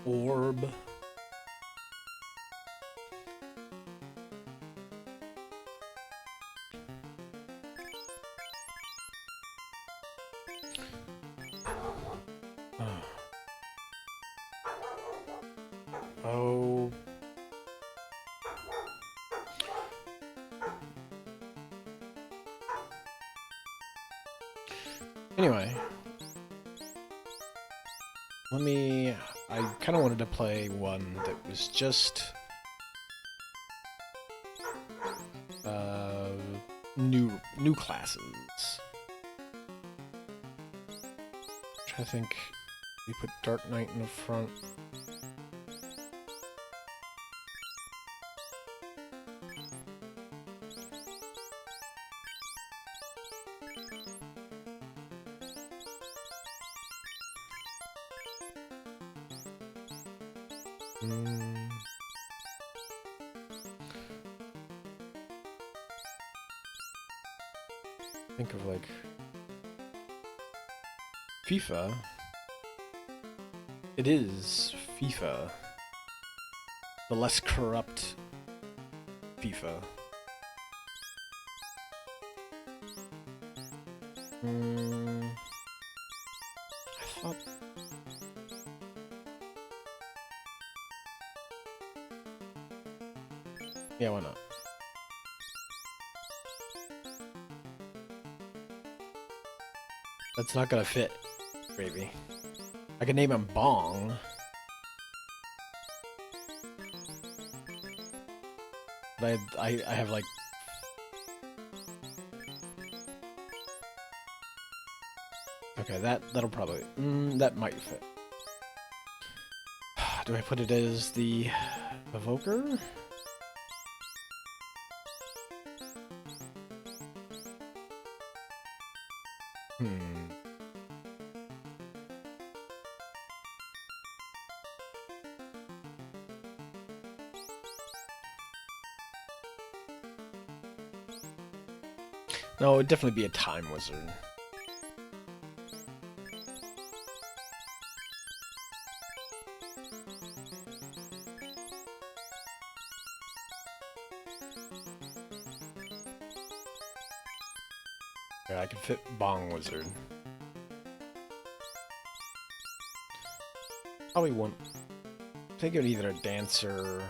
Orb. Oh. Anyway. I kind of wanted to play one that was just new classes. I think we put Dark Knight in the front. Think of like FIFA. It is FIFA. The less corrupt FIFA. I thought... Yeah, why not? That's not gonna fit, Gravy. I can name him Bong. But I have like... Okay, that'll probably... that might fit. Do I put it as the Evoker? No, it'd definitely be a Time Wizard. Yeah, I could fit Bong Wizard. Probably won't. I think it would either a Dancer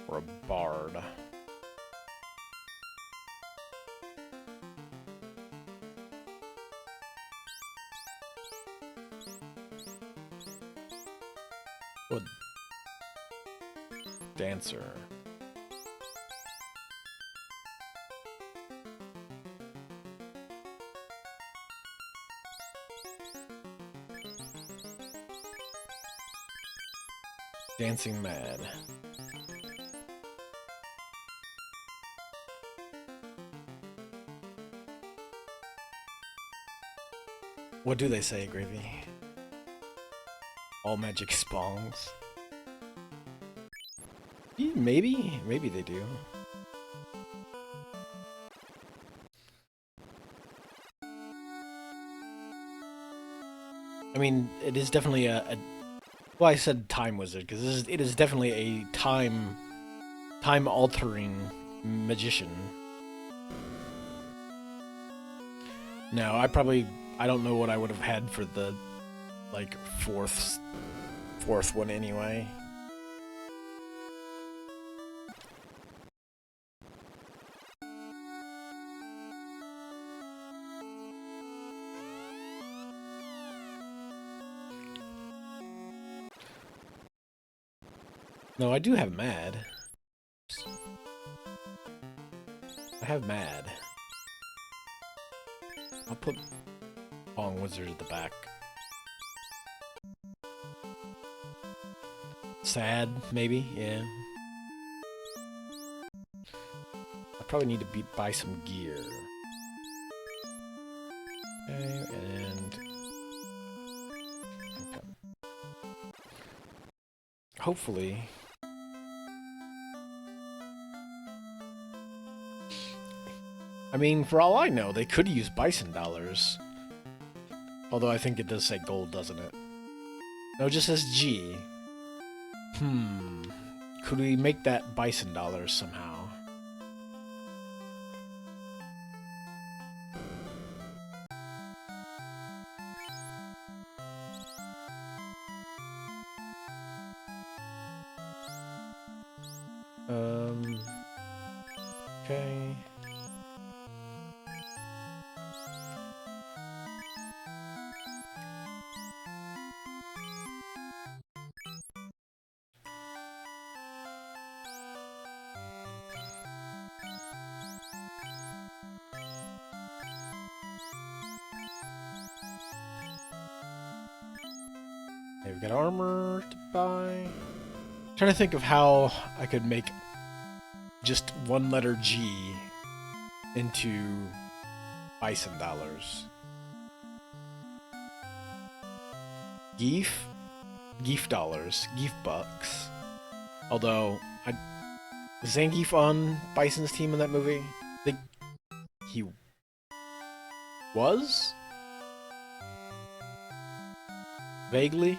or a Bard. Oh, Dancer. Dancing Mad. What do they say, Gravy? All magic spawns? Maybe? Maybe they do. I mean, it is definitely a well, I said Time Wizard, because it is definitely a time-altering magician. No, I don't know what I would have had for the, like, fourth one anyway. No, I do have Mad. I have Mad. I'll put Bong Wizard at the back. Sad, maybe? Yeah. I probably need to buy some gear. Okay, and... Okay. Hopefully... I mean, for all I know, they could use Bison dollars. Although I think it does say gold, doesn't it? No, it just says G. Could we make that bison dollars somehow? Okay. Okay, we've got armor to buy. Trying to think of how I could make just one letter G into bison dollars. Geef? Geef dollars. Geef bucks. Although, was Zangief on Bison's team in that movie? I think he was? Vaguely?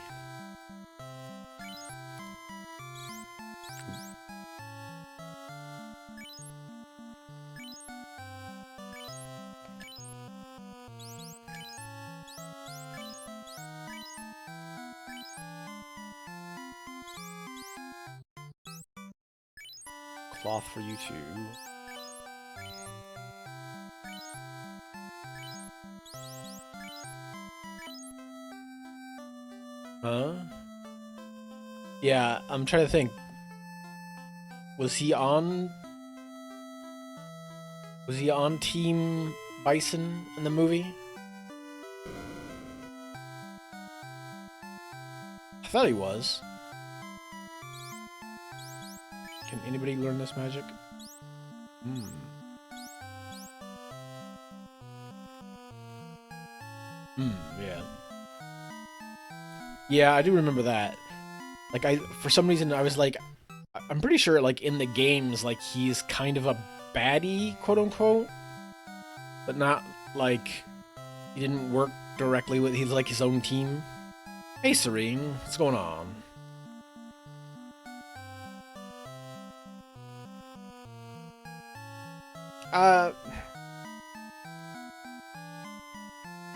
Cloth for you too. Huh? Yeah, I'm trying to think. Was he on Team Bison in the movie? I thought he was. Can anybody learn this magic? Yeah. Yeah, I do remember that. Like, for some reason, I was like, I'm pretty sure, like, in the games, like, he's kind of a baddie, quote-unquote. But not, like, he didn't work directly with, he's like his own team. Hey, Serene, what's going on?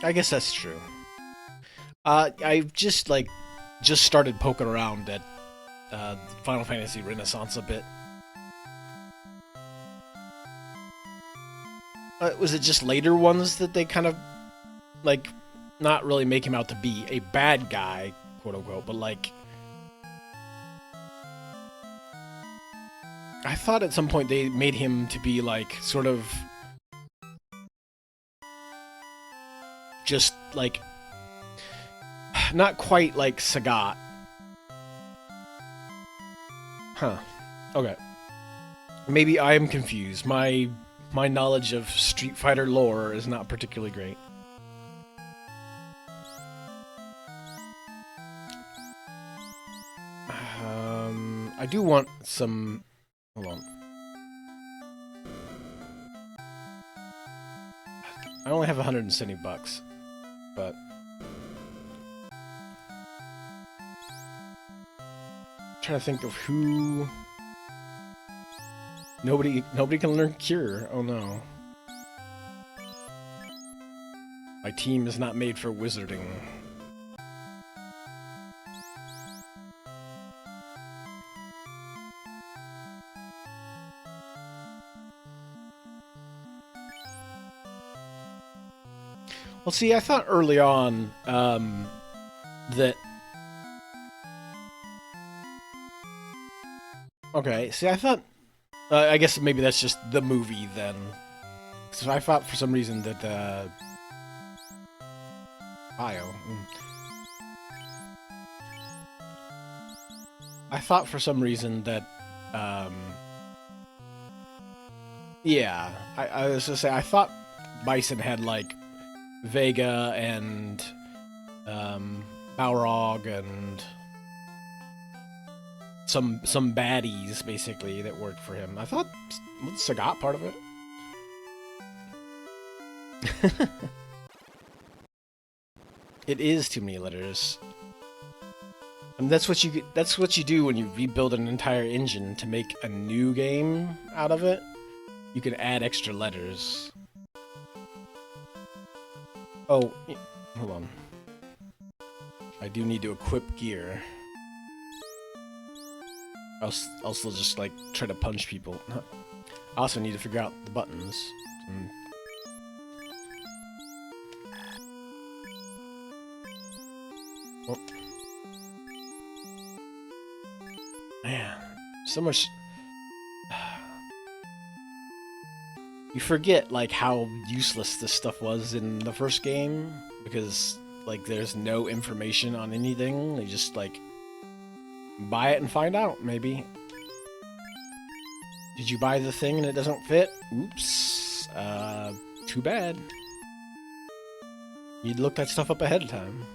I guess that's true. I've just started poking around at Final Fantasy Renaissance a bit. Was it just later ones that they kind of, like, not really make him out to be a bad guy, quote unquote, but like, I thought at some point they made him to be like sort of just like not quite like Sagat. Huh. Okay. Maybe I am confused. My knowledge of Street Fighter lore is not particularly great. I do want some. Hold on. I only have 170 bucks, but I'm trying to think of who. Nobody can learn Cure. Oh no. My team is not made for wizarding. Well, see, I thought early on that. Okay, see, I thought. I guess maybe that's just the movie then. So I thought for some reason that I thought for some reason that yeah, I was gonna say I thought Bison had like Vega and Balrog and some baddies basically that worked for him. I thought was Sagat part of it. It is too many letters. And that's what you do when you rebuild an entire engine to make a new game out of it. You can add extra letters. Oh, hold on. I do need to equip gear. I'll still just like try to punch people. I also need to figure out the buttons. Oh. Man, so much. You forget like how useless this stuff was in the first game because like there's no information on anything. They just like buy it and find out, maybe. Did you buy the thing and it doesn't fit? Oops. Too bad. You'd look that stuff up ahead of time.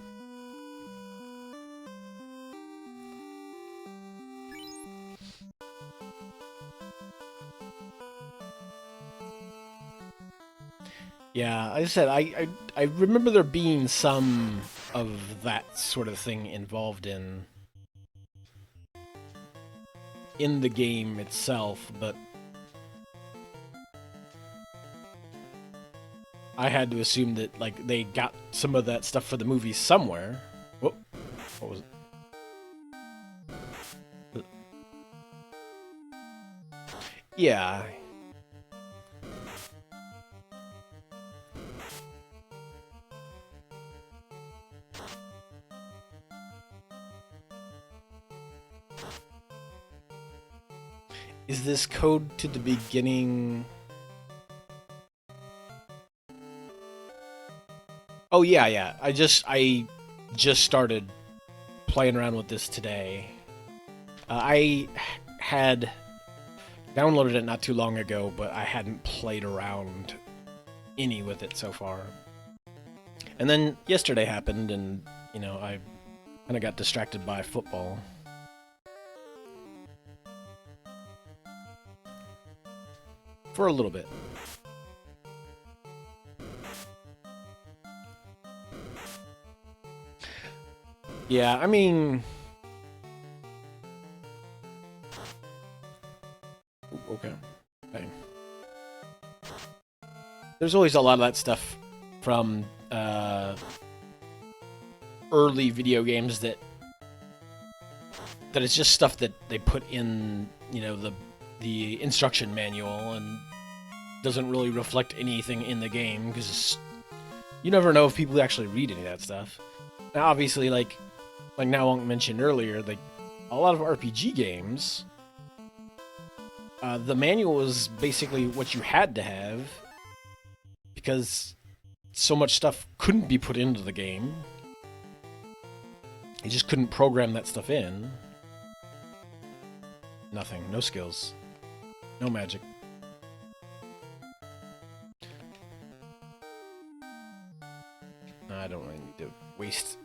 Yeah, like I said, I remember there being some of that sort of thing involved in the game itself, but I had to assume that like they got some of that stuff for the movie somewhere. Whoop. What was it? Yeah. Is this code to the beginning? Oh yeah. I just started playing around with this today. I had downloaded it not too long ago, but I hadn't played around any with it so far. And then yesterday happened, and you know I kind of got distracted by football. For a little bit. Yeah, I mean... Okay. Bang. There's always a lot of that stuff from early video games that it's just stuff that they put in, you know, the instruction manual and doesn't really reflect anything in the game because you never know if people actually read any of that stuff. Now, obviously, like Now mentioned earlier, like a lot of RPG games, the manual was basically what you had to have because so much stuff couldn't be put into the game. You just couldn't program that stuff in. Nothing. No skills. No magic. I don't really need to waste.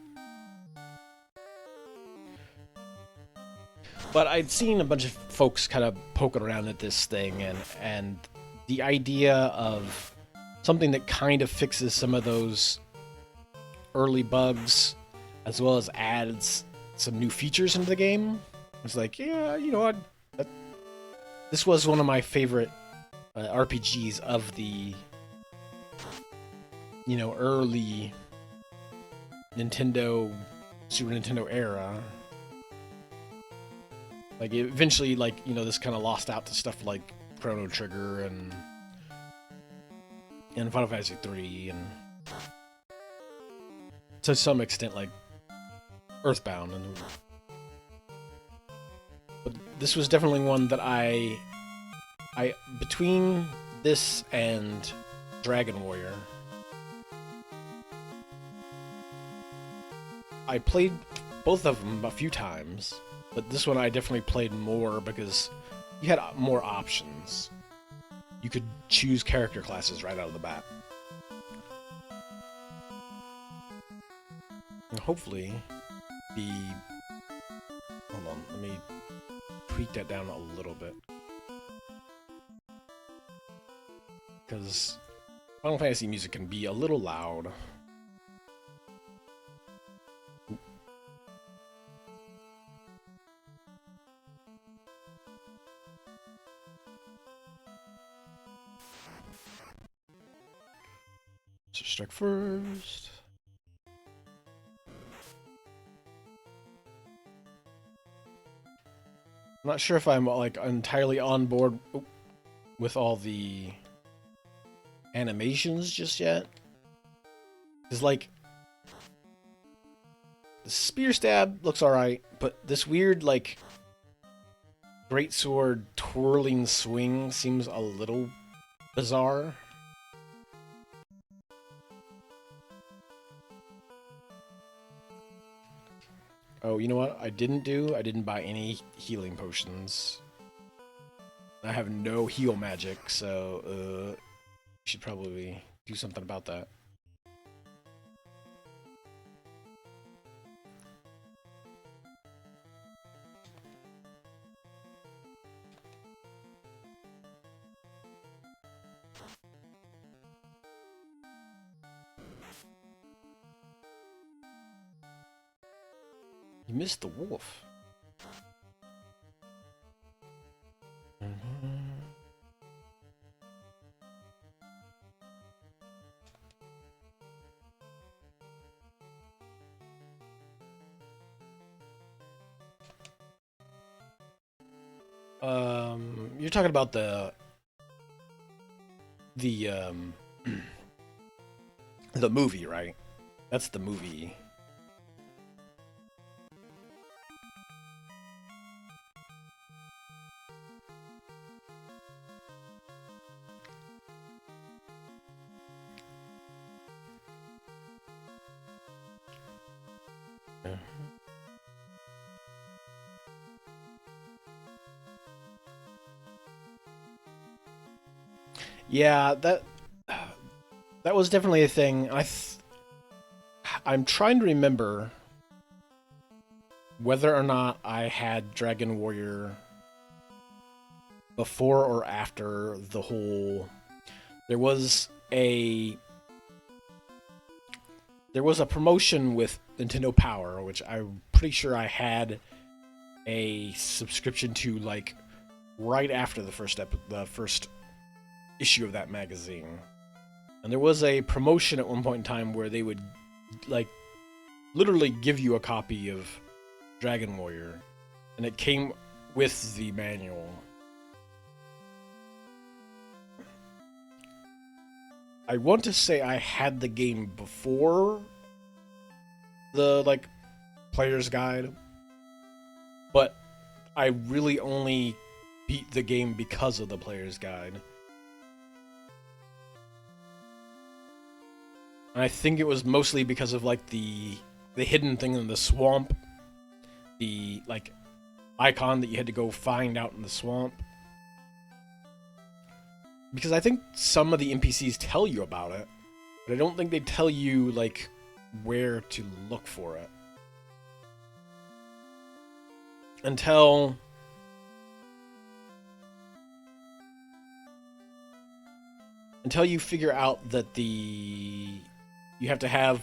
But I'd seen a bunch of folks kind of poking around at this thing, and the idea of something that kind of fixes some of those early bugs, as well as adds some new features into the game. It's like, yeah, you know, this was one of my favorite RPGs of the, you know, early Nintendo, Super Nintendo era. Like, eventually, like, you know, this kind of lost out to stuff like Chrono Trigger and Final Fantasy 3 and to some extent, like, Earthbound. But this was definitely one that I between this and Dragon Warrior, I played both of them a few times, but this one I definitely played more because you had more options. You could choose character classes right out of the bat. And hopefully, hold on, let me tweak that down a little bit. Because Final Fantasy music can be a little loud. So strike first. I'm not sure if I'm like entirely on board with all the animations just yet. Cause like the spear stab looks alright, but this weird like greatsword twirling swing seems a little bizarre. Oh, you know what? I didn't buy any healing potions. I have no heal magic, so should probably do something about that. You missed the wolf. You're talking about the the movie, right? That's the movie. Yeah, that was definitely a thing. I'm trying to remember whether or not I had Dragon Warrior before or after the whole. There was a promotion with Nintendo Power, which I'm pretty sure I had a subscription to like right after the first issue of that magazine. And there was a promotion at one point in time where they would like literally give you a copy of Dragon Warrior, and it came with the manual. I want to say I had the game before the like player's guide, but I really only beat the game because of the player's guide. And I think it was mostly because of like the hidden thing in the swamp, the like icon that you had to go find out in the swamp. Because I think some of the NPCs tell you about it, but I don't think they tell you like where to look for it. Until you figure out that you have to have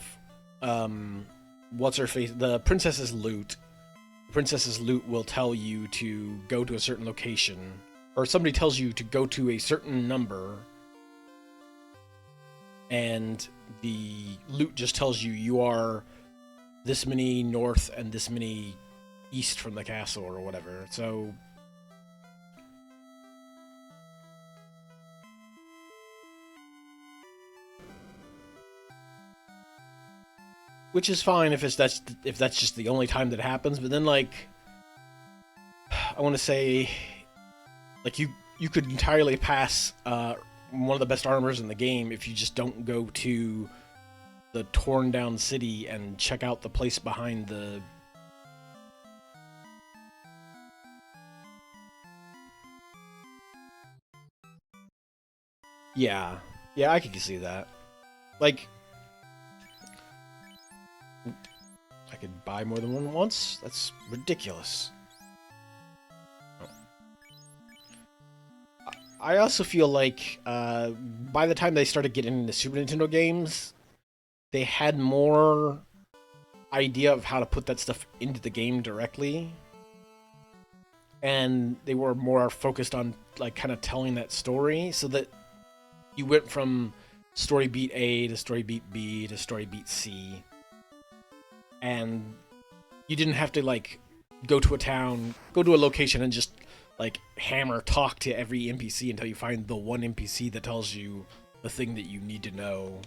what's her face, the princess's loot. The princess's loot will tell you to go to a certain location, or somebody tells you to go to a certain number, and the loot just tells you you are this many north and this many east from the castle or whatever. So which is fine if that's just the only time that happens, but then like I want to say like you could entirely pass one of the best armors in the game if you just don't go to the torn down city and check out the place behind the yeah I could see that. Like I could buy more than one once? That's ridiculous. I also feel like by the time they started getting into Super Nintendo games, they had more idea of how to put that stuff into the game directly. And they were more focused on like kind of telling that story, so that you went from story beat A to story beat B to story beat C. And you didn't have to, like, go to a town, go to a location and just, like, hammer talk to every NPC until you find the one NPC that tells you the thing that you need to know.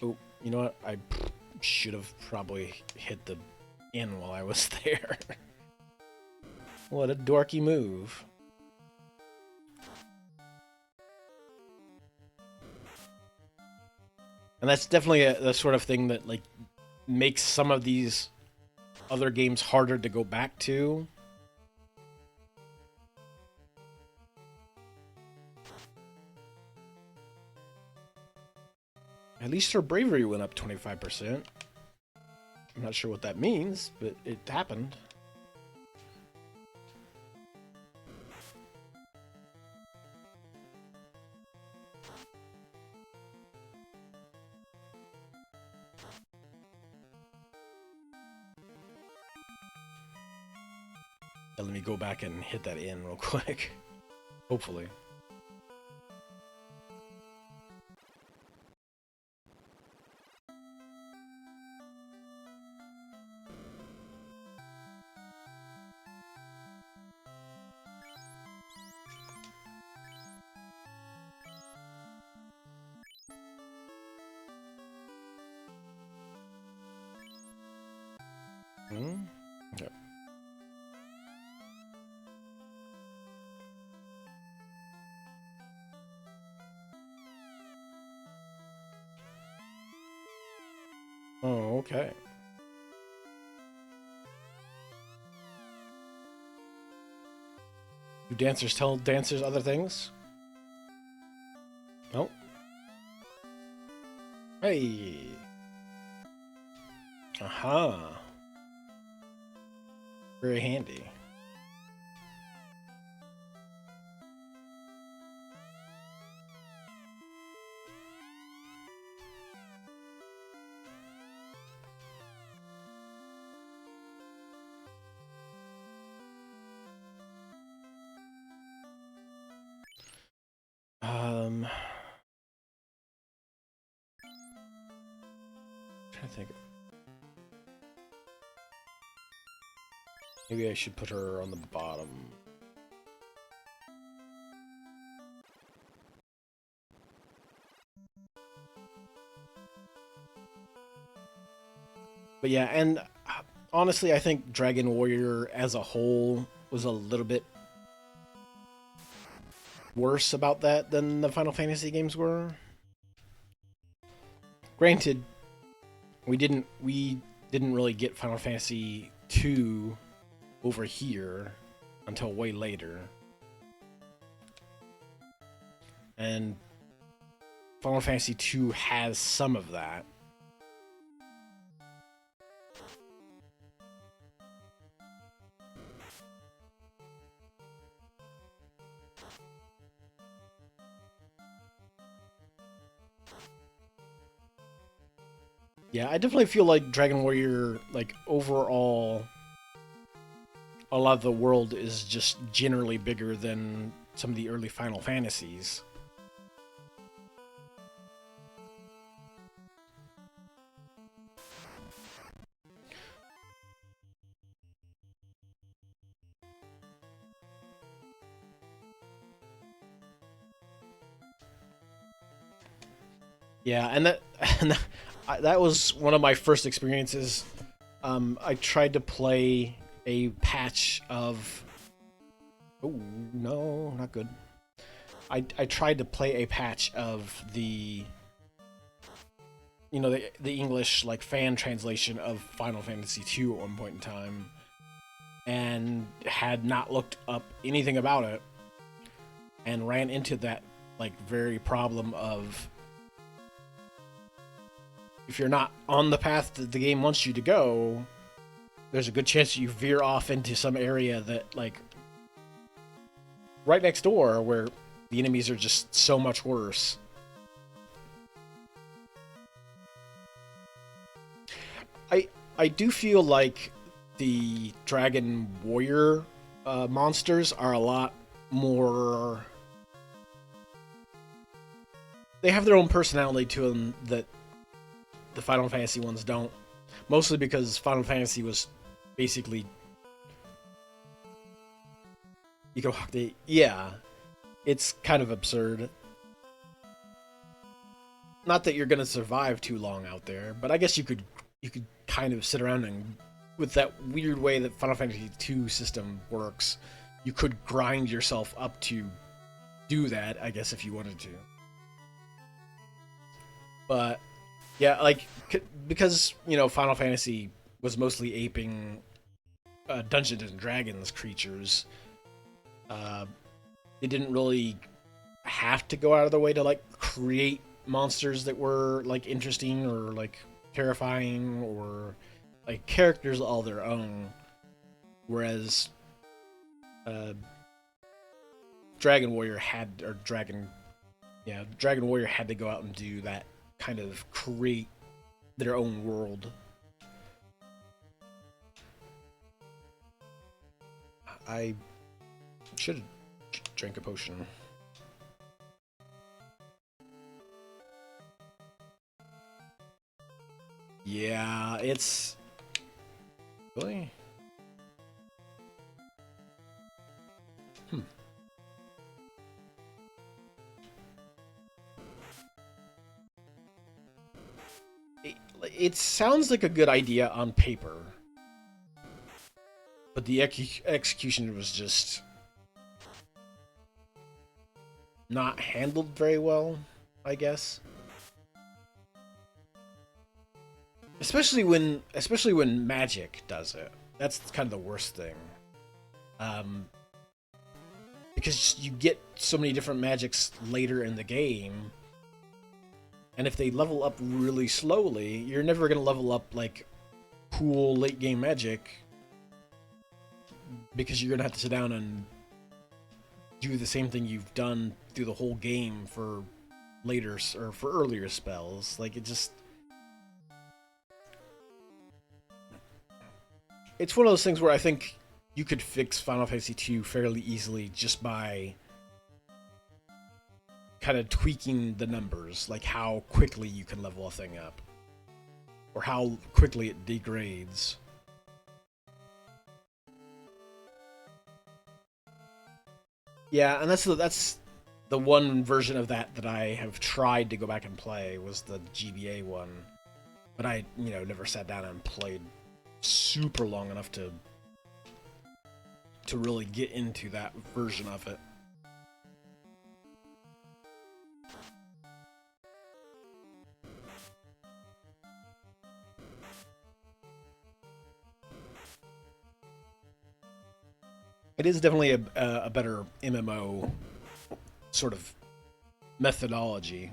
Oh, you know what? I should have probably hit the inn while I was there. What a dorky move. And that's definitely the sort of thing that, like, makes some of these other games harder to go back to. At least her bravery went up 25%. I'm not sure what that means, but it happened. Now let me go back and hit that in real quick. Hopefully. Okay. Oh, okay. Do dancers tell dancers other things? Oh. Hey. Aha. Very handy. Trying to think. Maybe I should put her on the bottom. But yeah, and honestly, I think Dragon Warrior as a whole was a little bit worse about that than the Final Fantasy games were. Granted, we didn't really get Final Fantasy 2 over here until way later. And Final Fantasy 2 has some of that. Yeah, I definitely feel like Dragon Warrior, like, overall, a lot of the world is just generally bigger than some of the early Final Fantasies. Yeah, and that was one of my first experiences. I tried to play a patch of. Oh no, not good. I tried to play a patch of the. You know, the English, like, fan translation of Final Fantasy II at one point in time, and had not looked up anything about it, and ran into that, like, very problem of, if you're not on the path that the game wants you to go, there's a good chance you veer off into some area that, like, right next door where the enemies are just so much worse. I do feel like the Dragon Warrior monsters are a lot more they have their own personality to them that the Final Fantasy ones don't. Mostly because Final Fantasy was basically yeah, it's kind of absurd. Not that you're gonna survive too long out there, but I guess you could kind of sit around and with that weird way that Final Fantasy II system works, you could grind yourself up to do that, I guess, if you wanted to. But yeah, like because Final Fantasy was mostly aping Dungeons and Dragons creatures. Uh, they didn't really have to go out of their way to like create monsters that were like interesting or like terrifying or like characters all their own. Whereas uh, Dragon Warrior had or Dragon yeah Dragon Warrior had to go out and do that kind of create their own world. I should drink a potion. Yeah, it's really. Hmm. It sounds like a good idea on paper, but the execution was just not handled very well, I guess. Especially when magic does it. That's kind of the worst thing. Um, because you get so many different magics later in the game, and if they level up really slowly, you're never gonna level up like cool late game magic because you're gonna have to sit down and do the same thing you've done through the whole game for later or for earlier spells. Like it's one of those things where I think you could fix Final Fantasy II fairly easily just by kind of tweaking the numbers, like how quickly you can level a thing up, or how quickly it degrades. Yeah, and that's the one version of that that I have tried to go back and play was the GBA one, but I never sat down and played super long enough to really get into that version of it. It is definitely a better MMO sort of methodology,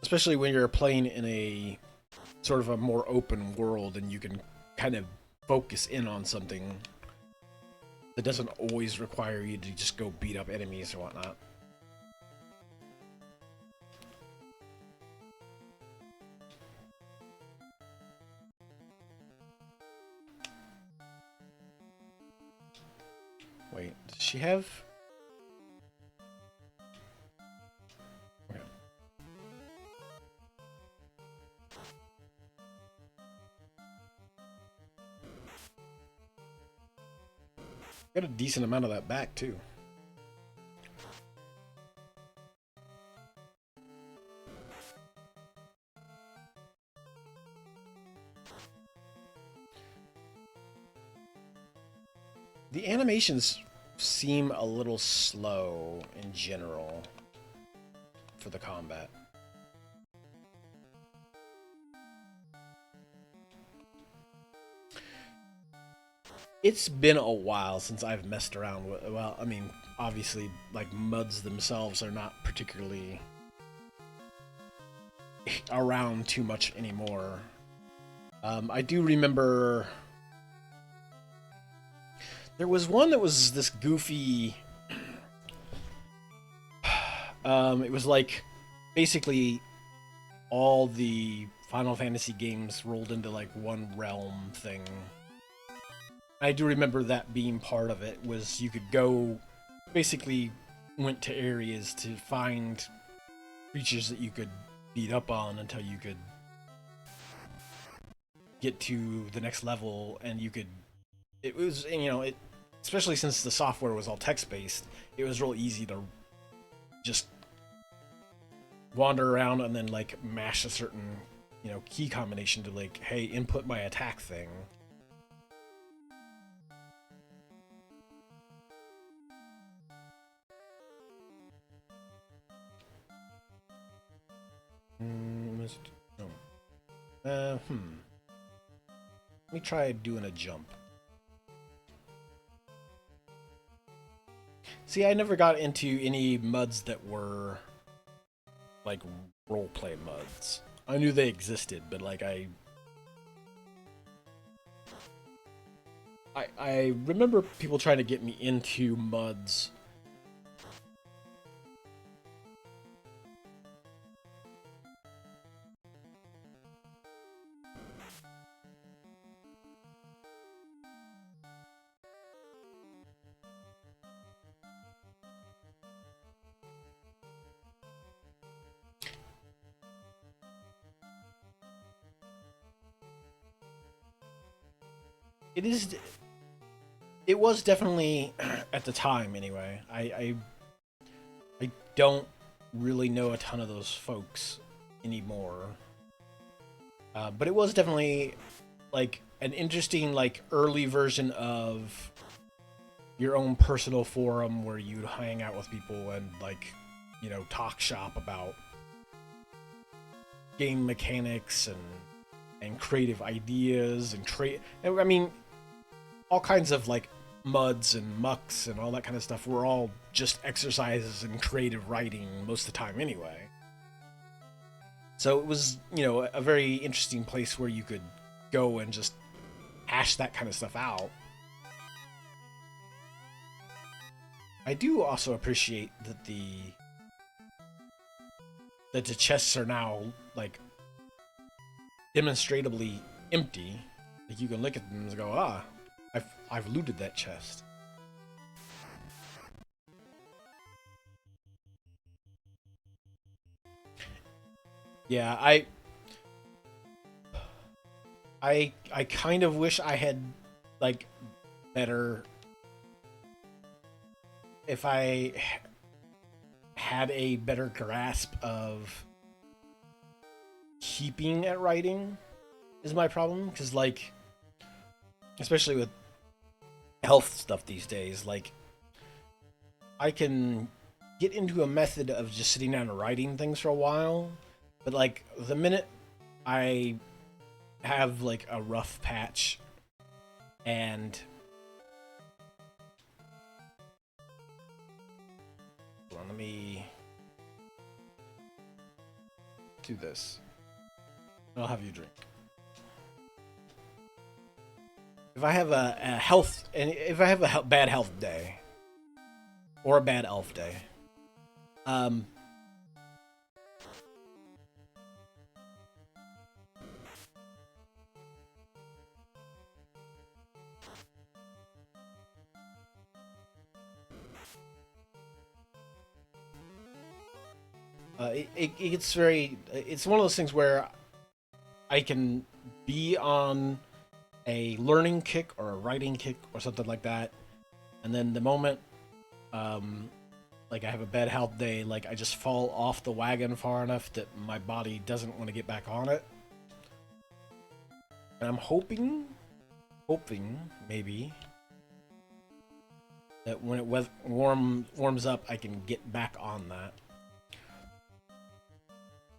especially when you're playing in a sort of a more open world and you can kind of focus in on something that doesn't always require you to just go beat up enemies or whatnot. Wait, does she have? Okay. Got a decent amount of that back too. The animations seem a little slow in general for the combat. It's been a while since I've messed around with. Well, I mean, obviously, like MUDs themselves are not particularly around too much anymore. I do remember there was one that was this goofy. It was like basically all the Final Fantasy games rolled into like one realm thing. I do remember that being part of it. Was you could go basically went to areas to find creatures that you could beat up on until you could get to the next level, and you could. It was, it, especially since the software was all text based, it was real easy to just wander around and then like mash a certain, key combination to like, hey, input my attack thing. Let me try doing a jump. See, I never got into any MUDs that were like roleplay MUDs. I knew they existed, but like I remember people trying to get me into MUDs. It was definitely at the time anyway. I don't really know a ton of those folks anymore. But it was definitely like an interesting like early version of your own personal forum where you'd hang out with people and like, talk shop about game mechanics and creative ideas and I mean, all kinds of like MUDs and mucks and all that kind of stuff were all just exercises in creative writing most of the time anyway. So it was, a very interesting place where you could go and just hash that kind of stuff out. I do also appreciate that the chests are now like demonstrably empty. Like you can look at them and go, I've looted that chest. Yeah, I kind of wish I had like better if I had a better grasp of keeping at writing is my problem, because like especially with health stuff these days, like I can get into a method of just sitting down and writing things for a while, but like the minute I have like a rough patch and let me do this. I'll have you drink. If I have a health, and if I have a bad health day, or a bad elf day, it gets very. It's one of those things where I can be on a learning kick or a writing kick or something like that, and then the moment, like I have a bad health day, like I just fall off the wagon far enough that my body doesn't want to get back on it. And I'm hoping maybe that when it warms up, I can get back on that.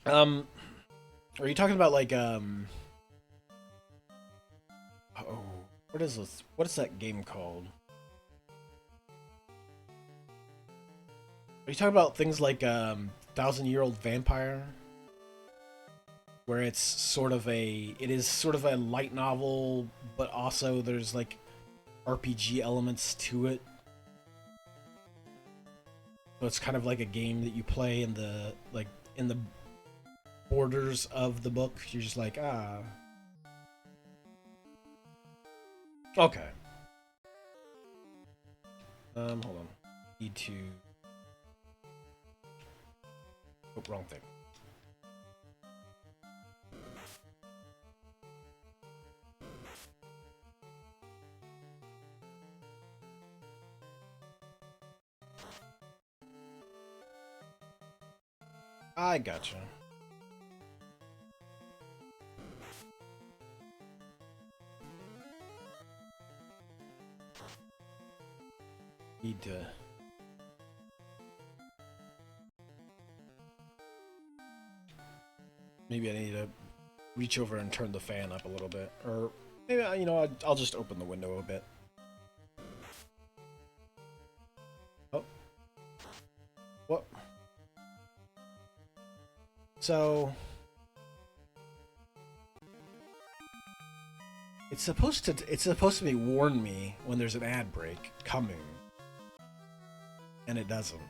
Are you talking about like oh, what is this? What is that game called? Are you talking about things like 1,000-Year-Old Vampire? Where it is sort of a light novel, but also there's like RPG elements to it. So it's kind of like a game that you play in the borders of the book. You're just like, okay. Hold on. Need to Oh, wrong thing. I gotcha. Need to... Maybe I need to reach over and turn the fan up a little bit. Or maybe, you know, I'll just open the window a bit. Oh. What? So... It's supposed to be warn me when there's an ad break coming. And it doesn't.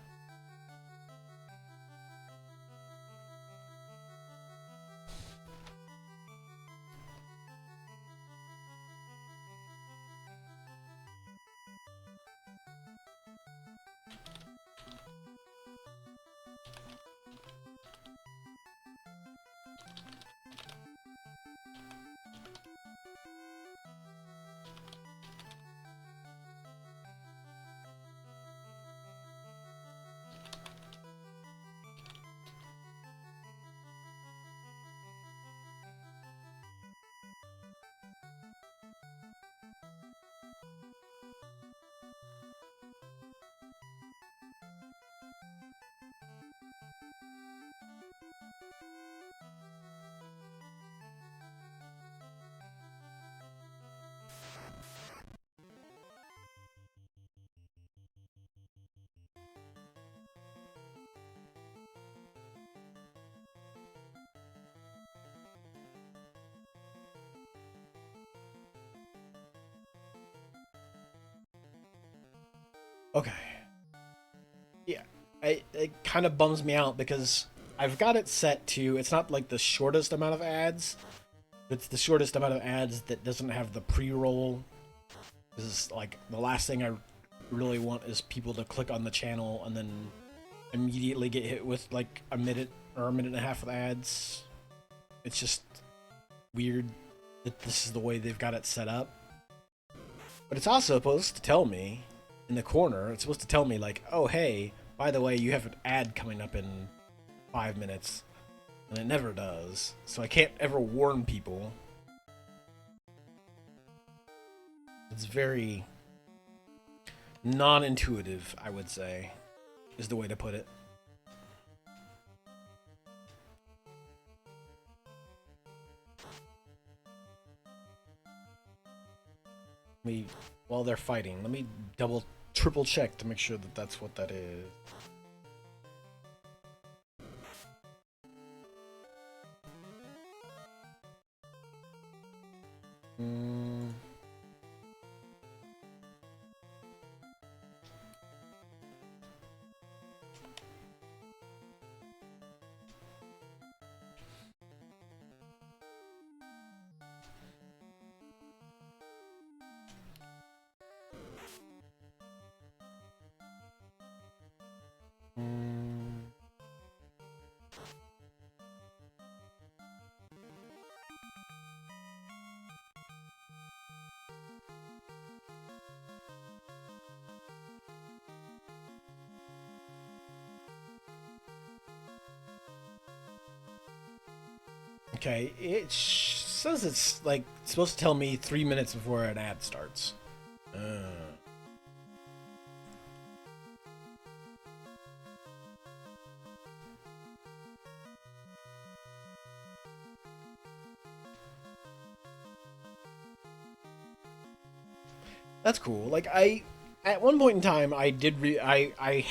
Okay. Yeah, it kind of bums me out because I've got it set to, it's not like the shortest amount of ads, it's the shortest amount of ads that doesn't have the pre-roll. This is like the last thing I really want is people to click on the channel and then immediately get hit with like a minute or a minute and a half of ads. It's just weird that this is the way they've got it set up. But it's also supposed to tell me in the corner, it's supposed to tell me like, oh hey, by the way, you have an ad coming up in 5 minutes. And it never does. So I can't ever warn people. It's very non-intuitive, I would say, is the way to put it. While they're fighting, let me triple check to make sure that that's what that is. Okay, it says it's like supposed to tell me 3 minutes before an ad starts. That's cool. Like at one point in time, I did I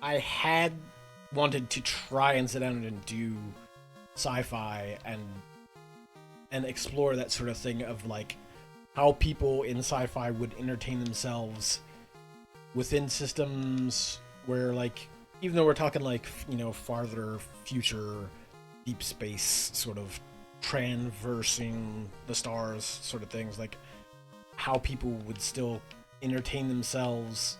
had wanted to try and sit down and do sci-fi and explore that sort of thing of like how people in sci-fi would entertain themselves within systems where, like, even though we're talking like, you know, farther future deep space sort of transversing the stars sort of things, like how people would still entertain themselves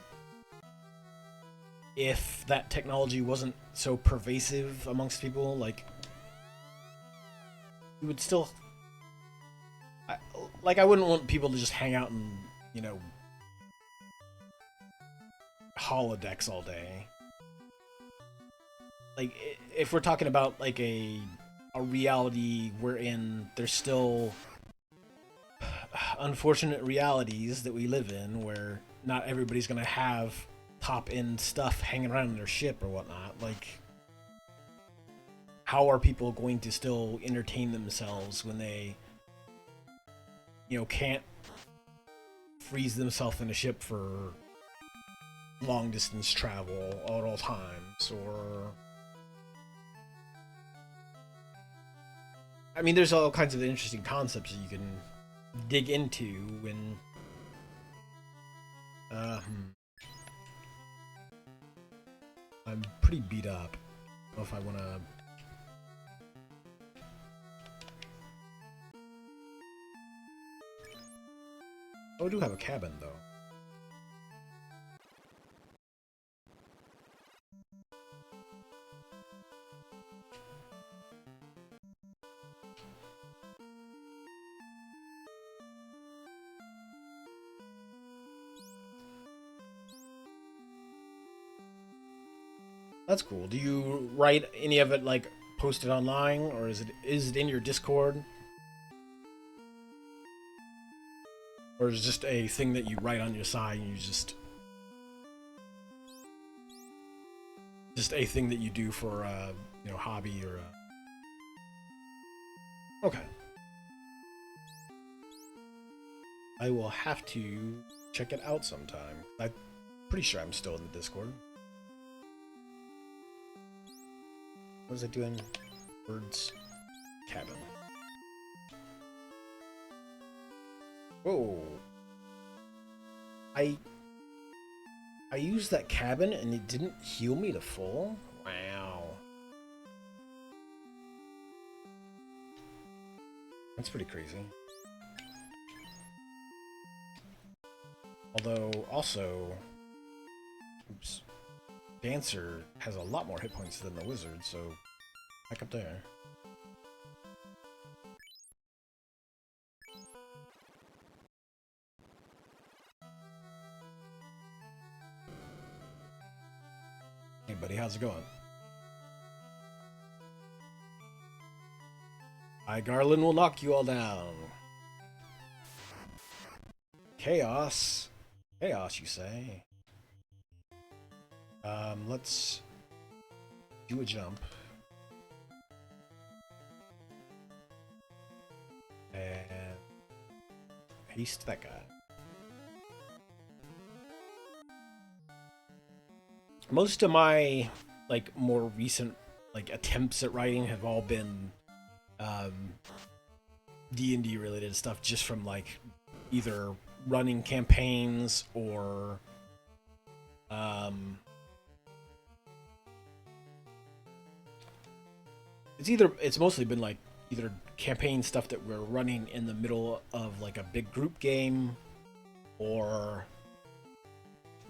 if that technology wasn't so pervasive amongst people, like we would still like I wouldn't want people to just hang out and holodecks all day. Like if we're talking about like a reality wherein there's still unfortunate realities that we live in where not everybody's gonna have top end stuff hanging around in their ship or whatnot. Like, how are people going to still entertain themselves when they, can't freeze themselves in a ship for long distance travel at all times? Or, I mean, there's all kinds of interesting concepts that you can dig into when. I'm pretty beat up. I don't know if I want to. Oh, I do have a cabin, though. That's cool. Do you write any of it, like, post it online, or is it in your Discord? Or is it just a thing that you write on your side and you just a thing that you do for hobby or okay. I will have to check it out sometime. I'm pretty sure I'm still in the Discord. What was I doing? Birds cabin. Whoa. I used that cabin and it didn't heal me to full? Wow. That's pretty crazy. Although, also... Oops. Dancer has a lot more hit points than the wizard, so... Back up there. Hey buddy, how's it going? Garland will knock you all down. Chaos. Chaos, you say? Let's do a jump. And haste that guy. Most of my more recent attempts at writing have all been D&D related stuff, just from either running campaigns or it's mostly been either campaign stuff that we're running in the middle of a big group game, or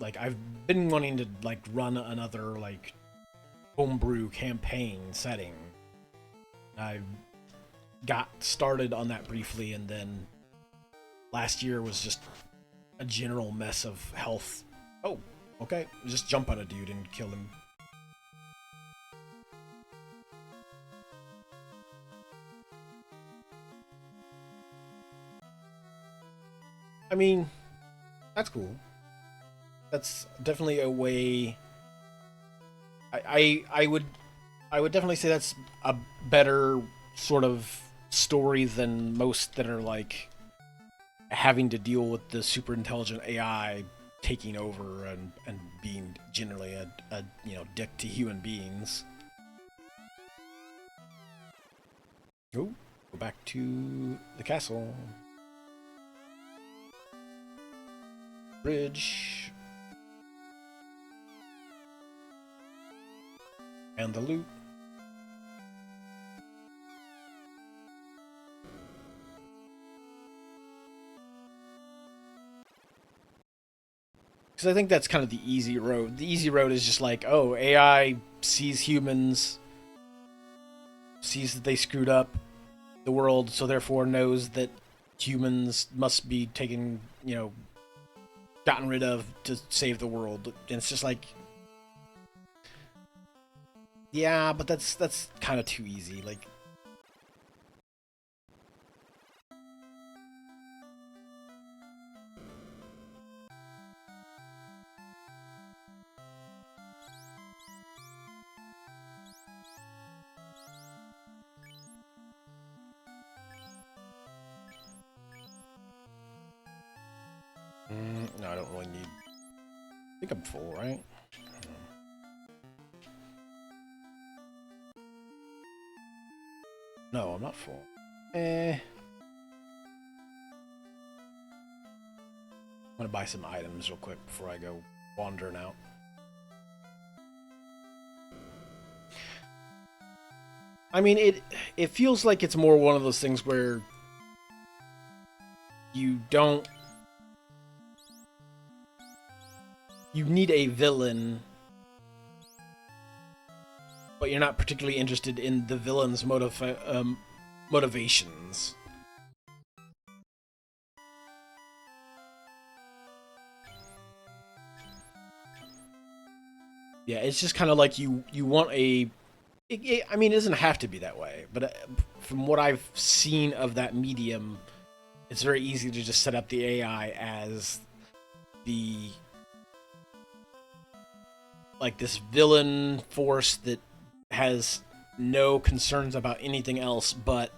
I've been wanting to run another homebrew campaign setting. I got started on that briefly, and then last year was just a general mess of health. Oh, okay. Just jump on a dude and kill him. I mean, that's cool. That's definitely a way. I would definitely say that's a better sort of story than most that are having to deal with the super intelligent AI taking over and being generally a dick to human beings. Oh, go back to the castle. Bridge. And the loot. because I think that's kind of the easy road. The easy road is just like, oh, AI sees humans, sees that they screwed up the world, so therefore knows that humans must be taken, gotten rid of to save the world. And it's just like, yeah, but that's kind of too easy. Like, no, I don't really need. I think I'm full, right? No, I'm not full. I'm gonna buy some items real quick before I go wandering out. I mean, it feels like it's more one of those things where you don't you need a villain, but you're not particularly interested in the villain's motivations. Yeah, it's just kind of like you want a. I mean, it doesn't have to be that way, but from what I've seen of that medium, it's very easy to just set up the AI as the like this villain force that has no concerns about anything else but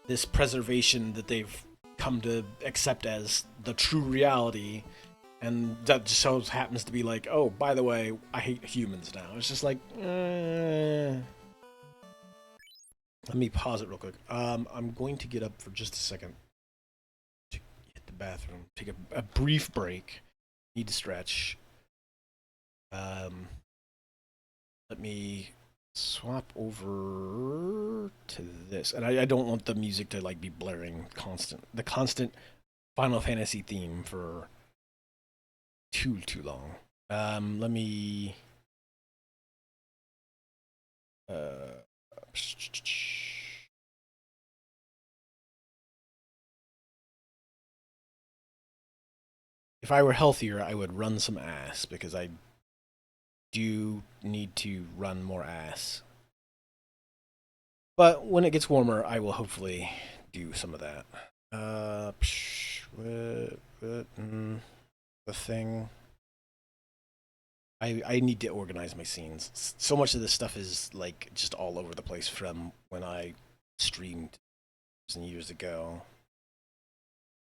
this preservation that they've come to accept as the true reality. And that just so happens to be like, oh, by the way, I hate humans now. It's just like, let me pause it real quick. I'm going to get up for just a second to hit the bathroom, take a brief break. Need to stretch. Um, Let me swap over to this, and I don't want the music to like be blaring the constant Final Fantasy theme for too long. Let me. Uh, if I were healthier, I would run some ass because I do need to run more ass. But when it gets warmer, I will hopefully do some of that. The thing. I need to organize my scenes. So much of this stuff is like just all over the place from when I streamed years and years ago,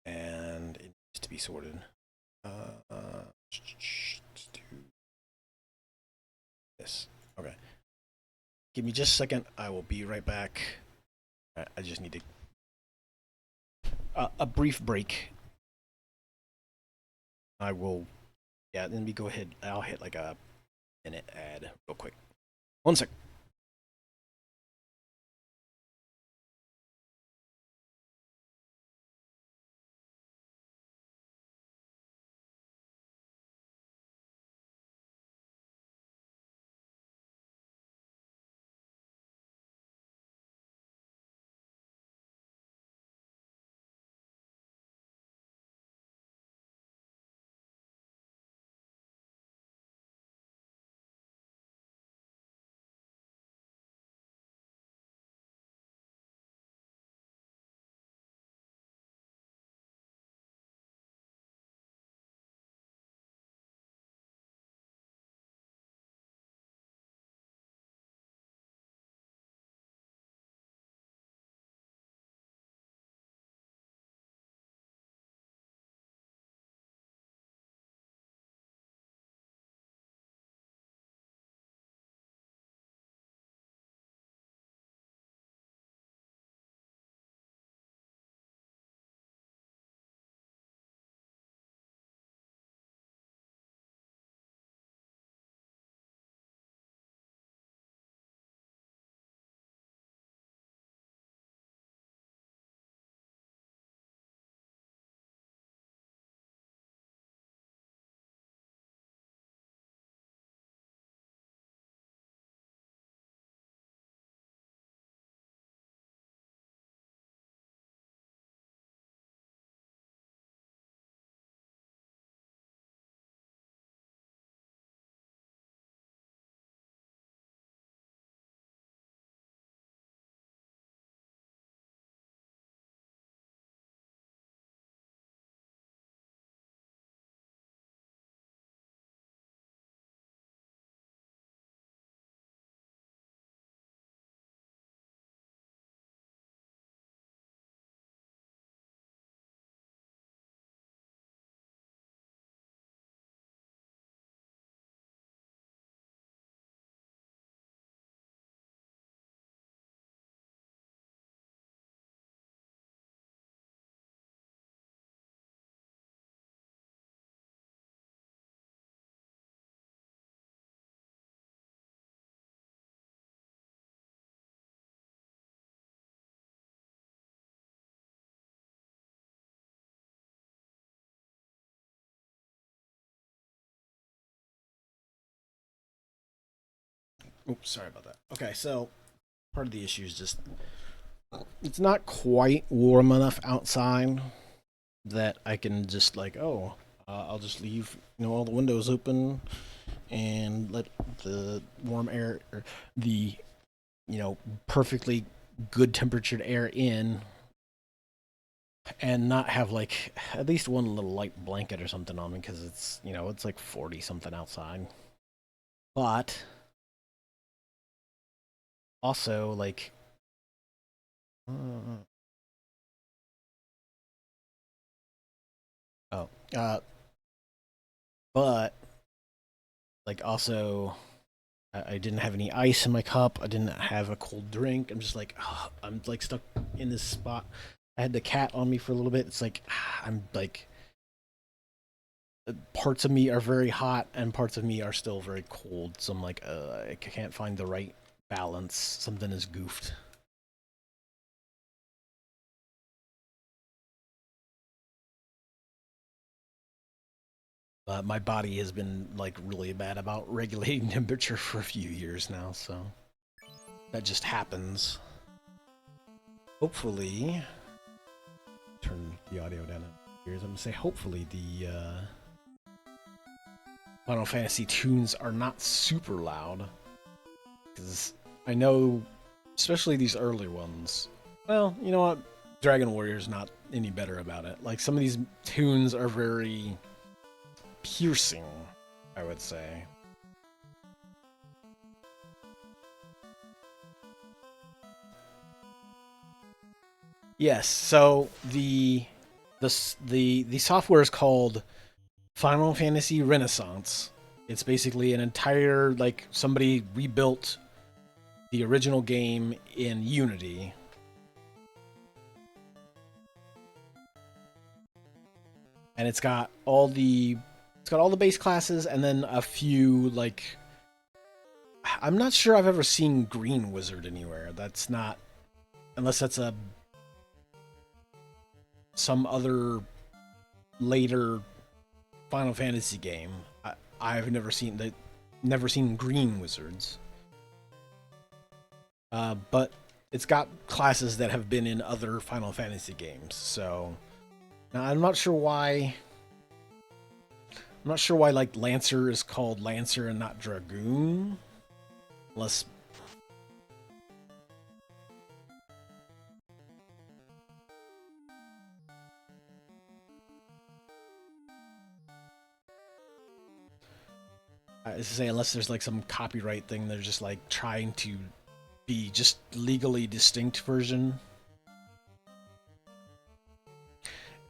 and it needs to be sorted. Let's do this. Okay. Give me just a second. I will be right back. I just need to a brief break. I will. Yeah, let me go ahead. I'll hit like a minute ad real quick. One sec. Oops, sorry about that. Okay, so part of the issue is just it's not quite warm enough outside that I can just like, oh, I'll just leave, all the windows open and let the warm air, or the, perfectly good temperatured air in, and not have like at least one little light blanket or something on me because it's like 40 something outside. But also like, uh, oh, but like also I didn't have any ice in my cup. I didn't have a cold drink. I'm just like, oh, I'm like stuck in this spot. I had the cat on me for a little bit. It's like I'm like parts of me are very hot and parts of me are still very cold. So I'm like, I can't find the right balance. Something is goofed. My body has been like really bad about regulating temperature for a few years now, so that just happens. Hopefully, turn the audio down here. I'm gonna say hopefully the Final Fantasy tunes are not super loud, because I know, especially these early ones. Well, you know what? Dragon Warrior's not any better about it. Like some of these tunes are very piercing, I would say. Yes. So the software is called Final Fantasy Renaissance. It's basically an entire like somebody rebuilt the original game in Unity. And it's got all the base classes and then a few like I'm not sure I've ever seen Green Wizard anywhere. That's not unless that's a some other later Final Fantasy game. I've never seen Green Wizards. But it's got classes that have been in other Final Fantasy games. So now I'm not sure why. I'm not sure why like Lancer is called Lancer and not Dragoon. Unless I say unless there's like some copyright thing, they're just like trying to be just legally distinct version.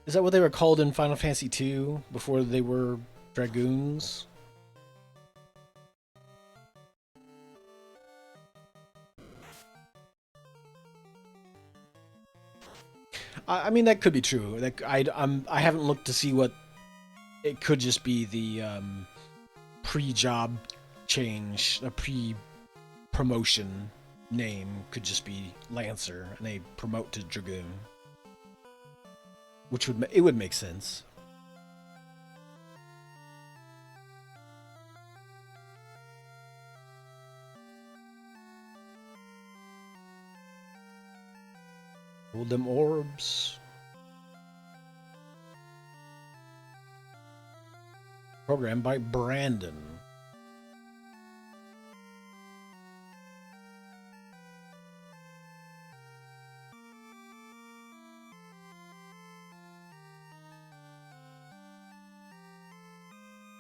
Is that what they were called in Final Fantasy II before they were dragoons? I mean that could be true. Like I haven't looked to see what it could just be the pre-job change, a pre-promotion name could just be Lancer, and they promote to Dragoon, which would make sense. Hold them orbs. Programmed by Brandon.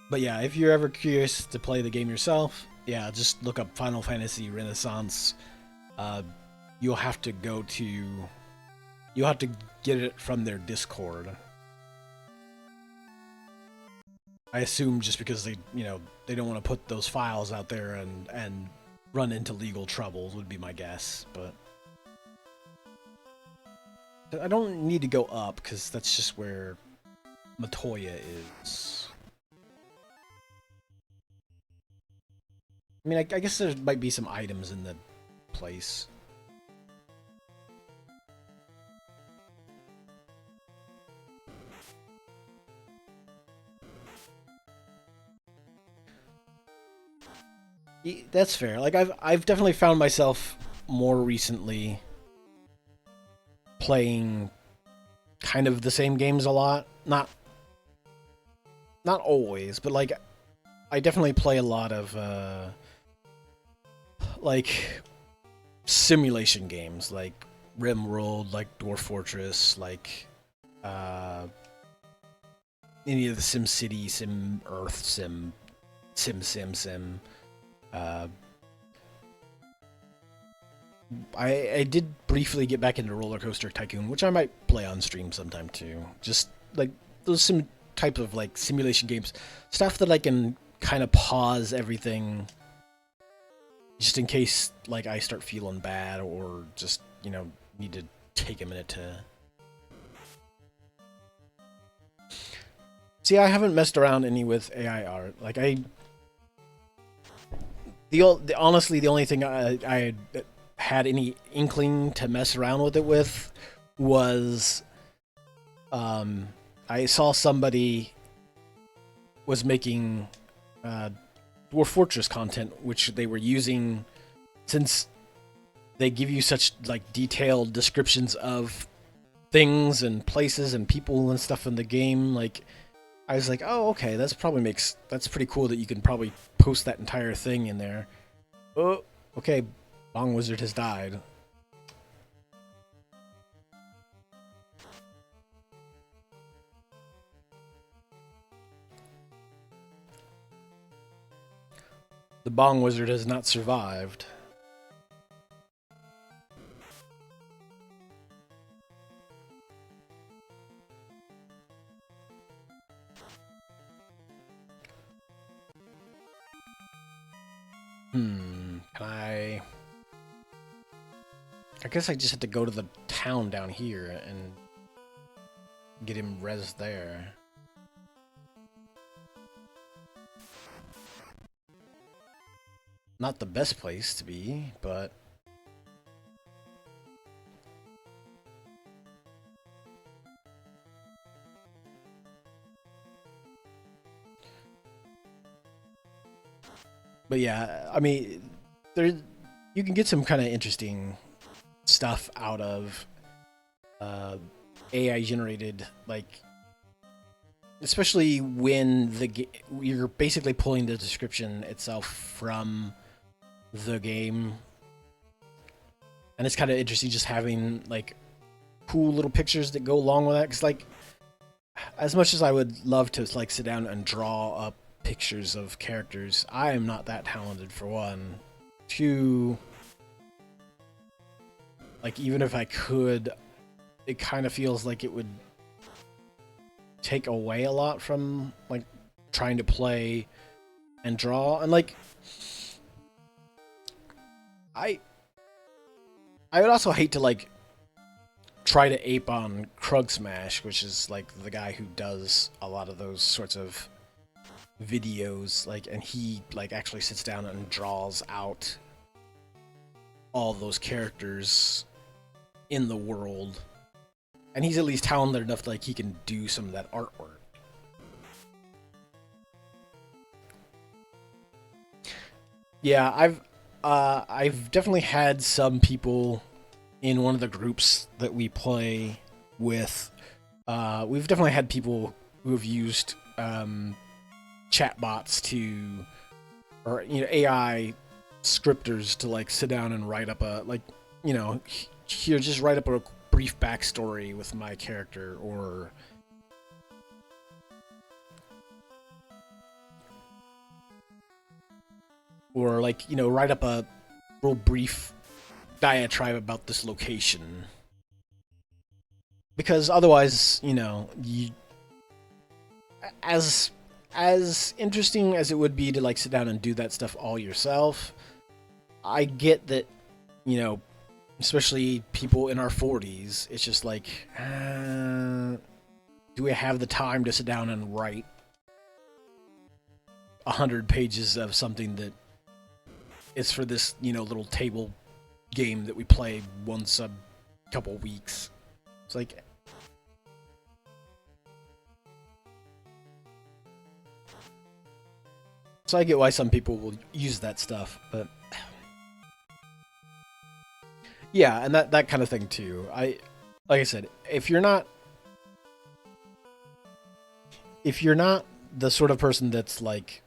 But yeah, if you're ever curious to play the game yourself, yeah, just look up Final Fantasy Renaissance. Uh, you'll have to go to, you'll have to get it from their Discord. I assume just because they don't want to put those files out there and run into legal troubles would be my guess, but I don't need to go up because that's just where Matoya is. I mean, I guess there might be some items in the place. That's fair. Like I've definitely found myself more recently playing kind of the same games a lot. Not always, but like I definitely play a lot of like simulation games like RimWorld, like Dwarf Fortress, like uh any of the Sim City, Sim Earth, Sim. Uh, I did briefly get back into Roller Coaster Tycoon, which I might play on stream sometime too. Just like those some type of like simulation games, stuff that I can kind of pause everything, just in case like I start feeling bad or just need to take a minute to. See, I haven't messed around any with AI art. Like honestly, the only thing I had any inkling to mess around with it with was I saw somebody was making Dwarf Fortress content, which they were using since they give you such like detailed descriptions of things and places and people and stuff in the game. Like I was like, oh, okay, that's pretty cool that you can probably post that entire thing in there. Oh, okay, Bong Wizard has died. The Bong Wizard has not survived. Can I guess I just have to go to the town down here and get him res there. Not the best place to be, but yeah, I mean, there you can get some kind of interesting stuff out of AI generated, like especially when you're basically pulling the description itself from the game, and it's kind of interesting just having like cool little pictures that go along with that. Because like, as much as I would love to like sit down and draw up pictures of characters, I am not that talented for one. Two, like even if I could, it kind of feels like it would take away a lot from like trying to play and draw. And like I would also hate to like try to ape on Krug Smash, which is like the guy who does a lot of those sorts of videos, like, and he like actually sits down and draws out all those characters in the world, and he's at least talented enough that like he can do some of that artwork. Yeah, I've definitely had some people in one of the groups that we play with. We've definitely had people who have used chatbots to, or AI scripters to like sit down and write up a here just write up a brief backstory with my character, or like write up a real brief diatribe about this location, because otherwise as interesting as it would be to like sit down and do that stuff all yourself, I get that especially people in our 40s, it's just like do we have the time to sit down and write 100 pages of something that is for this little table game that we play once a couple weeks? It's like, So I get why some people will use that stuff, but yeah, and that kind of thing too. Like I said, if you're not the sort of person that's like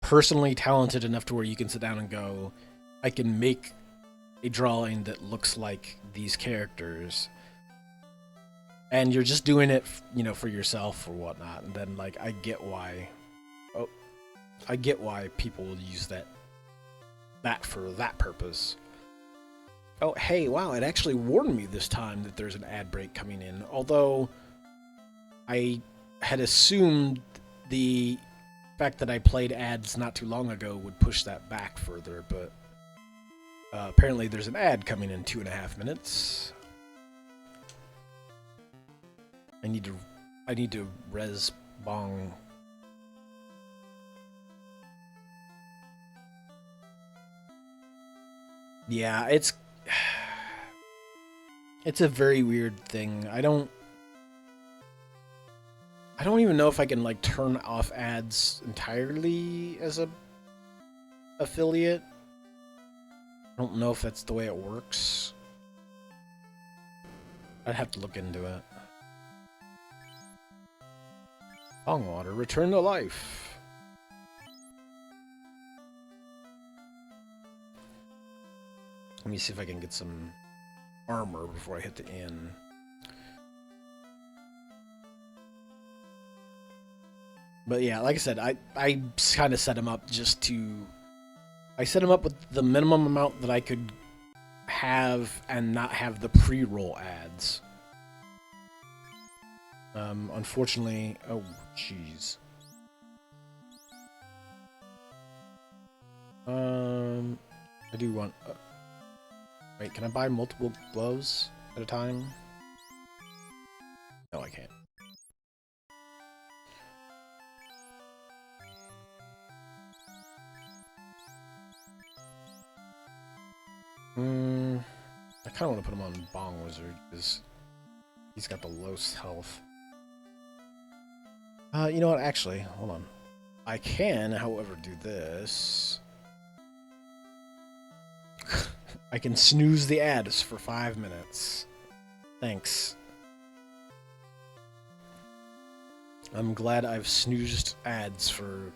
personally talented enough to where you can sit down and go, I can make a drawing that looks like these characters, and you're just doing it, you know, for yourself or whatnot, and then like I get why people will use that for that purpose. Oh, hey, wow, it actually warned me this time that there's an ad break coming in, although I had assumed the fact that I played ads not too long ago would push that back further, but apparently there's an ad coming in 2.5 minutes. I need to res bong. Yeah, it's a very weird thing. I don't even know if I can like turn off ads entirely as a affiliate. I don't know if that's the way it works. I'd have to look into it. Longwater, return to life. Let me see if I can get some armor before I hit the inn. But yeah, like I said, I kind of set him up I set him up with the minimum amount that I could have and not have the pre-roll ads. Unfortunately, oh jeez. I do want. Wait, can I buy multiple gloves at a time? No, I can't. I kind of want to put him on Bong Wizard because he's got the lowest health. You know what? Actually, hold on. I can, however, do this. I can snooze the ads for 5 minutes. Thanks. I'm glad I've snoozed ads for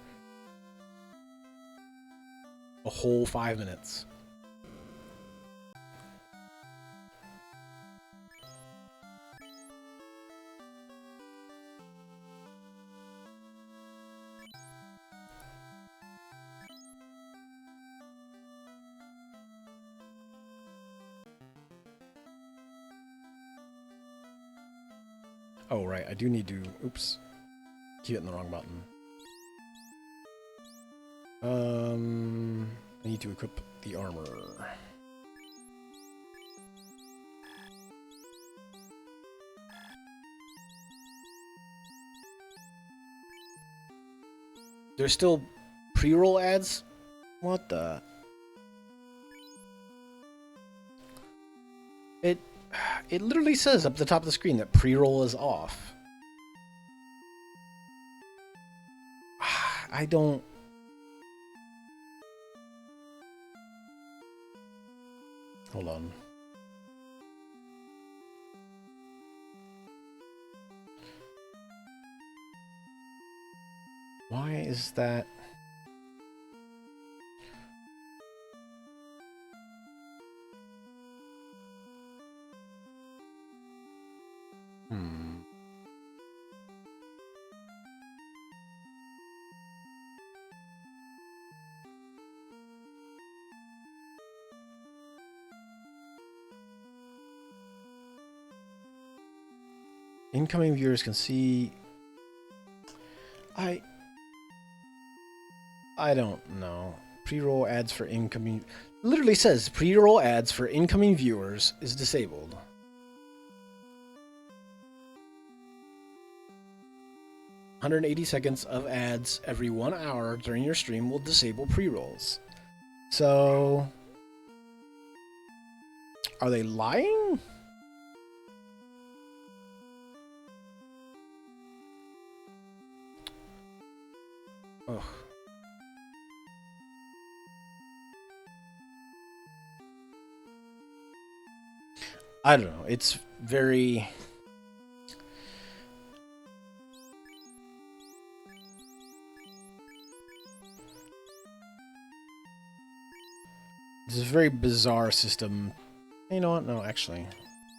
a whole 5 minutes. Oh, right, I do need to... Oops. Keep hitting the wrong button. I need to equip the armor. There's still pre-roll ads? What the... It literally says up at the top of the screen that pre-roll is off. I don't... Hold on. Why is that... Incoming viewers can see... I don't know. Pre-roll ads for incoming... Literally says pre-roll ads for incoming viewers is disabled. $180 of ads every 1 hour during your stream will disable pre-rolls. So... Are they lying? Ugh. I don't know. It's very... This is a very bizarre system. You know what? No, actually,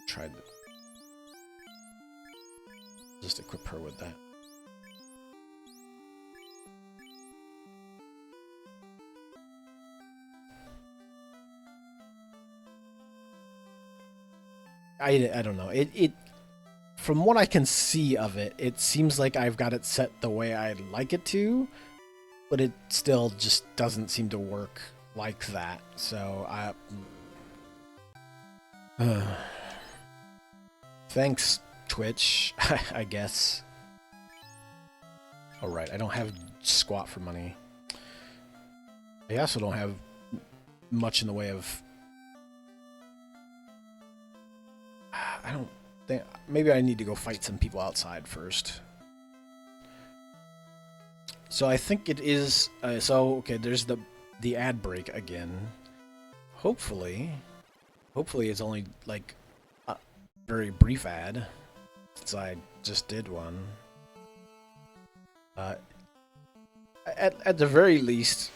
tried it. Just equip her with that. I don't know. It from what I can see of it, it seems like I've got it set the way I'd like it to, but it still just doesn't seem to work like that. So thanks, Twitch, I guess. All right, I don't have squat for money. I also don't have much in the way of... I don't think... Maybe I need to go fight some people outside first. So I think it is... okay, there's the ad break again. Hopefully it's only, like, a very brief ad, since I just did one. At the very least,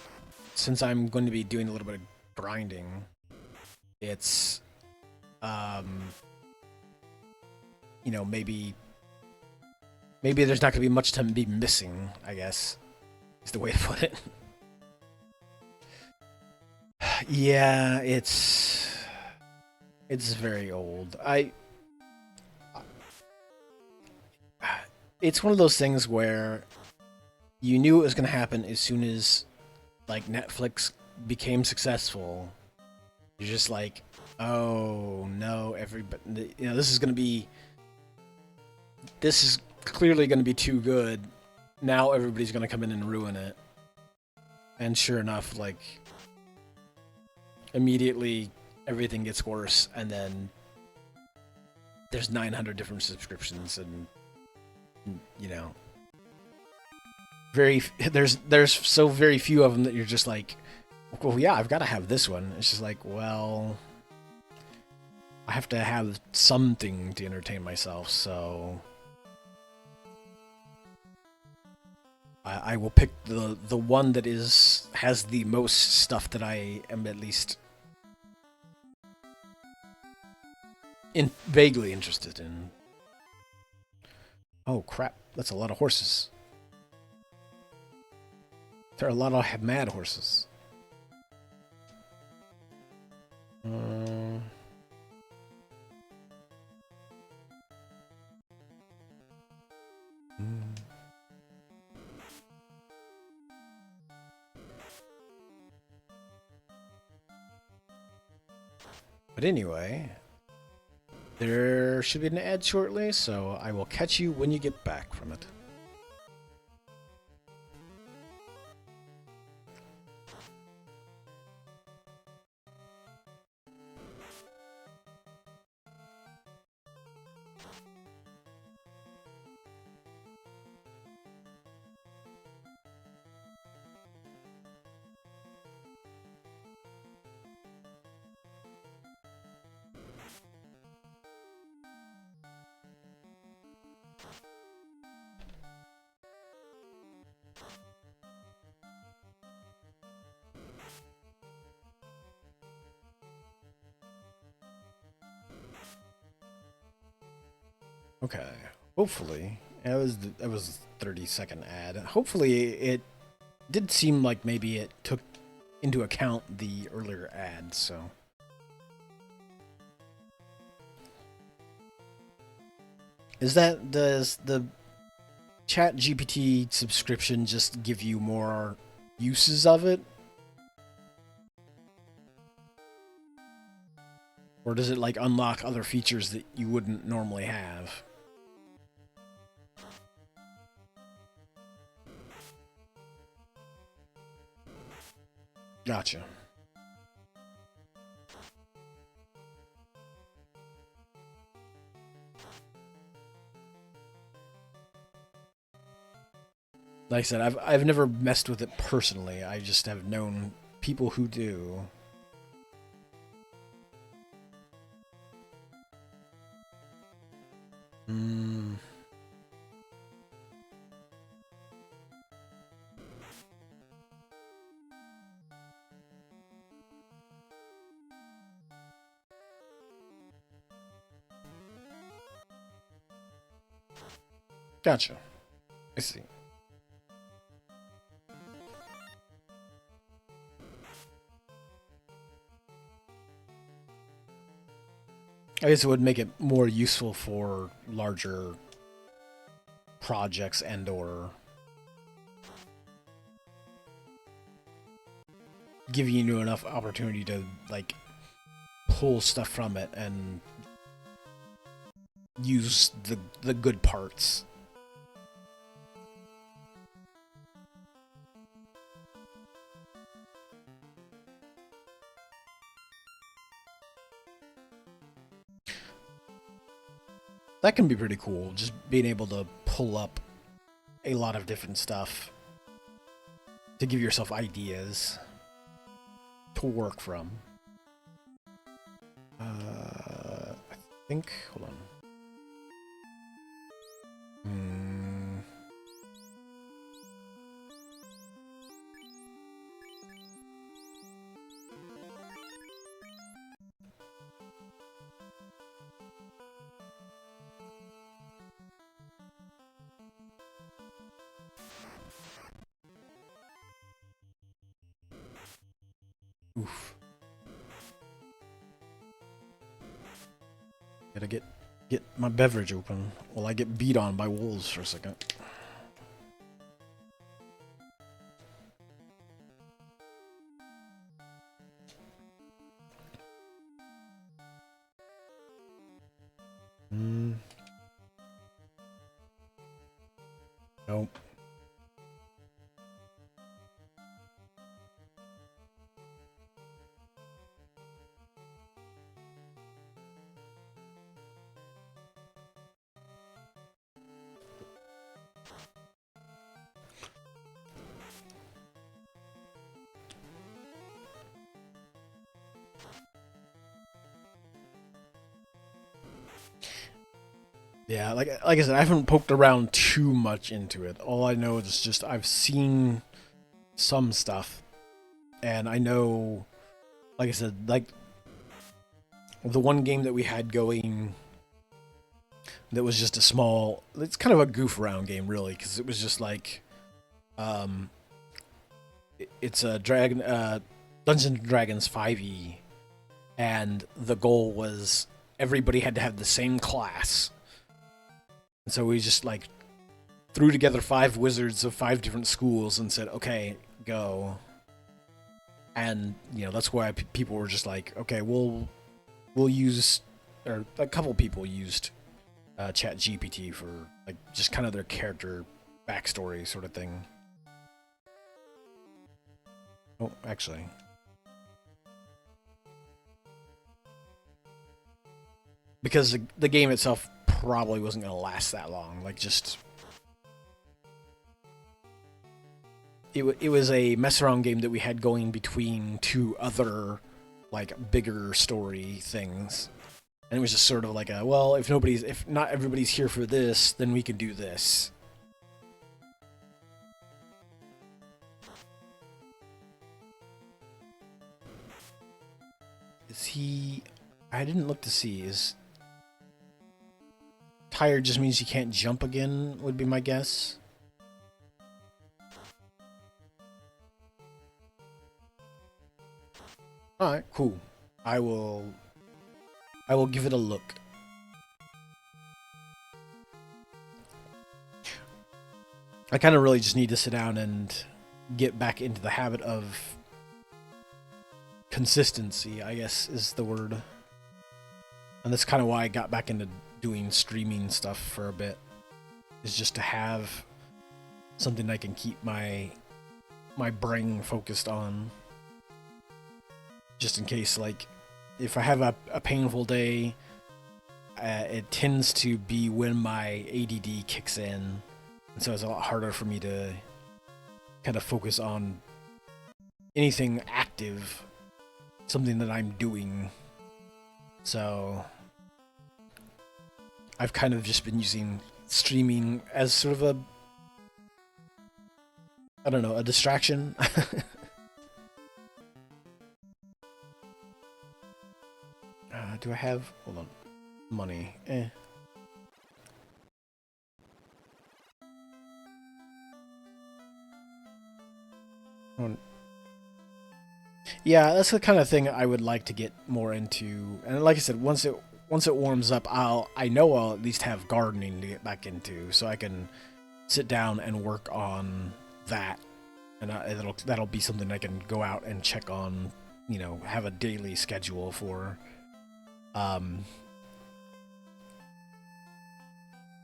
since I'm going to be doing a little bit of grinding, it's, you know, maybe there's not going to be much to be missing, I guess, is the way to put it. Yeah, it's very old. It's one of those things where you knew it was going to happen as soon as, like, Netflix became successful. You're just like, oh no, everybody, you know, this is clearly going to be too good. Now everybody's going to come in and ruin it. And sure enough, like, immediately everything gets worse, and then there's 900 different subscriptions, and, you know, there's so very few of them that you're just like, well, yeah, I've got to have this one. It's just like, well, I have to have something to entertain myself, so I will pick the one that has the most stuff that I am at least vaguely interested in. Oh crap, that's a lot of horses. There are a lot of mad horses. But anyway, there should be an ad shortly, so I will catch you when you get back from it. Okay, hopefully, that was a 30-second ad. Hopefully it did seem like maybe it took into account the earlier ad, so. Does the Chat GPT subscription just give you more uses of it? Or does it, like, unlock other features that you wouldn't normally have? Gotcha. Like I said, I've never messed with it personally. I just have known people who do. Mm. Gotcha. I see. I guess it would make it more useful for larger projects and or giving you enough opportunity to like pull stuff from it and use the good parts. That can be pretty cool, just being able to pull up a lot of different stuff to give yourself ideas to work from. I think, hold on. Oof. Gotta get my beverage open while I get beat on by wolves for a second. Nope. Yeah, like I said, I haven't poked around too much into it. All I know is just I've seen some stuff, and I know, like I said, like the one game that we had going that was just a small. It's kind of a goof around game, really, because it was just like, um, it's a Dungeons and Dragons 5e, and the goal was everybody had to have the same class. And so we just like threw together 5 wizards of 5 different schools and said, "Okay, go." And that's why people were just like, "Okay, we'll use," or a couple people used Chat GPT for like just kind of their character backstory sort of thing. Oh, actually, because the game itself probably wasn't going to last that long. Like, just it was a mess around game that we had going between 2 other like bigger story things, and it was just sort of like a, well, if not everybody's here for this, then we can do this. Is he? I didn't look to see. Is tired just means you can't jump again? Would be my guess. All right, cool. I will give it a look. I kind of really just need to sit down and get back into the habit of consistency, I guess is the word. And that's kind of why I got back into doing streaming stuff for a bit. Is just to have something I can keep my brain focused on. Just in case, like, if I have a painful day, it tends to be when my ADD kicks in. And so it's a lot harder for me to kind of focus on anything active, something that I'm doing. So I've kind of just been using streaming as sort of a, I don't know, a distraction. Do I have, hold on, money? Yeah, that's the kind of thing I would like to get more into. And like I said, once it warms up, I know I'll at least have gardening to get back into, so I can sit down and work on that, and that'll be something I can go out and check on. You know, have a daily schedule for.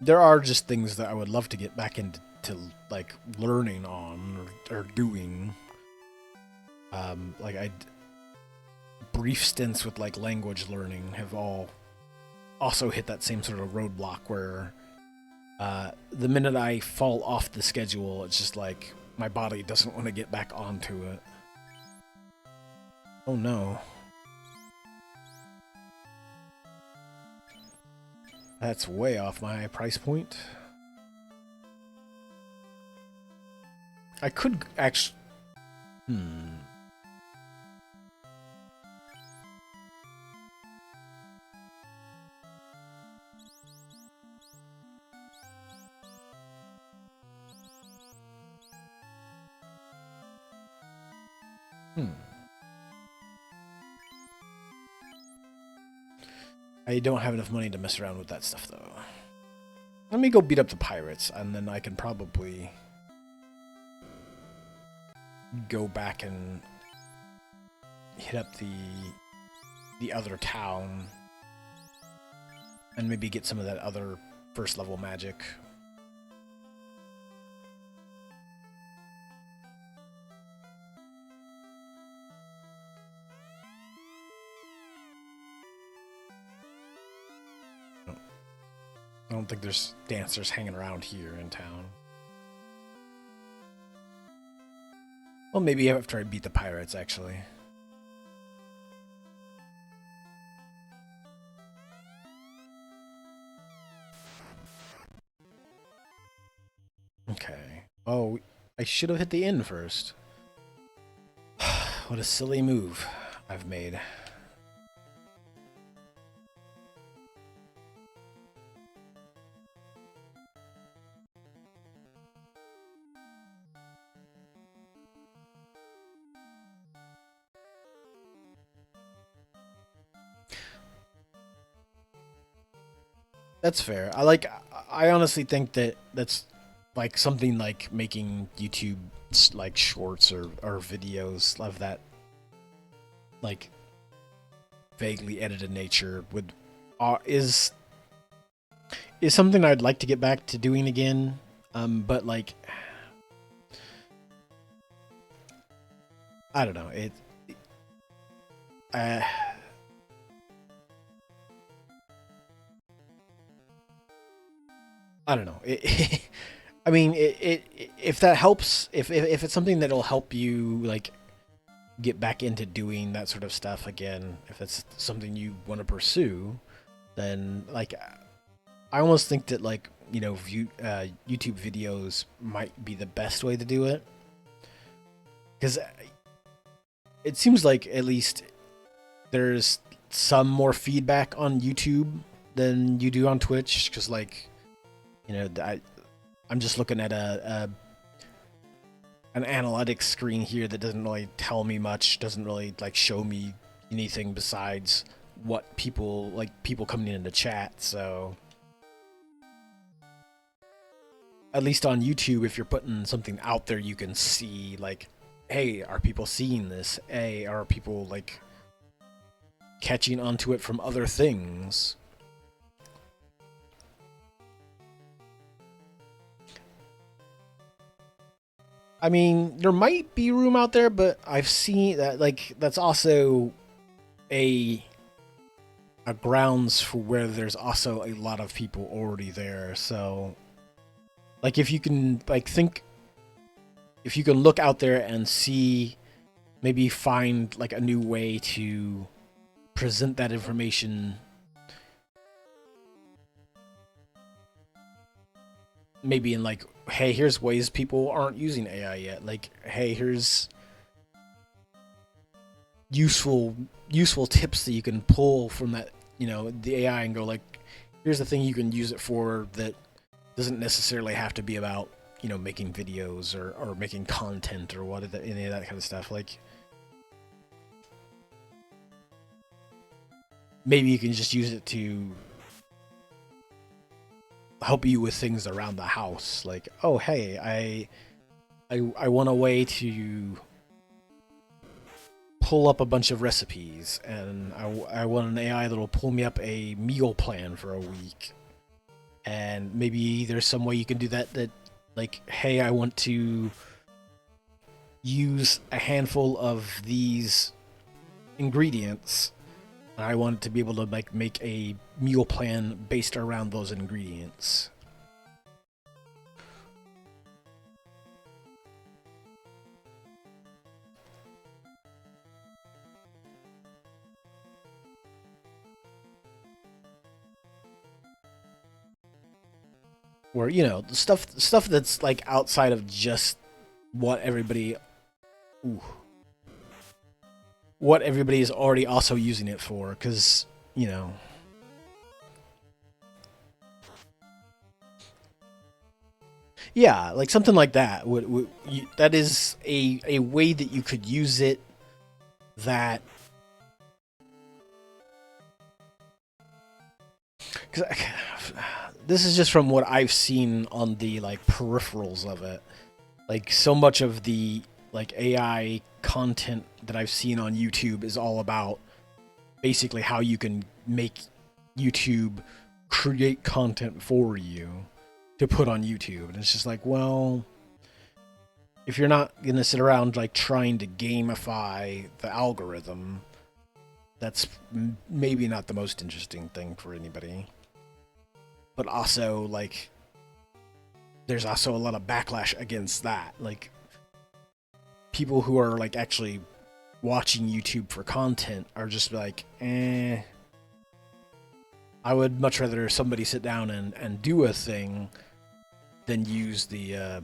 There are just things that I would love to get back into, like learning on or doing. Like brief stints with like language learning have all also hit that same sort of roadblock where the minute I fall off the schedule, it's just like my body doesn't want to get back onto it. Oh no. That's way off my price point. I could actually... I don't have enough money to mess around with that stuff, though. Let me go beat up the pirates, and then I can probably go back and hit up the other town and maybe get some of that other first level magic. I don't think there's dancers hanging around here in town. Well, maybe after I beat the pirates, actually. Okay. Oh, I should have hit the inn first. What a silly move I've made. That's fair. I honestly think that that's like something like making YouTube like shorts or videos of that like vaguely edited nature would is something I'd like to get back to doing again. But like I don't know. I don't know. I mean, if that helps, if it's something that'll help you like get back into doing that sort of stuff again, if it's something you want to pursue, then like I almost think that like YouTube videos might be the best way to do it, because it seems like at least there's some more feedback on YouTube than you do on Twitch, because like I'm just looking at an analytics screen here that doesn't really tell me much, doesn't really like show me anything besides what people coming into chat. So at least on YouTube, if you're putting something out there, you can see like, hey, are people seeing this? Hey, are people like catching onto it from other things? I mean, there might be room out there, but I've seen that like that's also a grounds for where there's also a lot of people already there. So like if you can look out there and see, maybe find like a new way to present that information maybe in like, hey, here's ways people aren't using AI yet. Like, hey, here's useful useful tips that you can pull from that, the AI, and go like, here's the thing you can use it for that doesn't necessarily have to be about making videos or making content or any of that kind of stuff. Like, maybe you can just use it to help you with things around the house. Like, oh hey, I want a way to pull up a bunch of recipes, and I want an AI that'll pull me up a meal plan for a week. And maybe there's some way you can do that, like, hey, I want to use a handful of these ingredients, and I want to be able to like make a meal plan based around those ingredients. Or stuff that's like outside of just what everybody ooh, what everybody is already also using it for, because yeah, like something like that that is a way that you could use it, that because this is just from what I've seen on the like peripherals of it. Like, so much of the like AI content that I've seen on YouTube is all about basically how you can make YouTube create content for you to put on YouTube. And it's just like, well, if you're not gonna sit around like trying to gamify the algorithm, that's maybe not the most interesting thing for anybody. But also, like, there's also a lot of backlash against that. Like, people who are like actually watching YouTube for content are just like, I would much rather somebody sit down and do a thing than use the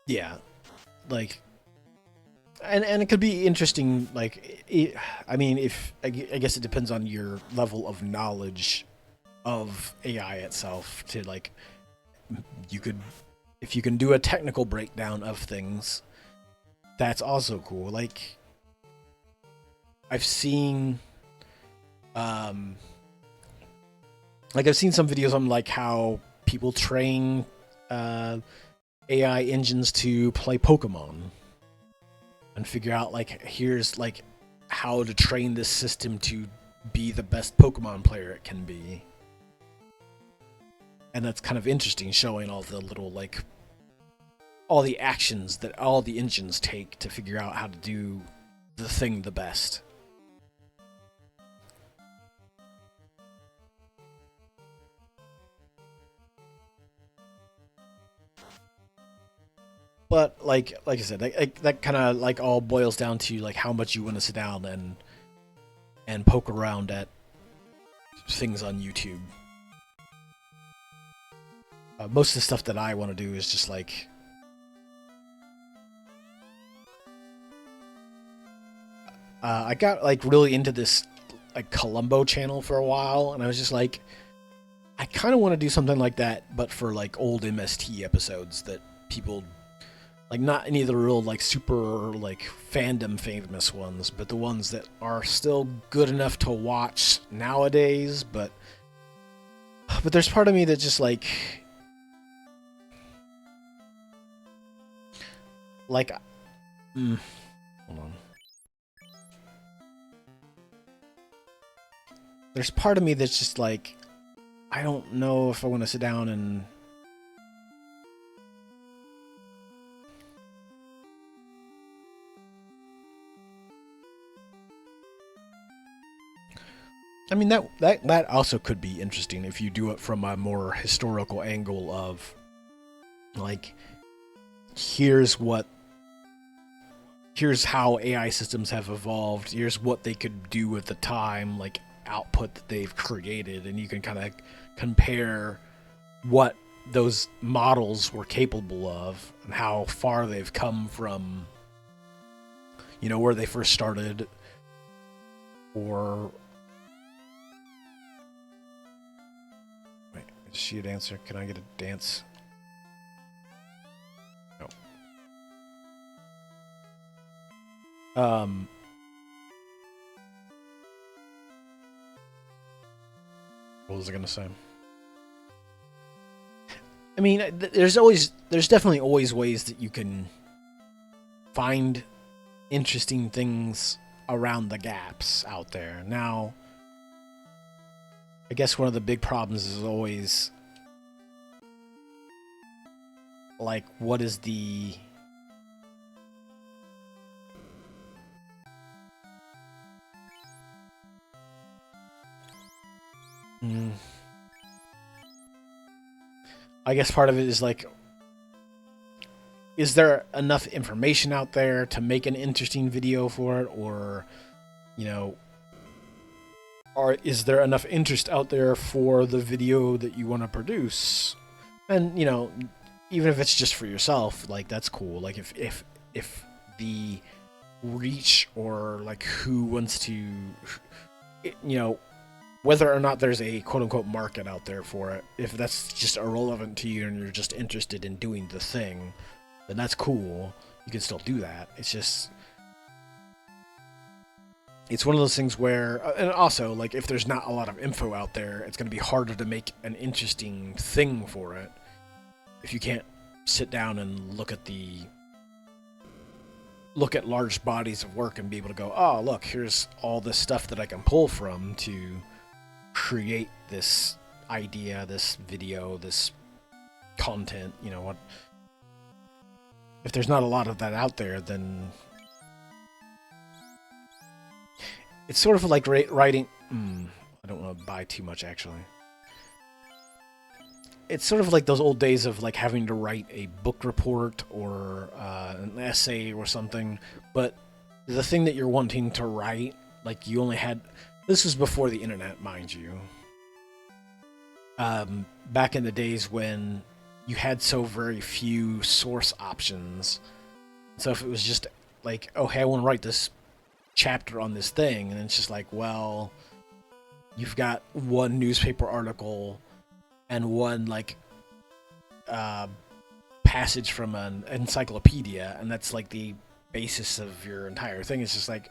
yeah, like, and it could be interesting. Like, I mean, if I guess it depends on your level of knowledge of AI itself. To like, you could, if you can do a technical breakdown of things, that's also cool. Like, I've seen, um, I've seen some videos on like how people train AI engines to play Pokemon, and figure out like, here's like how to train this system to be the best Pokemon player it can be. And that's kind of interesting, showing all the little like all the actions that all the engines take to figure out how to do the thing the best. But like I said, that kind of like all boils down to like how much you want to sit down and poke around at things on YouTube. Most of the stuff that I want to do is just like, I got like really into this like Columbo channel for a while, and I was just like, I kind of want to do something like that, but for like old MST episodes that people like, not any of the real like super like fandom famous ones, but the ones that are still good enough to watch nowadays. But there's part of me that just like hold on. There's part of me that's just like, I don't know if I want to sit down and I mean, that also could be interesting if you do it from a more historical angle of like, here's how AI systems have evolved. Here's what they could do at the time, like output that they've created, and you can kind of compare what those models were capable of and how far they've come from, you know, where they first started, or wait, is she a dancer? Can I get a dance? No. What was I gonna say? I mean, there's definitely always ways that you can find interesting things around the gaps out there. Now, I guess one of the big problems is always like, what is the I guess part of it is like, is there enough information out there to make an interesting video for it, or, you know, or is there enough interest out there for the video that you want to produce? And, you know, even if it's just for yourself, like, that's cool. Like, if the reach, or like who wants to, you know, whether or not there's a quote-unquote market out there for it, if that's just irrelevant to you and you're just interested in doing the thing, then that's cool. You can still do that. It's just, it's one of those things where, and also, like, if there's not a lot of info out there, it's going to be harder to make an interesting thing for it if you can't sit down and look at large bodies of work and be able to go, oh, look, here's all this stuff that I can pull from to create this idea, this video, this content. You know what? If there's not a lot of that out there, then it's sort of like writing. I don't want to buy too much, actually. It's sort of like those old days of like having to write a book report or an essay or something, but the thing that you're wanting to write, like, you only had, this was before the internet, mind you. Back in the days when you had so very few source options. So if it was just like, oh, hey, I want to write this chapter on this thing, and it's just like, well, you've got one newspaper article and one, like, passage from an encyclopedia, and that's like the basis of your entire thing. It's just like,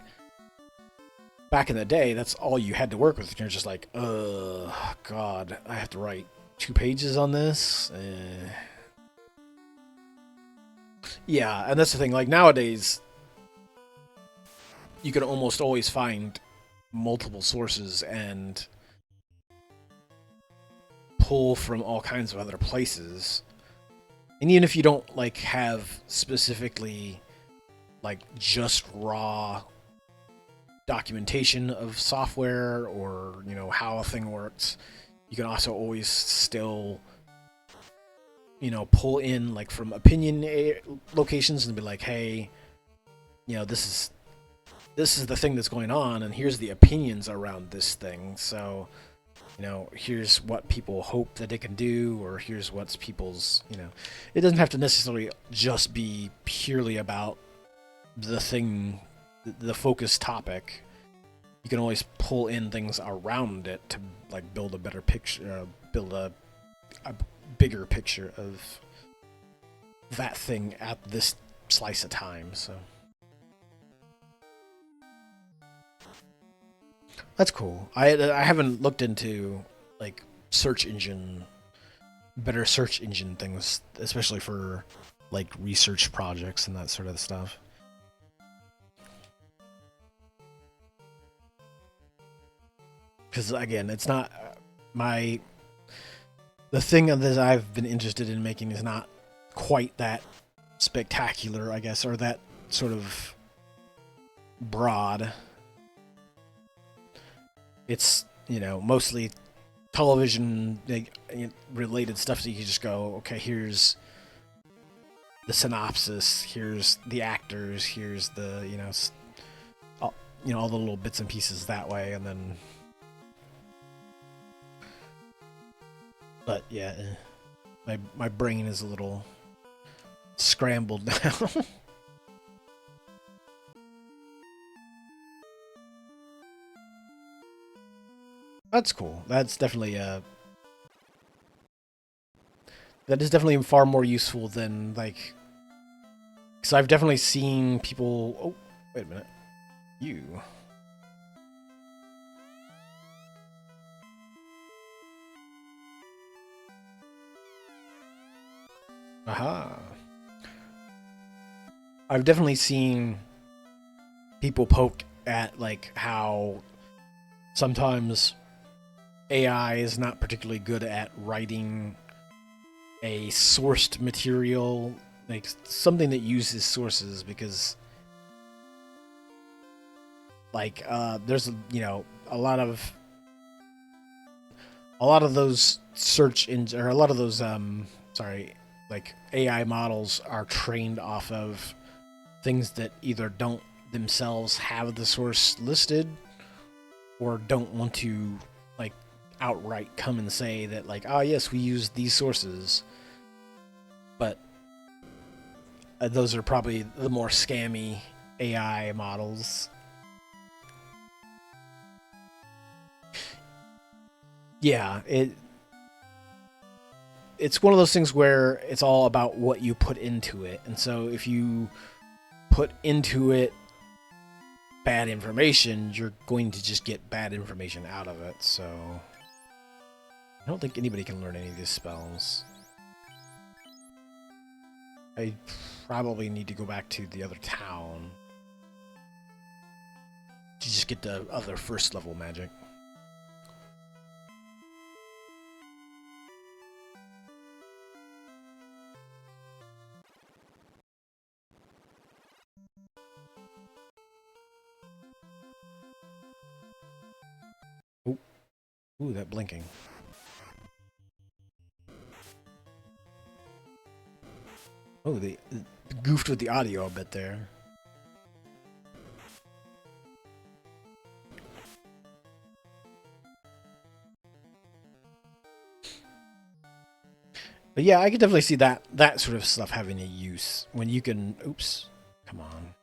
back in the day, that's all you had to work with. And you're just like, God, I have to write 2 pages on this? Yeah, and that's the thing. Like, nowadays, you can almost always find multiple sources and pull from all kinds of other places. And even if you don't, like, have specifically, like, just raw documentation of software or, you know, how a thing works, you can also always still, you know, pull in, like, from opinion locations and be like, hey, you know, this is the thing that's going on, and here's the opinions around this thing. So, you know, here's what people hope that it can do, or here's what's people's, you know, it doesn't have to necessarily just be purely about the thing, the focus topic. You can always pull in things around it to, like, build a better picture, build a bigger picture of that thing at this slice of time. So that's cool. I haven't looked into, like, better search engine things, especially for, like, research projects and that sort of stuff. Because, again, it's not the thing that I've been interested in making is not quite that spectacular, I guess, or that sort of broad. It's, you know, mostly television, like, related stuff, so you can just go, okay, here's the synopsis, here's the actors, here's the, you know, all the little bits and pieces that way, and then But yeah, my brain is a little scrambled now. That's cool. That's definitely that is definitely far more useful than like, because I've definitely seen people. Oh, wait a minute, you. Aha. I've definitely seen people poke at like how sometimes AI is not particularly good at writing a sourced material, like something that uses sources, because like there's a lot of those search engines, or a lot of those sorry, like AI models are trained off of things that either don't themselves have the source listed or don't want to like outright come and say that like, oh yes, we use these sources, but those are probably the more scammy AI models. Yeah, it's one of those things where it's all about what you put into it. And so if you put into it bad information, you're going to just get bad information out of it. So I don't think anybody can learn any of these spells. I probably need to go back to the other town to just get the other first level magic. Oh, ooh, that blinking. Oh, they goofed with the audio a bit there. But yeah, I could definitely see that sort of stuff having a use when you can. Oops, come on.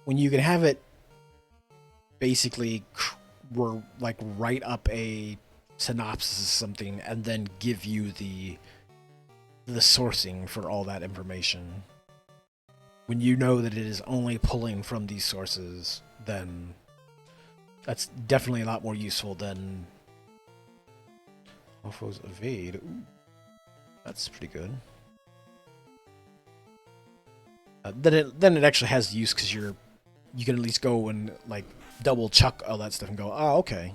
When you can have it basically like write up a synopsis of something and then give you the sourcing for all that information. When you know that it is only pulling from these sources, then that's definitely a lot more useful than Alpha's evade. Ooh, that's pretty good. Then it actually has use because you can at least go and like double chuck all that stuff and go, oh, okay.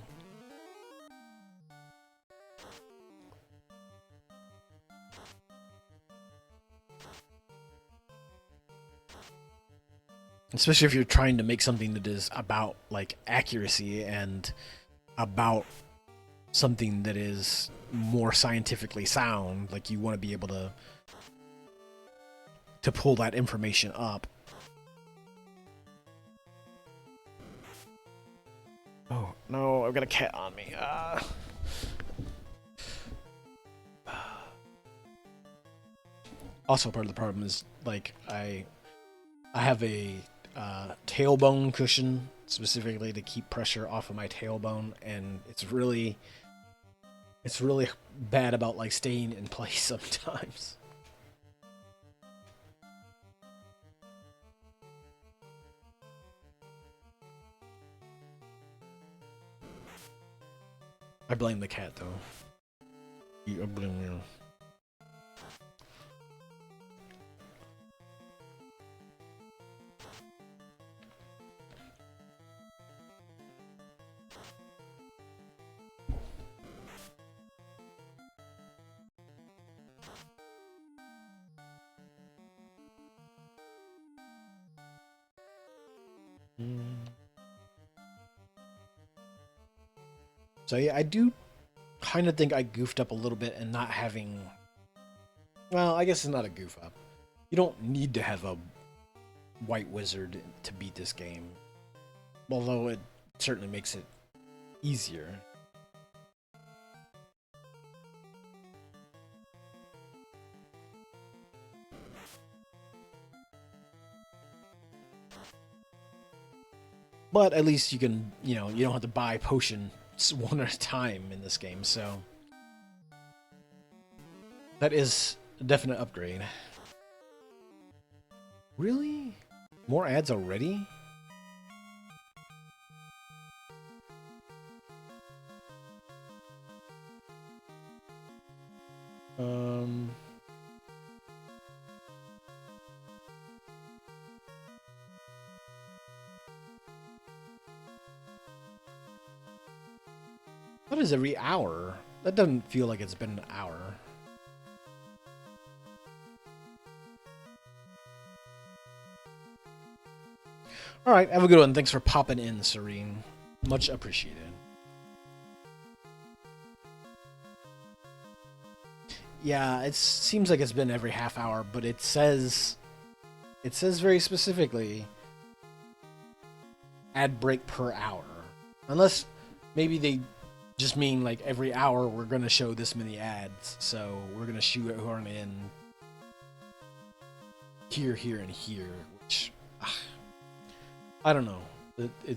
Especially if you're trying to make something that is about like accuracy and about something that is more scientifically sound, like you want to be able to pull that information up. Oh no, I've got a cat on me. Also, part of the problem is like I have a tailbone cushion specifically to keep pressure off of my tailbone, and it's really bad about like staying in place sometimes. I blame the cat though. I blame you. So yeah, I do kind of think I goofed up a little bit and not having. Well, I guess it's not a goof up. You don't need to have a white wizard to beat this game, although it certainly makes it easier. But at least you can, you know, you don't have to buy potions one at a time in this game, so that is a definite upgrade. Really? More ads already? Um... What is every hour? That doesn't feel like it's been an hour. Alright, have a good one. Thanks for popping in, Serene. Much appreciated. Yeah, it seems like it's been every half hour, but it says very specifically ad break per hour. Unless maybe they just mean like every hour we're gonna show this many ads, so we're gonna shoehorn in here, here, and here, which I don't know. It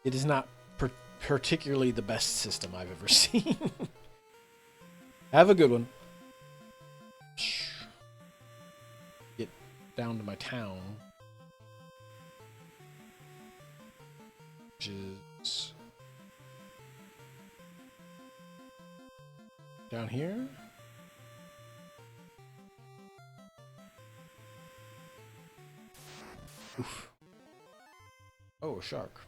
is not particularly the best system I've ever seen. Have a good one. Get down to my town. Which is down here. Oof. Oh, a shark.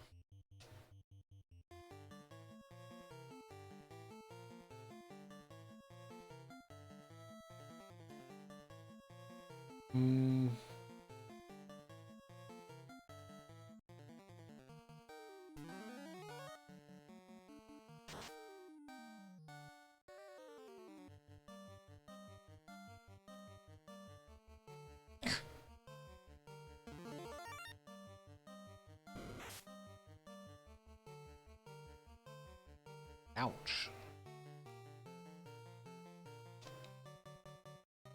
Hmm. Ouch.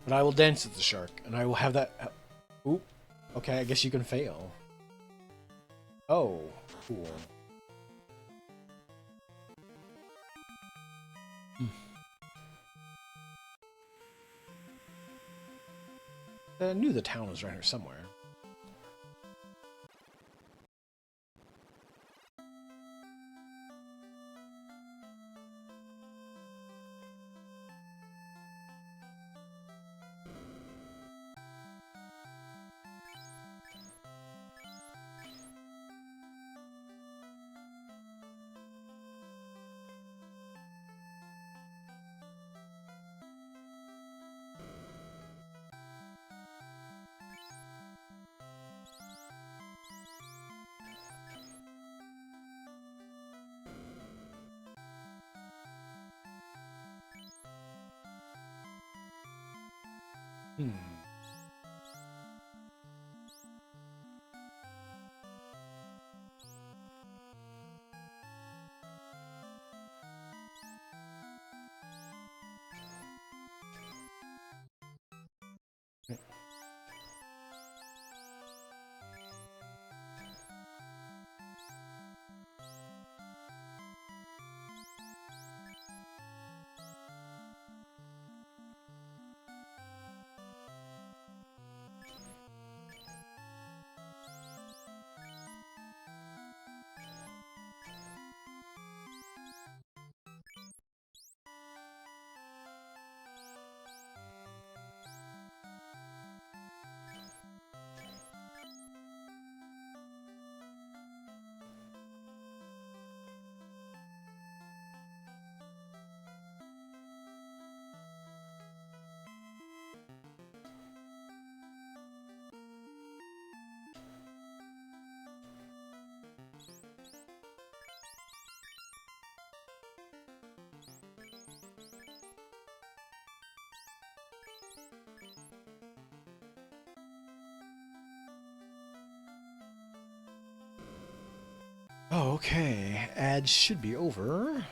But I will dance as the shark, and I will have that... Oop. Okay, I guess you can fail. Oh, cool. I knew the town was around here somewhere. Hmm. Oh, okay. Ads should be over.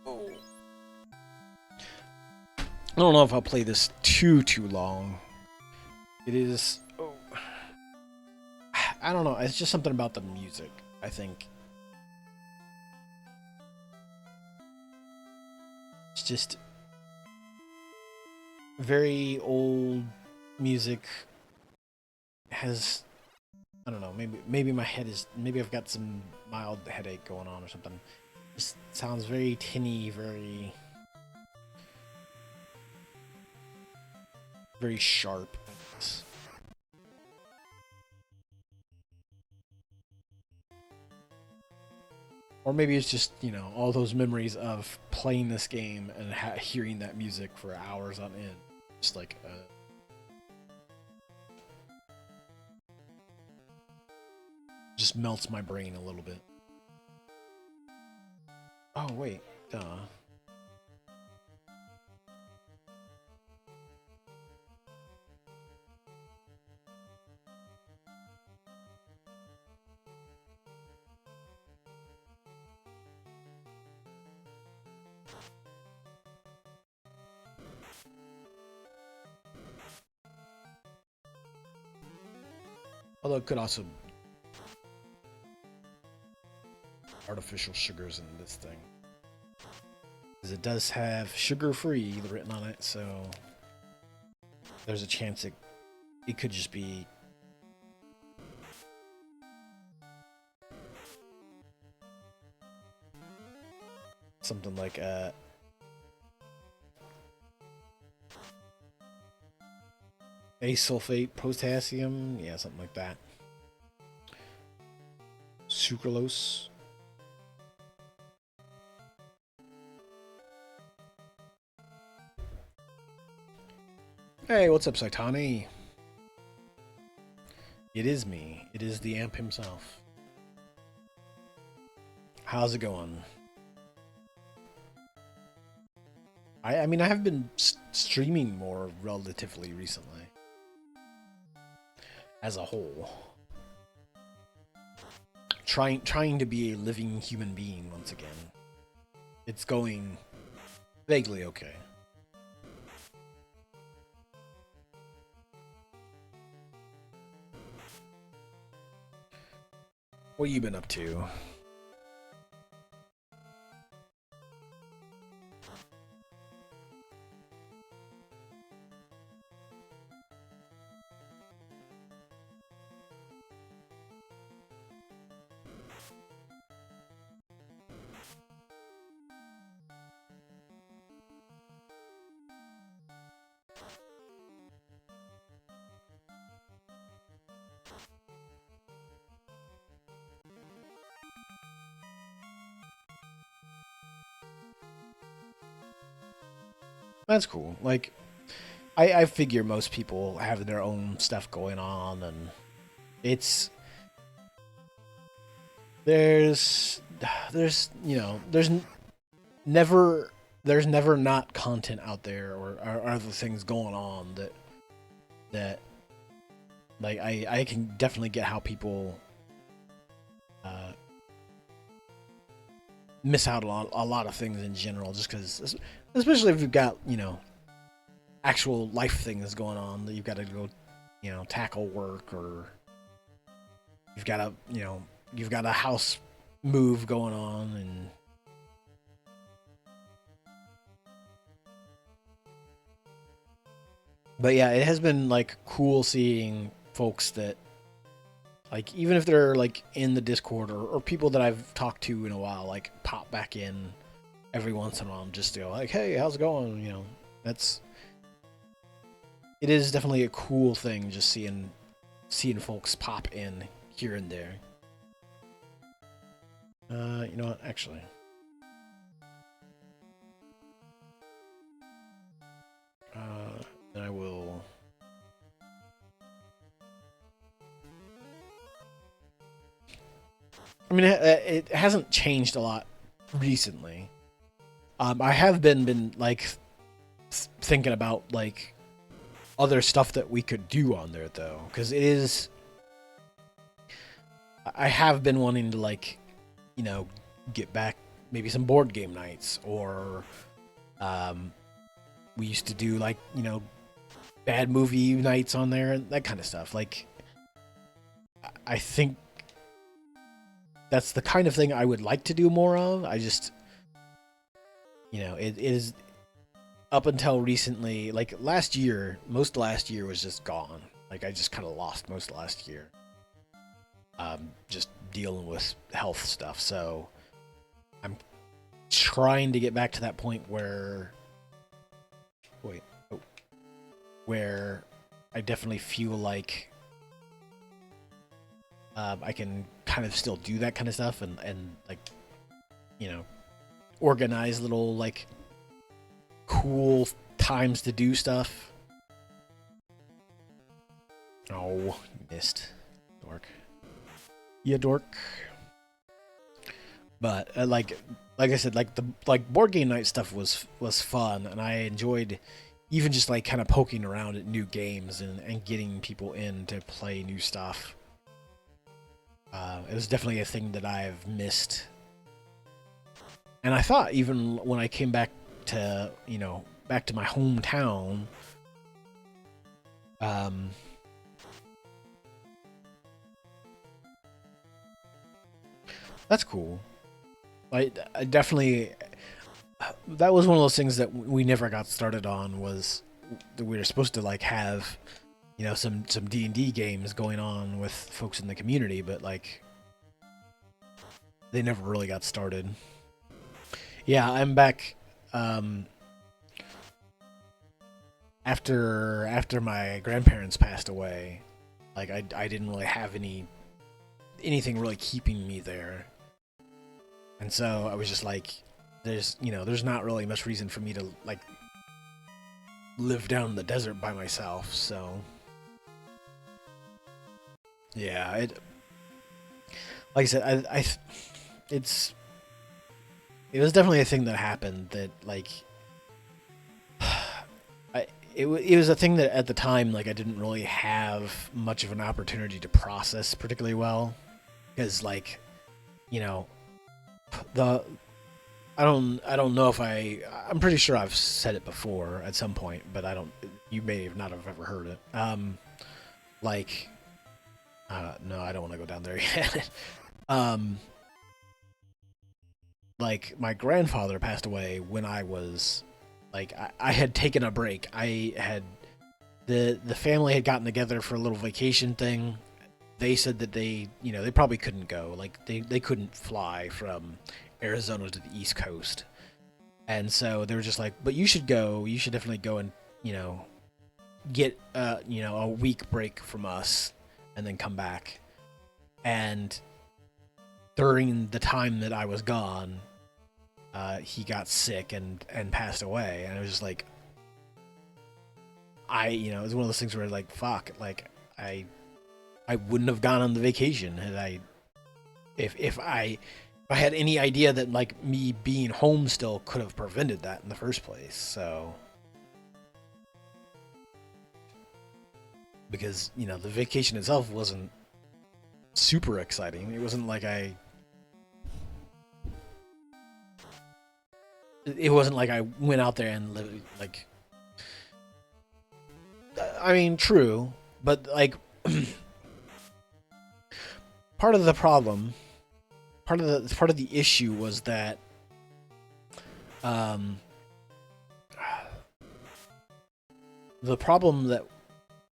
Oh. I don't know if I'll play this too long. It is. Oh, I don't know. It's just something about the music. I think it's just very old music. Has, I don't know. Maybe my head is, maybe I've got some mild headache going on or something. Just sounds very tinny, very sharp. Or maybe it's just, all those memories of playing this game and hearing that music for hours on end. Just like, just melts my brain a little bit. Oh, wait. Duh. Although it could also artificial sugars in this thing. Because it does have sugar-free written on it, so there's a chance it could just be something like asulfate potassium, yeah, something like that. Sucralose. Hey, what's up, Saitani? It is me. It is the Amp himself. How's it going? I mean, I have been streaming more relatively recently. As a whole. Trying to be a living human being once again. It's going vaguely okay. What you been up to? That's cool. Like, I figure most people have their own stuff going on, and it's there's never there's never not content out there or other things going on that like I can definitely get how people miss out on a lot of things in general, just because, especially if you've got actual life things going on that you've got to go tackle work, or you've got a house move going on, and but yeah, it has been like cool seeing folks that, like, even if they're like in the Discord, or people that I've talked to in a while, like pop back in every once in a while just to go like, hey, how's it going? That's it is definitely a cool thing just seeing folks pop in here and there. You know what? Actually, then I will. I mean, it hasn't changed a lot recently. I have been like thinking about like other stuff that we could do on there though, because it is. I have been wanting to like, get back maybe some board game nights, or we used to do like bad movie nights on there and that kind of stuff. Like I think that's the kind of thing I would like to do more of. I just it is up until recently, like last year, most of last year was just gone. Like I just kind of lost most of last year. Just dealing with health stuff. So I'm trying to get back to that point where wait, oh, where I definitely feel like I can kind of still do that kind of stuff and like organize little like cool times to do stuff. Oh, missed. Dork. Yeah, dork. But like I said, like the board game night stuff was fun, and I enjoyed even just like kind of poking around at new games and getting people in to play new stuff. It was definitely a thing that I've missed, and I thought even when I came back to back to my hometown, that's cool. I definitely that was one of those things that we never got started on. Was that we were supposed to like have some D&D games going on with folks in the community, but like they never really got started. Yeah, I'm back after my grandparents passed away. Like I didn't really have anything really keeping me there. And so I was just like, there's not really much reason for me to like live down in the desert by myself. So yeah, like I said, it was definitely a thing that happened that like it was a thing that at the time like I didn't really have much of an opportunity to process particularly well because like you know the I don't know if I'm pretty sure I've said it before at some point, but I don't. You may not have ever heard it. Like, no, I don't want to go down there yet. um, like my grandfather passed away when I was like I had taken a break. I had the family had gotten together for a little vacation thing. They said that they probably couldn't go. Like they couldn't fly from Arizona to the East Coast. And so they were just like, but you should go. You should definitely go and, get a week break from us and then come back. And during the time that I was gone, he got sick and passed away. And I was just like, it was one of those things where like, fuck, like I wouldn't have gone on the vacation had if I had any idea that like me being home still could have prevented that in the first place. So because the vacation itself wasn't super exciting. It wasn't like it wasn't like I went out there and lived like I mean true, but like part of the problem part of the issue was that the problem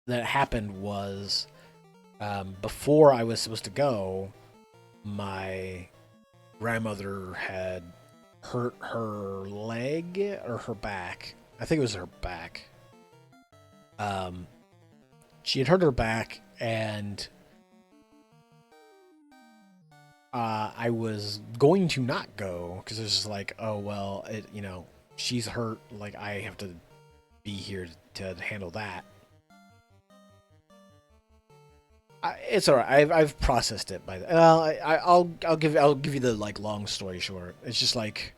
that happened was before I was supposed to go, my grandmother had hurt her leg or her back. I think it was her back. She had hurt her back, and I was going to not go because it was just like, oh well, she's hurt. Like I have to be here to handle that. It's alright. I've processed it by. Well, I'll give you the like long story short. It's just like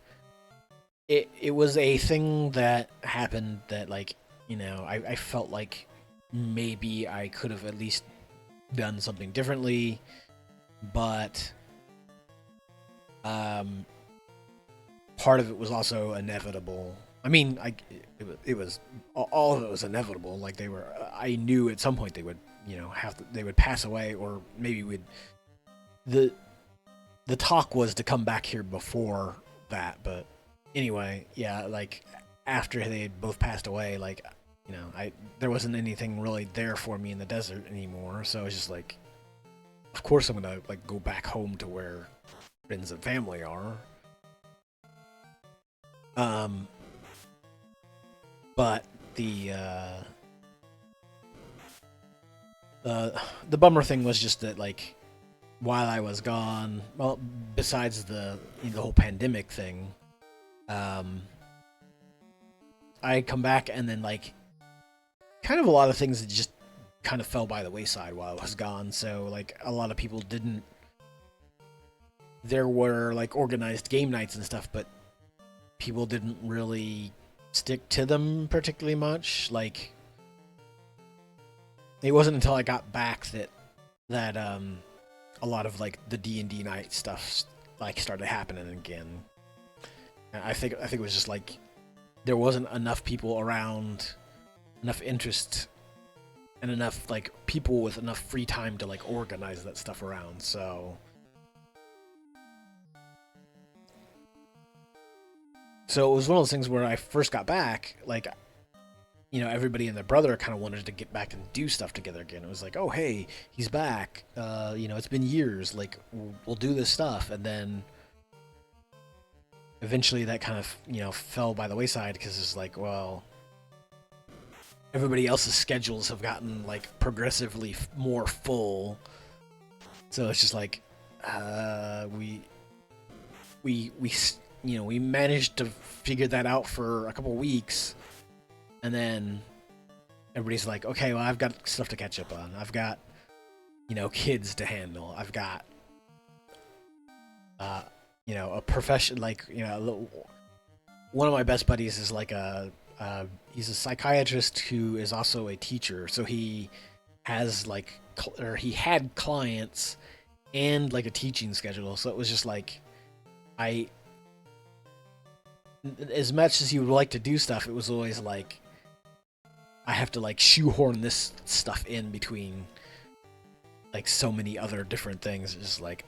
it was a thing that happened that like I felt like maybe I could have at least done something differently, but part of it was also inevitable. I mean, it was all of it was inevitable. Like they were, I knew at some point they would, they would pass away, or maybe would the the talk was to come back here before that. But anyway, yeah, like after they had both passed away, like I there wasn't anything really there for me in the desert anymore. So I was just like, of course I'm gonna like go back home to where friends and family are. Um, but the uh, the bummer thing was just that like while I was gone, well, besides the whole pandemic thing, um, I come back and then like kind of a lot of things that just kind of fell by the wayside while I was gone. So like a lot of people didn't. There were like organized game nights and stuff, but people didn't really stick to them particularly much. Like it wasn't until I got back that a lot of like the D&D night stuff like started happening again. And I think it was just like there wasn't enough people around, enough interest, and enough like people with enough free time to like organize that stuff around. So it was one of those things where I first got back, like everybody and their brother kind of wanted to get back and do stuff together again. It was like, oh hey, he's back. It's been years. Like we'll do this stuff, and then eventually that kind of fell by the wayside because it's like, well, everybody else's schedules have gotten like progressively more full. So it's just like we managed to figure that out for a couple weeks, and then everybody's like, okay, well, I've got stuff to catch up on. I've got kids to handle. I've got a profession, like one of my best buddies is like he's a psychiatrist who is also a teacher, so he has like or he had clients and like a teaching schedule. So it was just like I as much as he would like to do stuff, it was always like I have to like shoehorn this stuff in between like so many other different things. It's just like,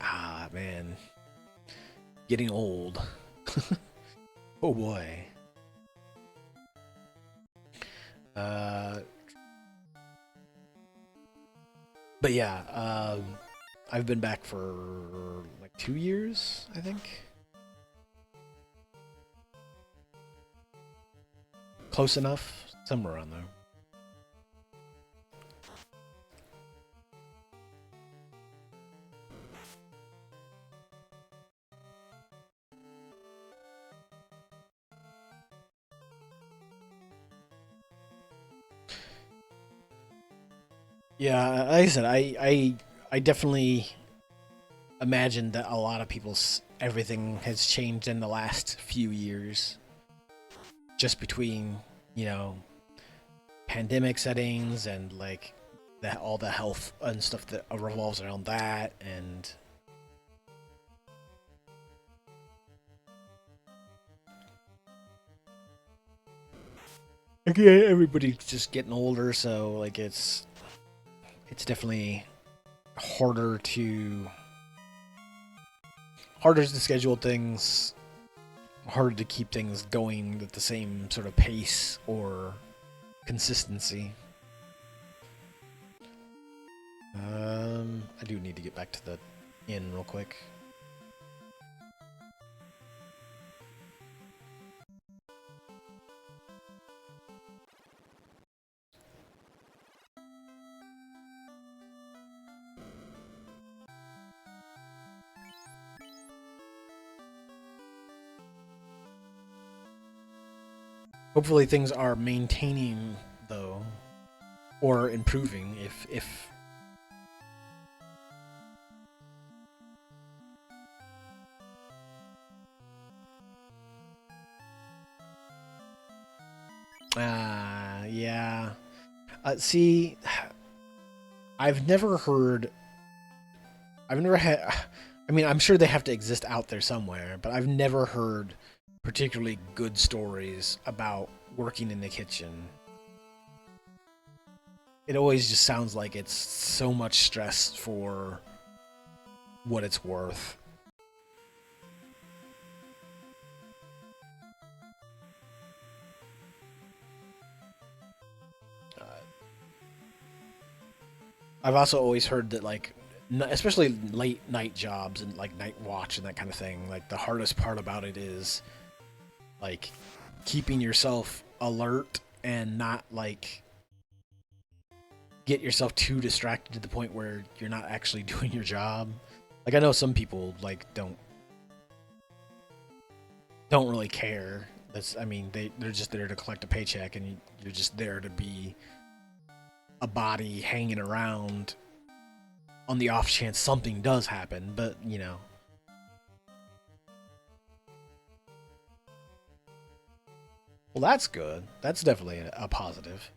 man, getting old. Oh boy. But yeah, I've been back for like 2 years, I think. Close enough, somewhere around there. Yeah, like I said, I definitely imagine that a lot of people's everything has changed in the last few years, just between you know pandemic settings and like all the health and stuff that revolves around that, and again, everybody's just getting older, so like it's definitely harder to harder to schedule things, harder to keep things going at the same sort of pace or consistency. I do need to get back to the inn real quick. Hopefully things are maintaining though, or improving if yeah. See, I've never heard. I've never had. I mean, I'm sure they have to exist out there somewhere, but I've never heard particularly good stories about working in the kitchen. It always just sounds like it's so much stress for what it's worth. Uh, I've also always heard that, like, especially late night jobs and like night watch and that kind of thing, like the hardest part about it is like keeping yourself alert and not like get yourself too distracted to the point where you're not actually doing your job. Like I know some people like don't really care. That's I mean they're just there to collect a paycheck and you're just there to be a body hanging around on the off chance something does happen. But you know, well that's good. That's definitely a positive.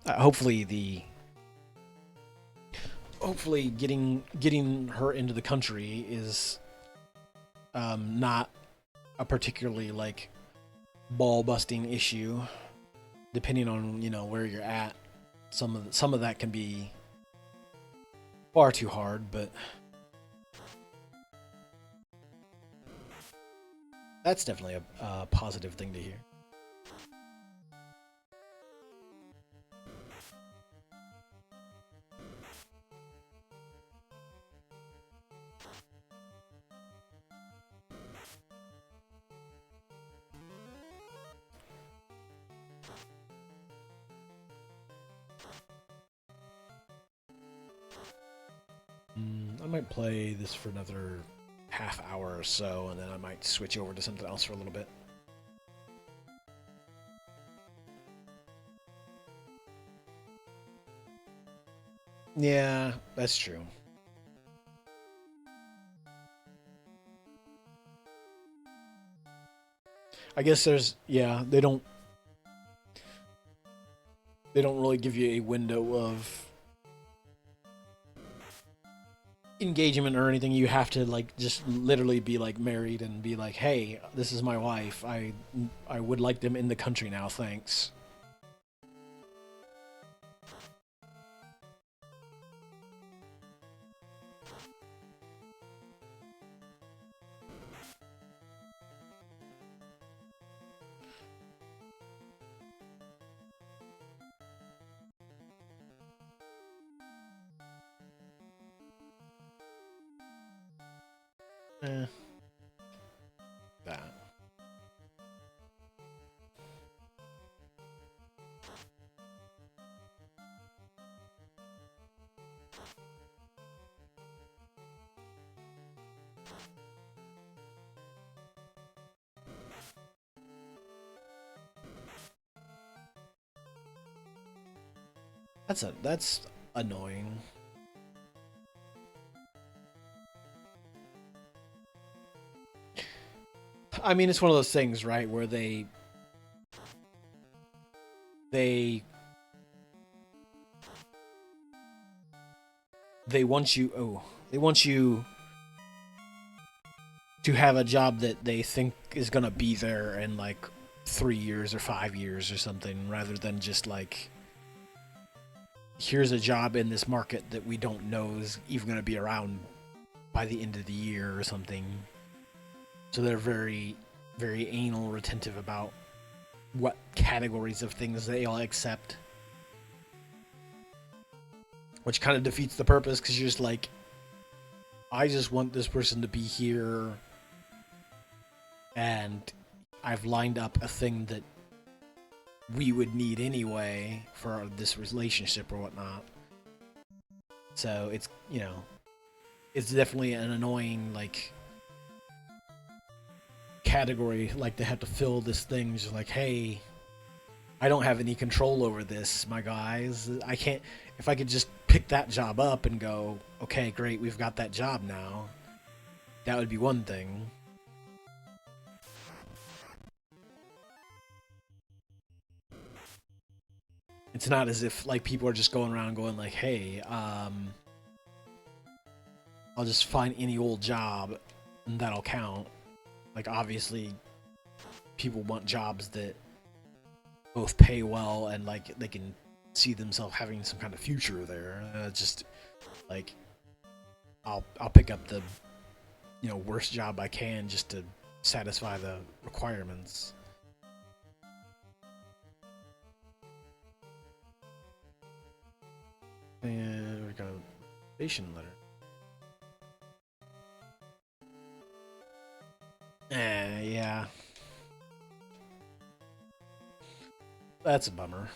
Hopefully the hopefully getting her into the country is not a particularly like ball busting issue. Depending on where you're at, some of that can be far too hard, but that's definitely a positive thing to hear. I might play this for another half hour or so, and then I might switch over to something else for a little bit. Yeah, that's true. I guess there's yeah, they don't really give you a window of engagement or anything. You have to like just literally be like married and be like, "Hey, this is my wife. I would like them in the country now, thanks." Eh, that. That's annoying. I mean, it's one of those things, right, where they they want you they want you to have a job that they think is gonna be there in like 3 years or 5 years or something, rather than just like here's a job in this market that we don't know is even gonna be around by the end of the year or something. So they're very anal retentive about what categories of things they all accept, which kind of defeats the purpose because you're just like, I just want this person to be here, and I've lined up a thing that we would need anyway for this relationship or whatnot. So it's it's definitely an annoying like category. Like they have to fill this thing, just like, hey, I don't have any control over this, my guys. I can't. If I could just pick that job up and go, okay, great, we've got that job now. That would be one thing. It's not as if like people are just going around going like, hey, I'll just find any old job and that'll count. Like, obviously, people want jobs that both pay well and like they can see themselves having some kind of future there. Just like I'll pick up the worst job I can just to satisfy the requirements. And we got a station letter. Yeah. That's a bummer.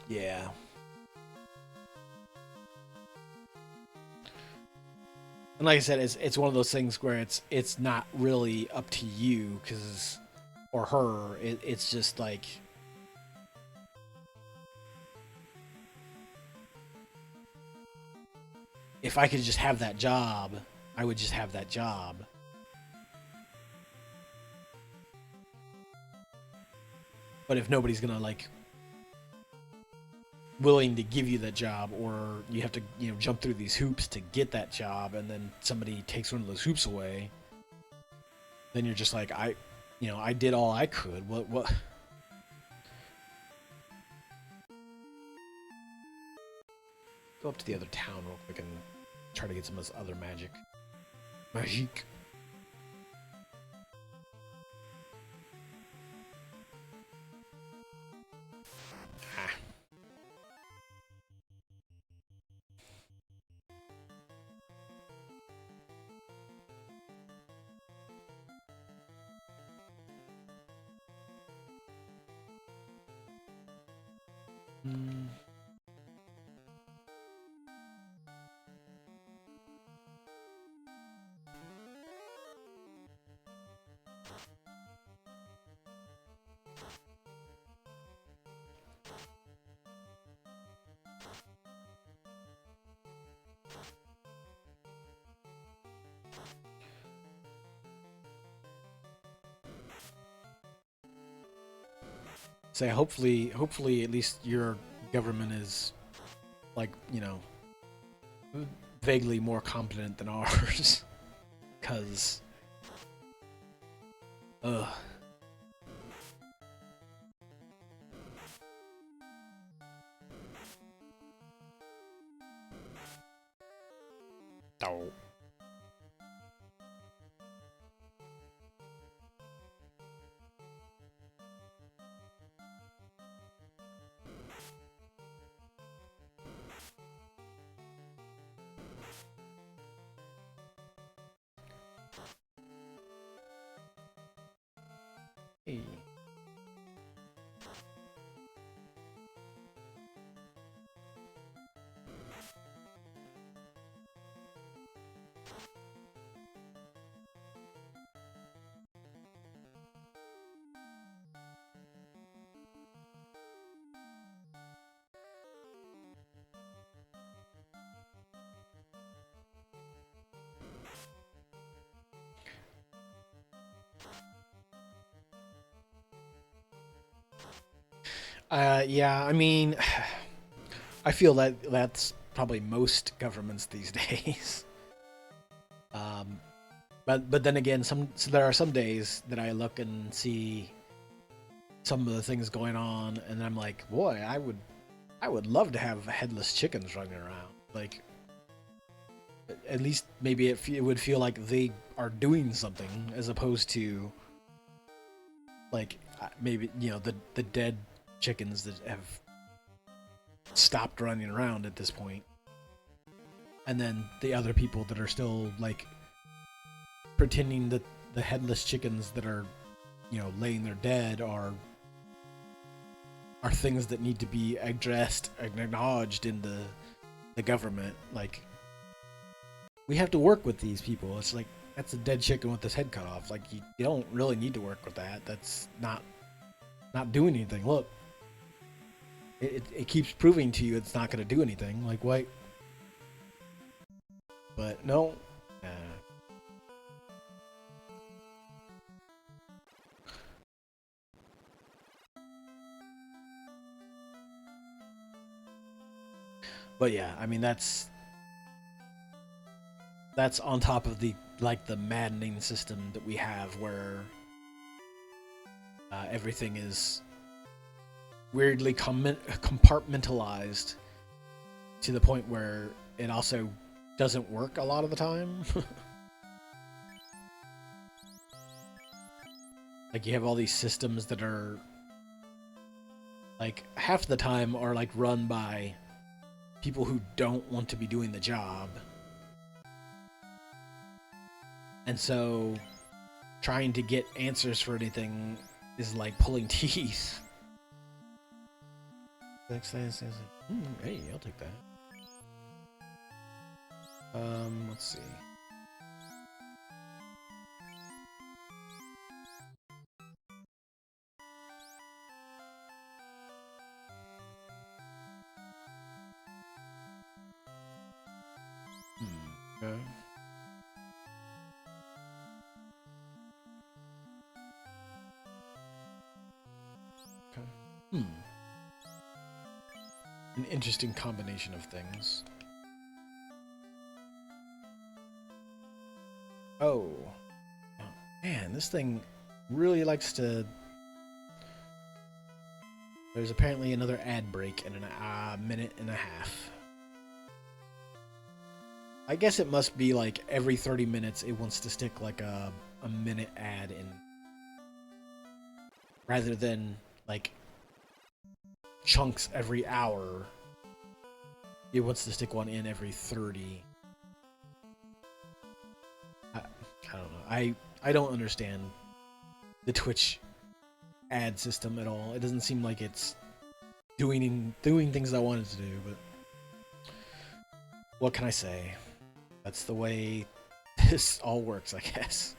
Yeah. And like I said, it's one of those things where it's not really up to you because or her. It's just like if I could just have that job, I would just have that job. But if nobody's gonna like willing to give you that job, or you have to jump through these hoops to get that job, and then somebody takes one of those hoops away, then you're just like I did all I could. What? Go up to the other town real quick and try to get some of this other magic. Magique. Ah. Mm. Say hopefully at least your government is like vaguely more competent than ours, cause ugh. Oh. Hey. Yeah, I mean, I feel that that's probably most governments these days. Um, but then again, there are some days that I look and see some of the things going on, and I'm like, boy, I would love to have headless chickens running around. Like, at least maybe it would feel like they are doing something as opposed to like maybe the dead chickens that have stopped running around at this point, and then the other people that are still like pretending that the headless chickens that are laying there dead are things that need to be addressed and acknowledged in the government. Like, we have to work with these people. It's like, that's a dead chicken with his head cut off. Like, you don't really need to work with that. That's not doing anything. Look, it keeps proving to you it's not going to do anything. Like, what? But no. But yeah, I mean that's on top of the like the maddening system that we have where everything is weirdly compartmentalized to the point where it also doesn't work a lot of the time. Like you have all these systems that are like half the time are like run by people who don't want to be doing the job. And so trying to get answers for anything is like pulling teeth. Hey, I'll take that. Let's see. Okay. Okay. An interesting combination of things. Oh. Oh man, this thing really likes to... There's apparently another ad break in a minute and a half. I guess it must be like every 30 minutes it wants to stick like a minute ad in. Rather than like chunks every hour. It wants to stick one in every 30. I don't know. I don't understand the Twitch ad system at all. It doesn't seem like it's doing things I wanted to do, but what can I say? That's the way this all works, I guess.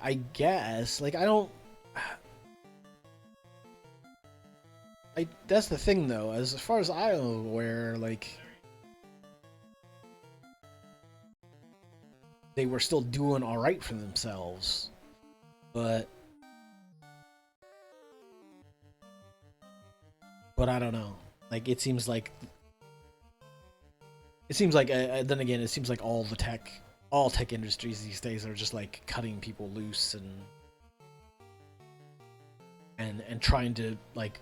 I guess like that's the thing though, as far as I'm aware, like they were still doing all right for themselves, but I don't know. Like it seems like then again, it seems like all tech industries these days are just like cutting people loose and trying to like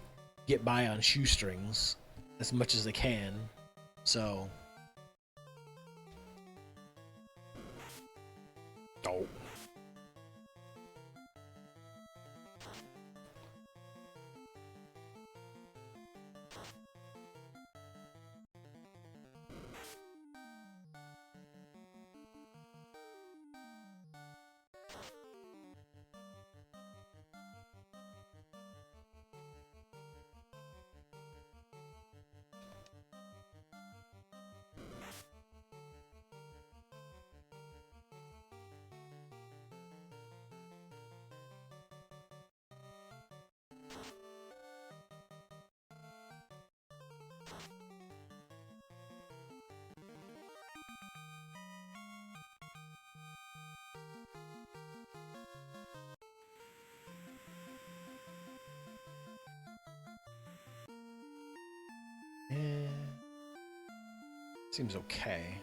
get by on shoestrings as much as they can. So, oh. Seems okay.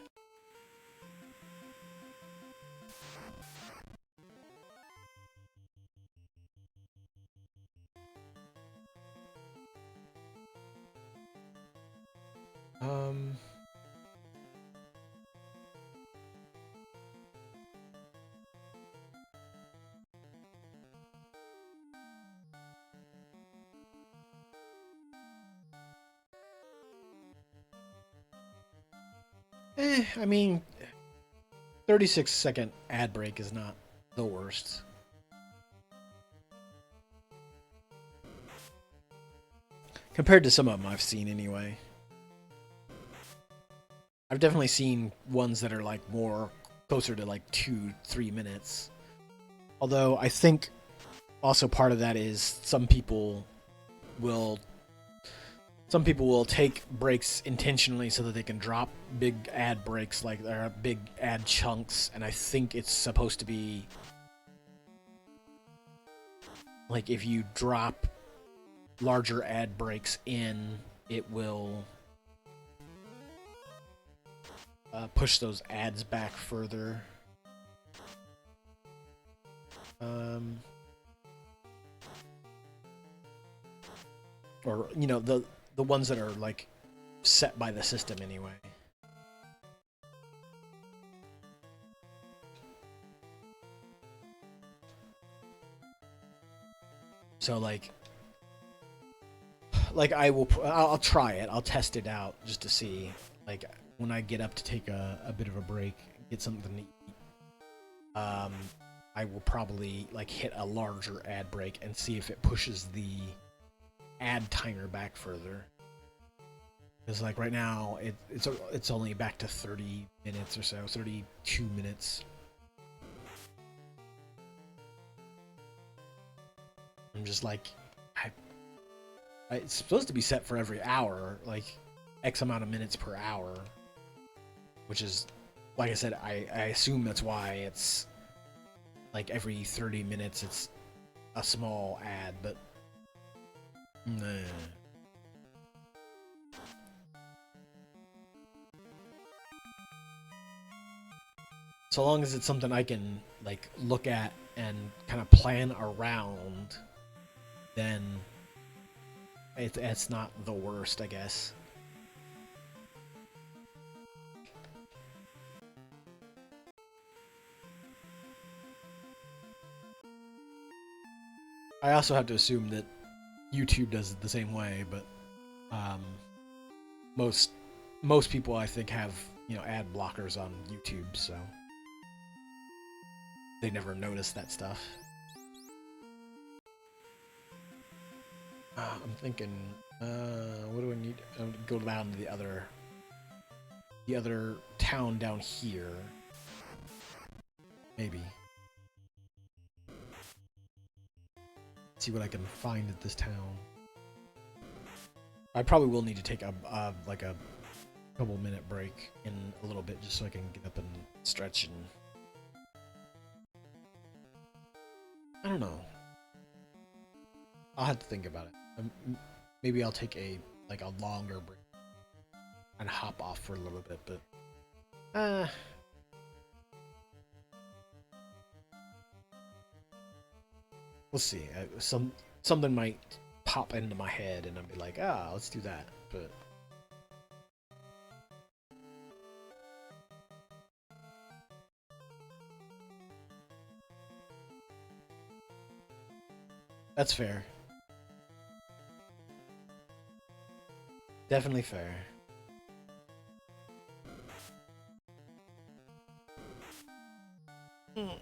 Um, I mean, 36-second ad break is not the worst. Compared to some of them I've seen anyway. I've definitely seen ones that are like more closer to like 2-3 minutes. Although I think also part of that is some people will some people will take breaks intentionally so that they can drop big ad breaks, like there are big ad chunks, and I think it's supposed to be like if you drop larger ad breaks in, it will push those ads back further. Or, you know, the ones that are like set by the system anyway. So like I'll try it. I'll test it out just to see. Like when I get up to take a bit of a break, get something to eat. I will probably like hit a larger ad break and see if it pushes the ad timer back further. Because like right now it's only back to 30 minutes or so, 32 minutes. I'm just like, it's supposed to be set for every hour, like X amount of minutes per hour, which is, like I said, I assume that's why it's like every 30 minutes it's a small ad, but nah. So long as it's something I can like look at and kind of plan around, then it's not the worst, I guess. I also have to assume that YouTube does it the same way, but most people I think have, you know, ad blockers on YouTube, so they never notice that stuff. I'm thinking, what do I need? I'm gonna go down to the other town down here. Maybe. See what I can find at this town. I probably will need to take like a couple minute break in a little bit just so I can get up and stretch and I don't know. I'll have to think about it. Maybe I'll take a longer break and hop off for a little bit, but we'll see. Something might pop into my head and I'll be like, let's do that. But that's fair. Definitely fair. I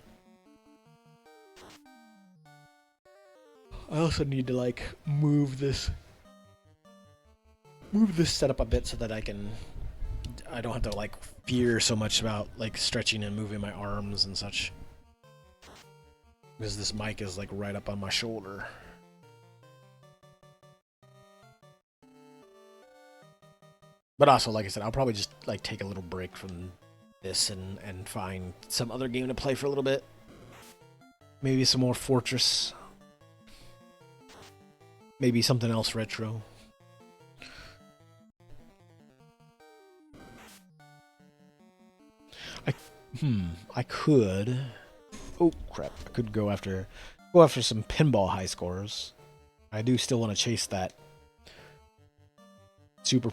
also need to like move this setup a bit so that I don't have to like fear so much about like stretching and moving my arms and such. Because this mic is like right up on my shoulder. But also, like I said, I'll probably just like take a little break from this and find some other game to play for a little bit. Maybe some more Fortress. Maybe something else retro. I could. Oh crap! I could go after some pinball high scores. I do still want to chase that super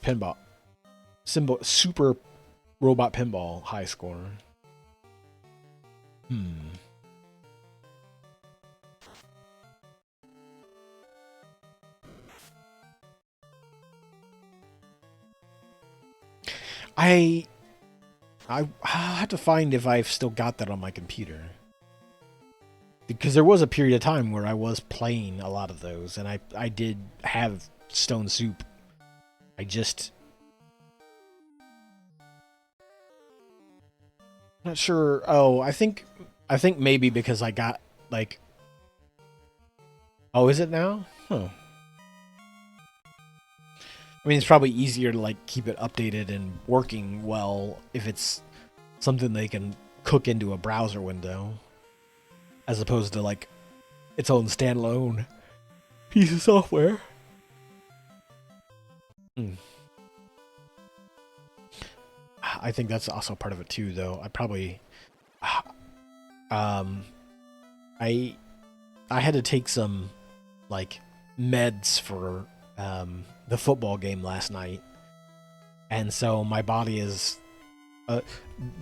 robot pinball high score. I have to find if I've still got that on my computer. Because there was a period of time where I was playing a lot of those, and I did have Stone Soup. I just... not sure. Oh, I think maybe because I got, like... Oh, is it now? Huh. I mean, it's probably easier to like keep it updated and working well if it's something they can cook into a browser window, as opposed to like its own standalone piece of software. I think that's also part of it too, though. Um, I I had to take some like meds for the football game last night, and so my body is uh,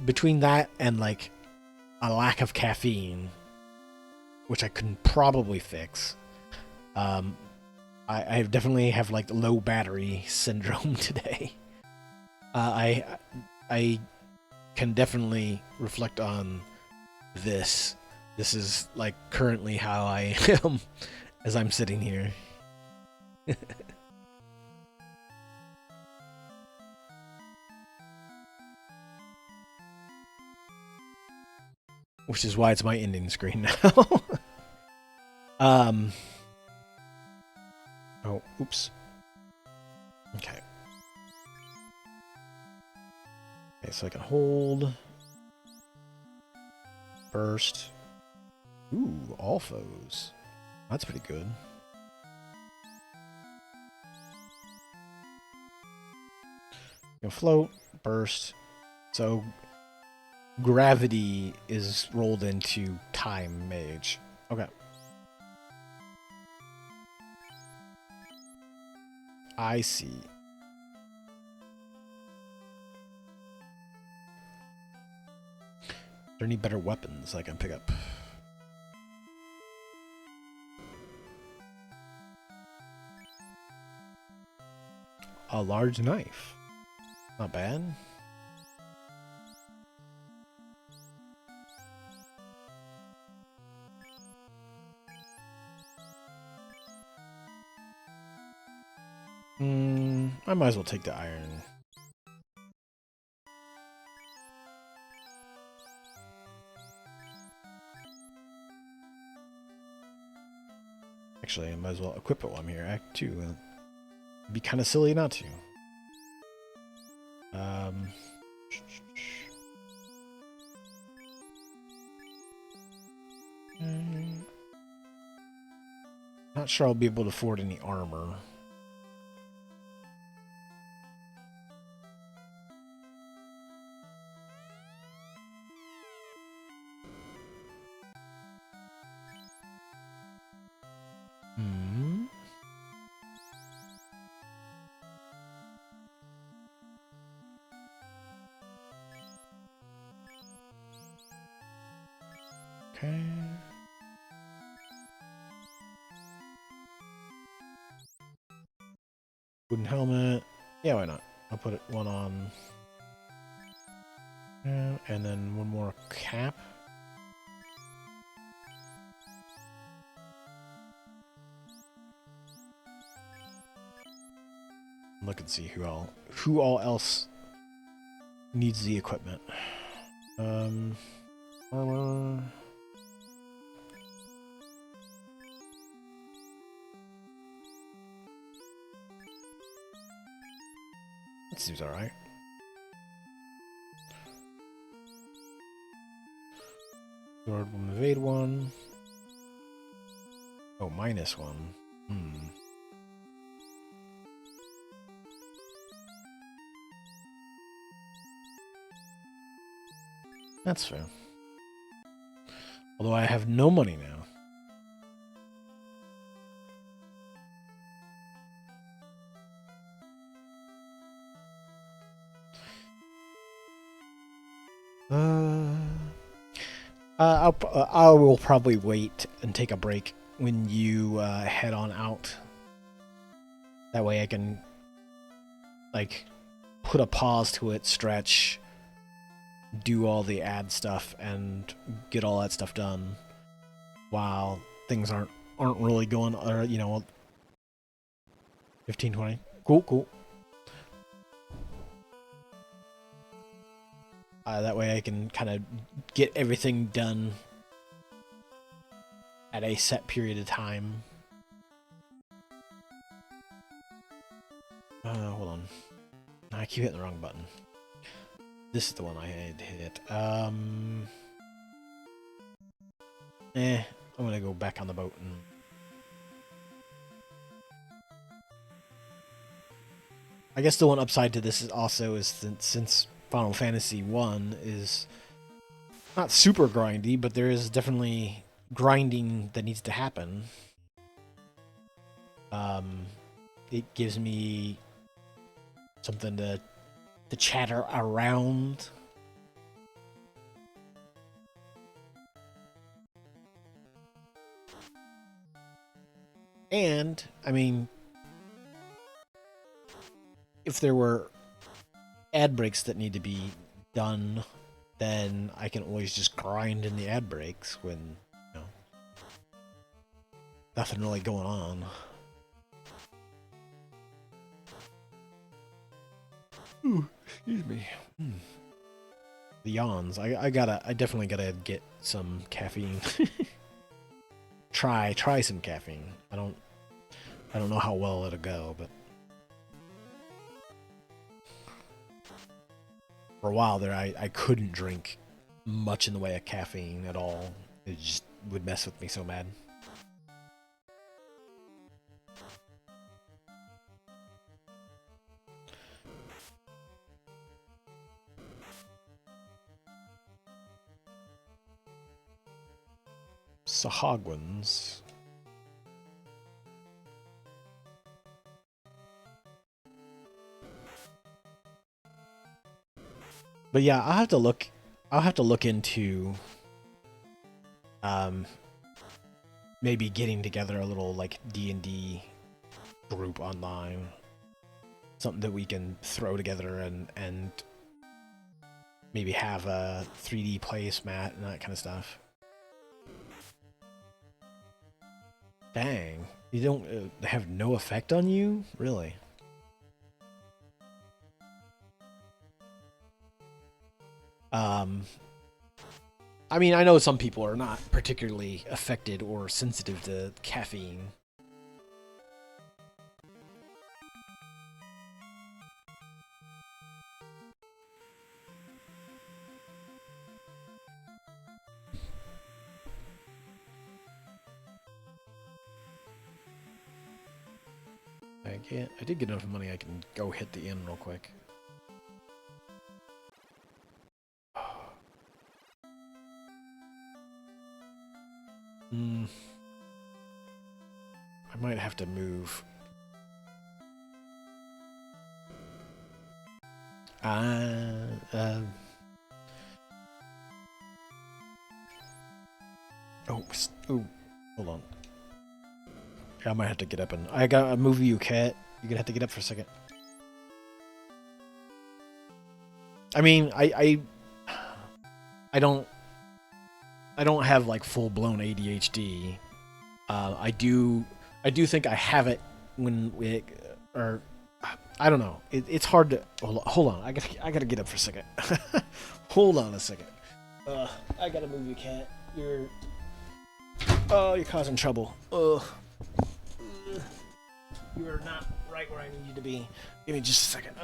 between that and like a lack of caffeine, which I can probably fix. Um, I definitely have like low battery syndrome today. I can definitely reflect on this. This is like currently how I am as I'm sitting here. Which is why it's my ending screen now. um. Oh, oops. Okay. Okay, so I can hold. Burst. Ooh, all foes. That's pretty good. You can float, burst. So gravity is rolled into time mage. Okay. I see. Is there any better weapons I can pick up? A large knife. Not bad. I might as well take the iron. Actually, I might as well equip it while I'm here. Act 2. It'd be kind of silly not to. Not sure I'll be able to afford any armor. Okay. Wooden helmet. Yeah, why not? I'll put one on. And then one more cap. Look and see who all else needs the equipment. Armor. That seems alright. Sword one, evade one. Oh, -1. That's fair. Although I have no money now. I will probably wait and take a break when you head on out. That way I can like put a pause to it, stretch, do all the ad stuff, and get all that stuff done while things aren't really going, or 15, 20. Cool. That way I can kind of get everything done at a set period of time. keep hitting the wrong button. This is the one I had hit. I'm gonna go back on the boat and... I guess the one upside to this is also since Final Fantasy 1 is not super grindy, but there is definitely grinding that needs to happen. It gives me something to chatter around. And, I mean, if there were ad breaks that need to be done, then I can always just grind in the ad breaks when, you know, nothing really going on. Ooh, excuse me. The yawns. I definitely gotta get some caffeine. try some caffeine. I don't know how well it'll go, but for a while there I couldn't drink much in the way of caffeine at all. It just would mess with me so bad. Sahagwans. But yeah, I'll have to look into maybe getting together a little like D&D group online. Something that we can throw together and maybe have a 3D placemat and that kind of stuff. Dang, you don't have no effect on you? Really? I mean, I know some people are not particularly affected or sensitive to caffeine. I did get enough money I can go hit the inn real quick. I might have to move. Oh, hold on. I might have to get up and... I gotta move you, cat. You're gonna have to get up for a second. I mean, I don't have like full-blown ADHD. I do think I have it when we... Or... I don't know. It's hard to... Hold on. I gotta get up for a second. Hold on a second. I gotta move you, cat. You're causing trouble. You are not right where I need you to be. Give me just a second.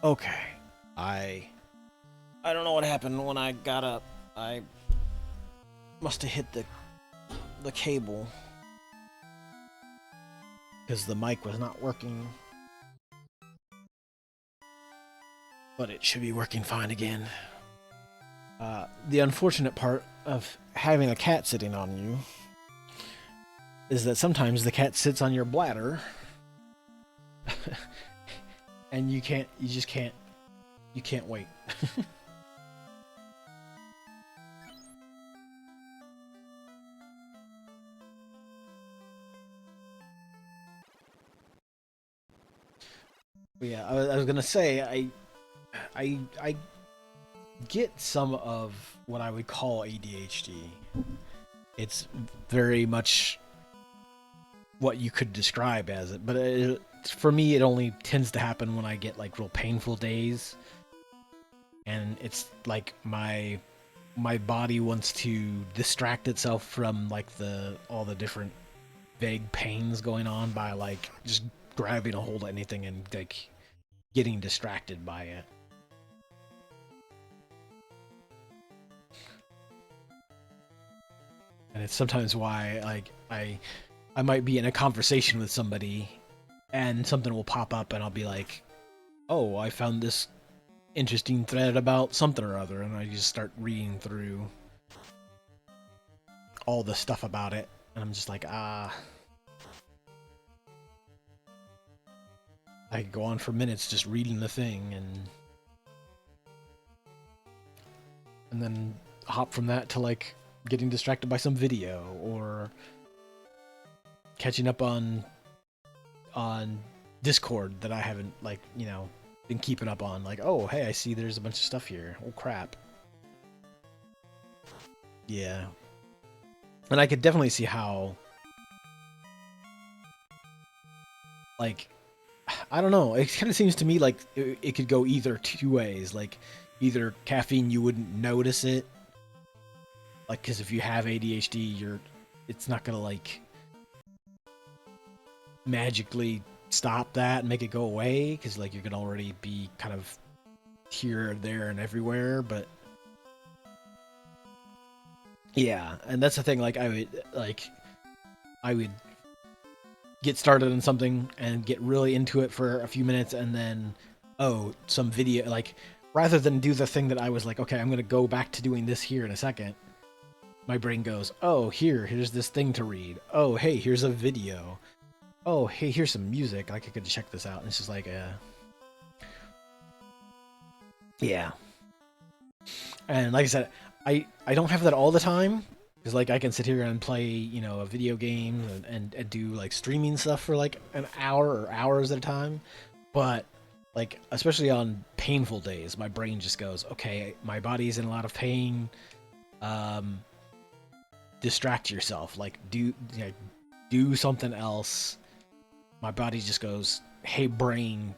Okay. I don't know what happened when I got up. I must have hit the cable because the mic was not working. But it should be working fine again. The unfortunate part of having a cat sitting on you is that sometimes the cat sits on your bladder and you just can't wait. But yeah, I was gonna say I get some of what I would call ADHD. It's very much what you could describe as it, but for me, it only tends to happen when I get like real painful days, and it's like my body wants to distract itself from like all the different vague pains going on by like just grabbing a hold of anything and like getting distracted by it. And it's sometimes why like I might be in a conversation with somebody and something will pop up and I'll be like, "Oh, I found this interesting thread about something or other," and I just start reading through all the stuff about it, and I'm just like, I could go on for minutes just reading the thing and then hop from that to like getting distracted by some video or catching up on Discord that I haven't like, been keeping up on. Like, oh, hey, I see there's a bunch of stuff here. Oh, crap. Yeah. And I could definitely see how, like, I don't know. It kind of seems to me like it could go either two ways. Like, either caffeine, you wouldn't notice it. Like, because if you have ADHD, it's not gonna, like, magically stop that and make it go away. Because, like, you're gonna already be kind of here, there, and everywhere. But, yeah. And that's the thing. Like, I would get started on something and get really into it for a few minutes and then some video, like, rather than do the thing that I was like, okay, I'm gonna go back to doing this here in a second, my brain goes, oh, here's this thing to read, oh, hey, here's a video, oh, hey, here's some music, like I could check this out. And it's just like yeah. And like I said, I don't have that all the time, because like I can sit here and play, a video game and do like streaming stuff for like an hour or hours at a time. But like, especially on painful days, my brain just goes, okay, my body's in a lot of pain. Distract yourself, like do something else. My body just goes, hey brain,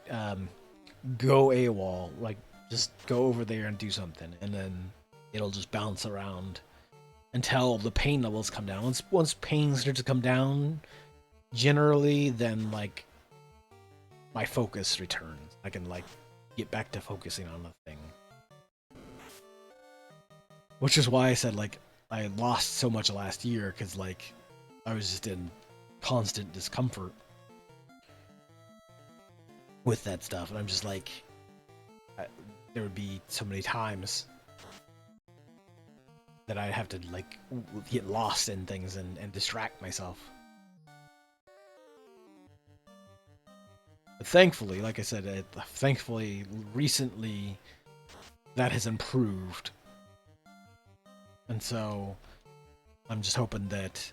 go AWOL, like just go over there and do something, and then it'll just bounce around until the pain levels come down. Once pain starts to come down, generally, then like my focus returns. I can like get back to focusing on the thing. Which is why I said like I lost so much last year, because like I was just in constant discomfort with that stuff, and I'm just like, there would be so many times that I'd have to like get lost in things and distract myself. But thankfully, like I said, thankfully recently that has improved, and so I'm just hoping that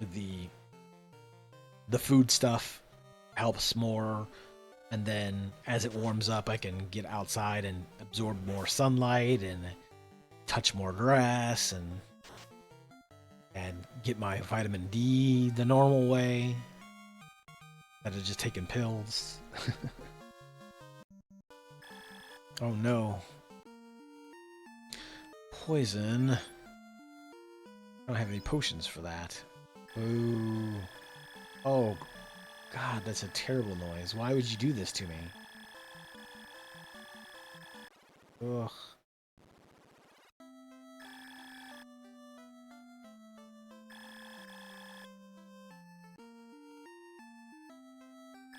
the food stuff helps more, and then as it warms up, I can get outside and absorb more sunlight and touch more grass and get my vitamin D the normal way, instead of just taking pills. Oh no. Poison. I don't have any potions for that. Ooh. Oh, God, that's a terrible noise. Why would you do this to me? Ugh.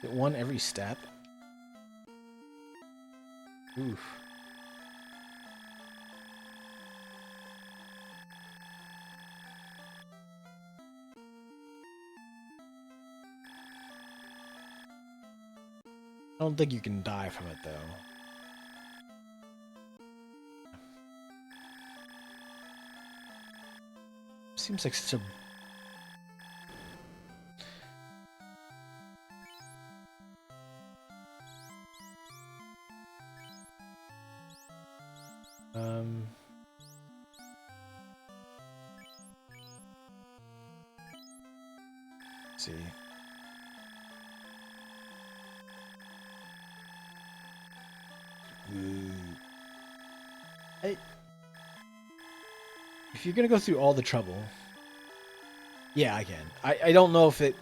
It won every step? Oof. I don't think you can die from it, though. Seems like such a... Let's see. If you're gonna go through all the trouble... Yeah, I can. I don't know if it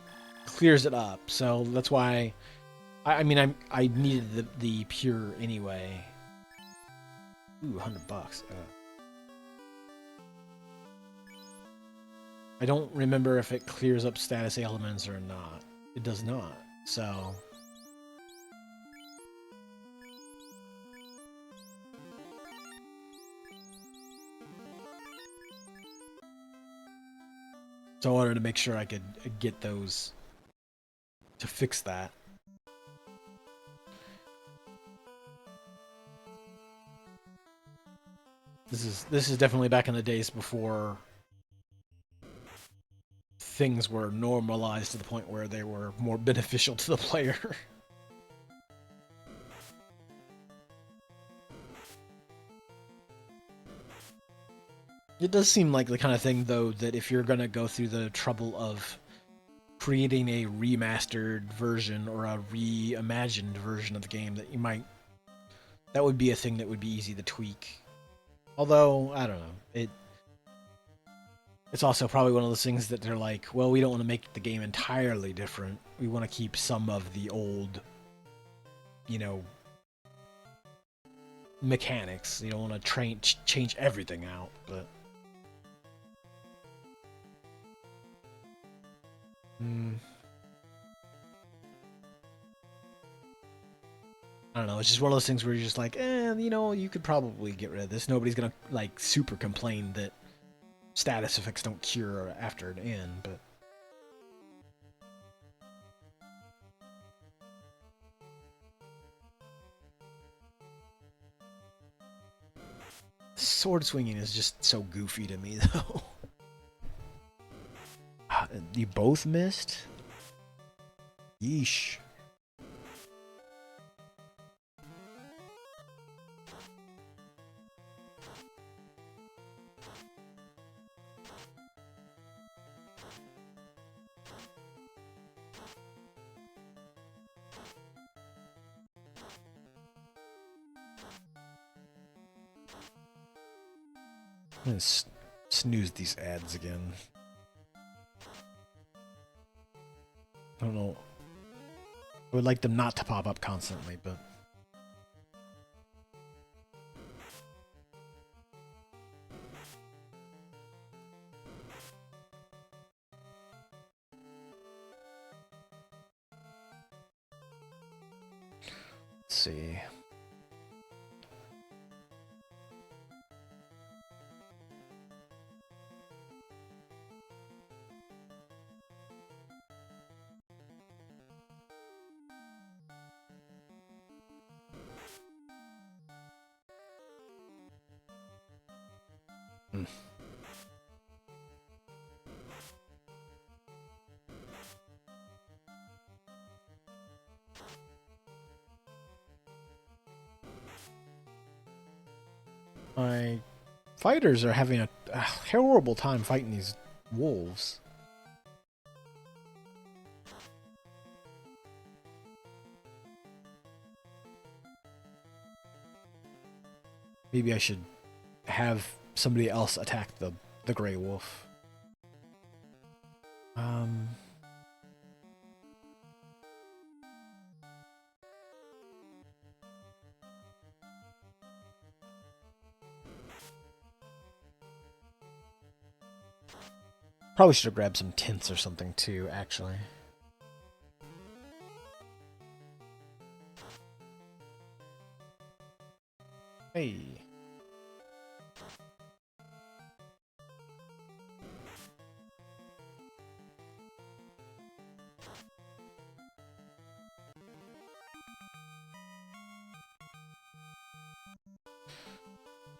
clears it up, so that's why... I mean, I needed the pure anyway. Ooh, $100. I don't remember if it clears up status ailments or not. It does not, so... So I wanted to make sure I could get those to fix that. This is definitely back in the days before things were normalized to the point where they were more beneficial to the player. It does seem like the kind of thing, though, that if you're going to go through the trouble of creating a remastered version or a reimagined version of the game, that you might... That would be a thing that would be easy to tweak. Although, I don't know. It's also probably one of those things that they're like, well, we don't want to make the game entirely different. We want to keep some of the old, you know, mechanics. You don't want to change everything out, but... I don't know, it's just one of those things where you're just like, you know, you could probably get rid of this. Nobody's gonna, like, super complain that status effects don't cure after an end, but... Sword swinging is just so goofy to me, though. You both missed? Yeesh. I'm gonna snooze these ads again. I don't know. I would like them not to pop up constantly, but... Let's see. My fighters are having a horrible time fighting these wolves. Maybe I should have somebody else attack the gray wolf. Probably should have grabbed some tints or something too, actually. Hey.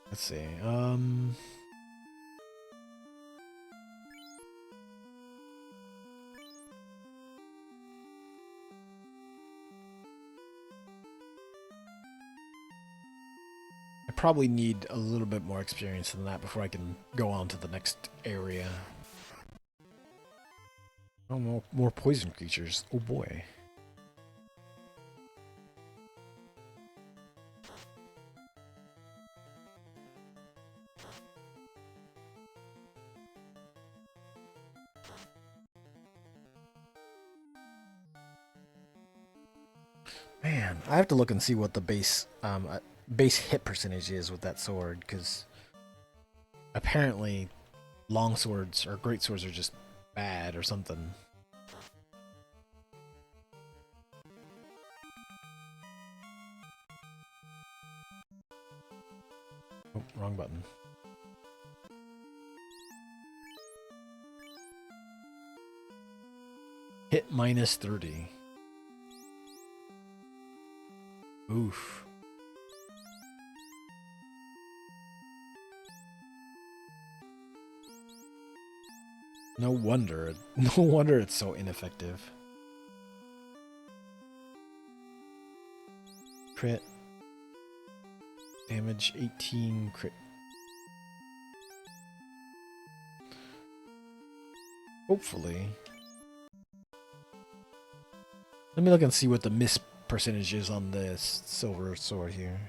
Let's see. I probably need a little bit more experience than that before I can go on to the next area. Oh, more poison creatures. Oh boy. Man, I have to look and see what the base hit percentage is with that sword, because apparently long swords or great swords are just bad or something. Oh, wrong button. Hit minus 30. Oof. No wonder. No wonder it's so ineffective. Crit. Damage 18 crit. Hopefully. Let me look and see what the miss percentage is on this silver sword here.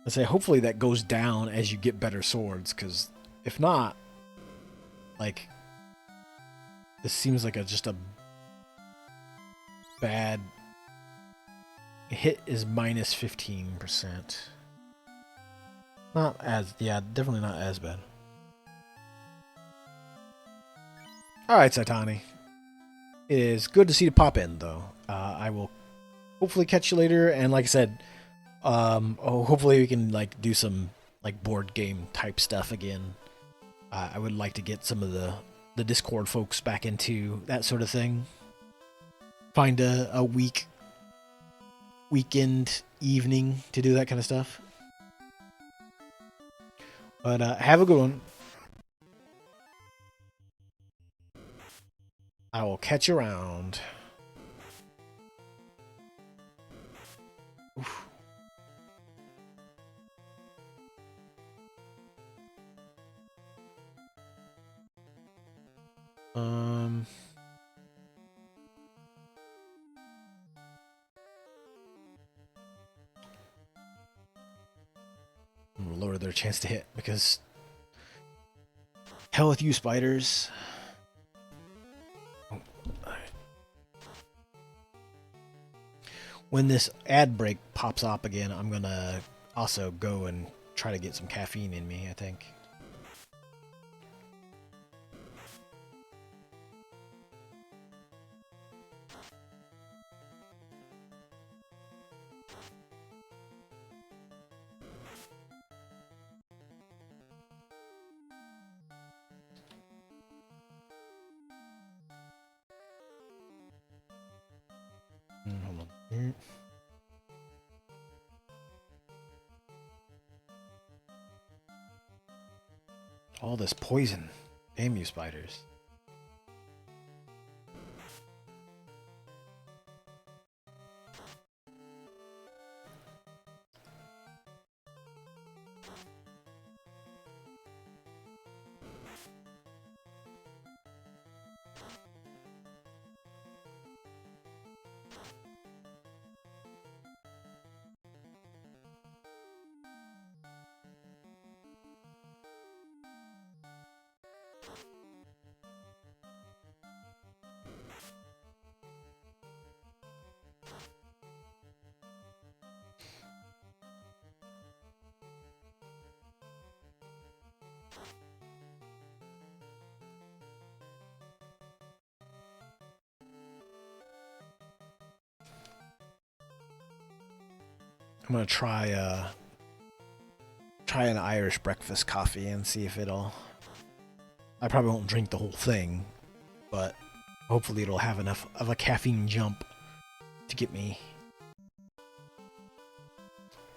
Let's say hopefully that goes down as you get better swords, because if not, like, this seems like just a bad hit is minus 15%. Not as, yeah, definitely not as bad. Alright, Saitani. It is good to see you pop in, though. I will hopefully catch you later, and like I said, hopefully we can like do some like board game type stuff again. I would like to get some of the Discord folks back into that sort of thing. Find a weekend evening to do that kind of stuff. But have a good one. I will catch you around. Oof. Lower their chance to hit, because hell with you, spiders. When this ad break pops up again, I'm gonna also go and try to get some caffeine in me, I think. Hold on. Here. All this poison. Damn you, spiders. I'm gonna try an Irish breakfast coffee and see if it'll. I probably won't drink the whole thing, but hopefully it'll have enough of a caffeine jump to get me.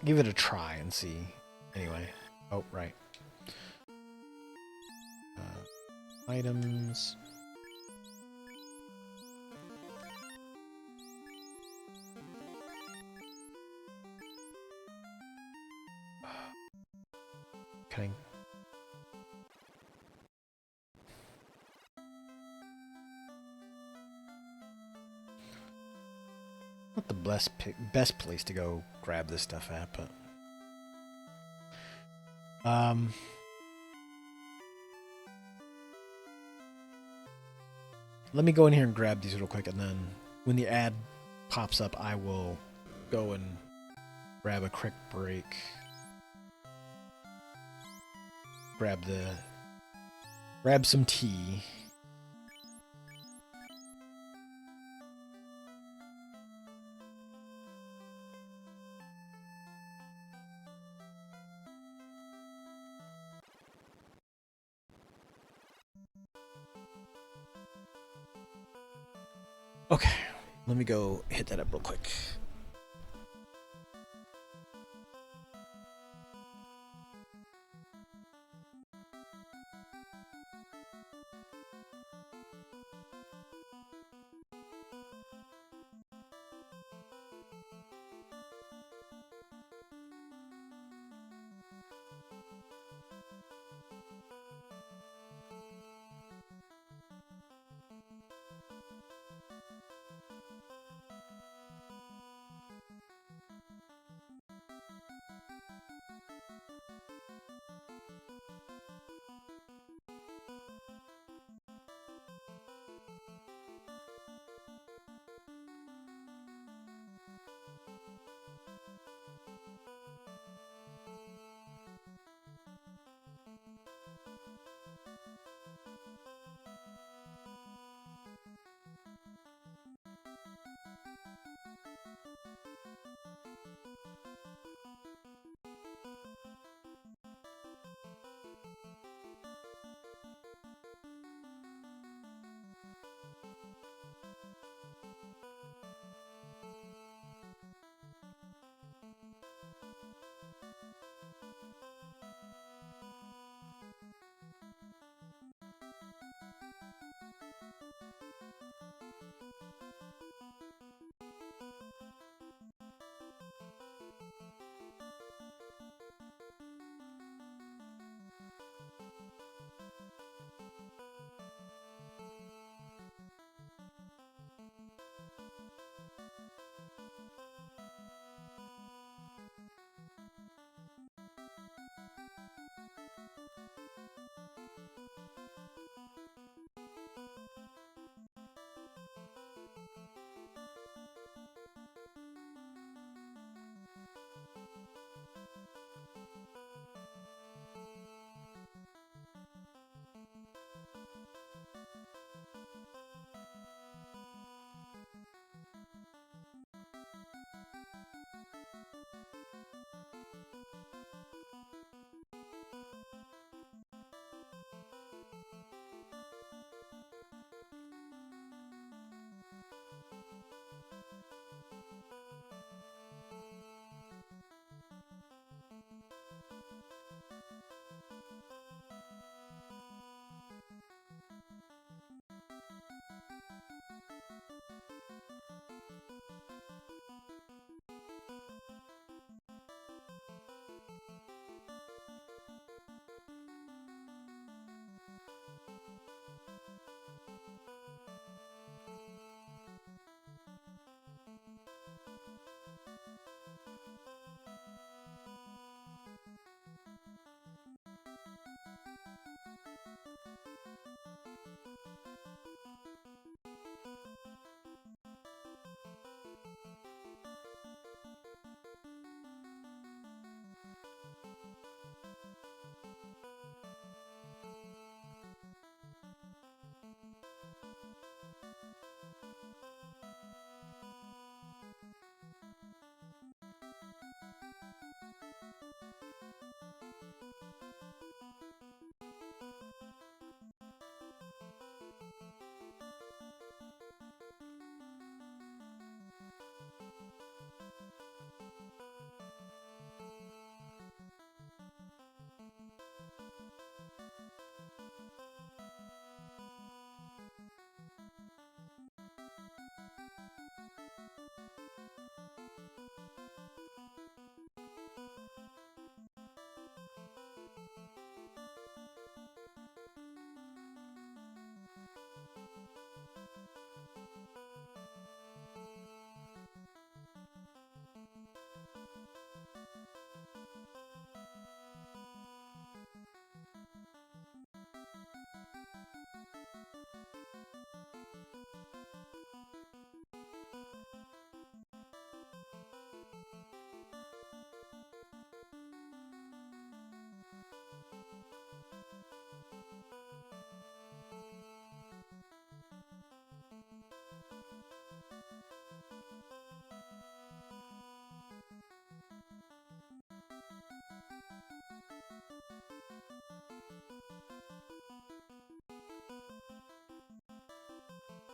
Give it a try and see. Anyway. Oh, right. Items. Can I... Not the best place to go grab this stuff at, but... Let me go in here and grab these real quick, and then when the ad pops up, I will go and grab a quick break. Grab some tea. Okay, let me go hit that up real quick.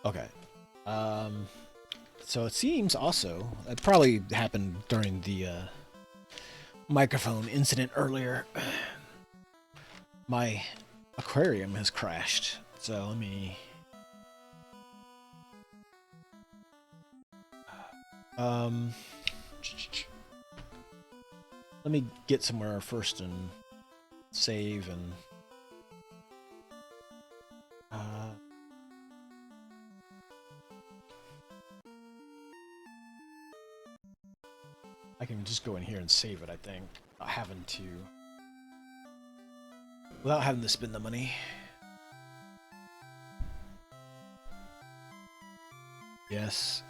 Okay. Um, so it seems also it probably happened during the microphone incident earlier. My aquarium has crashed. So let me um let me get somewhere first and save and uh I can just go in here and save it, I think. Without having to spend the money. Yes.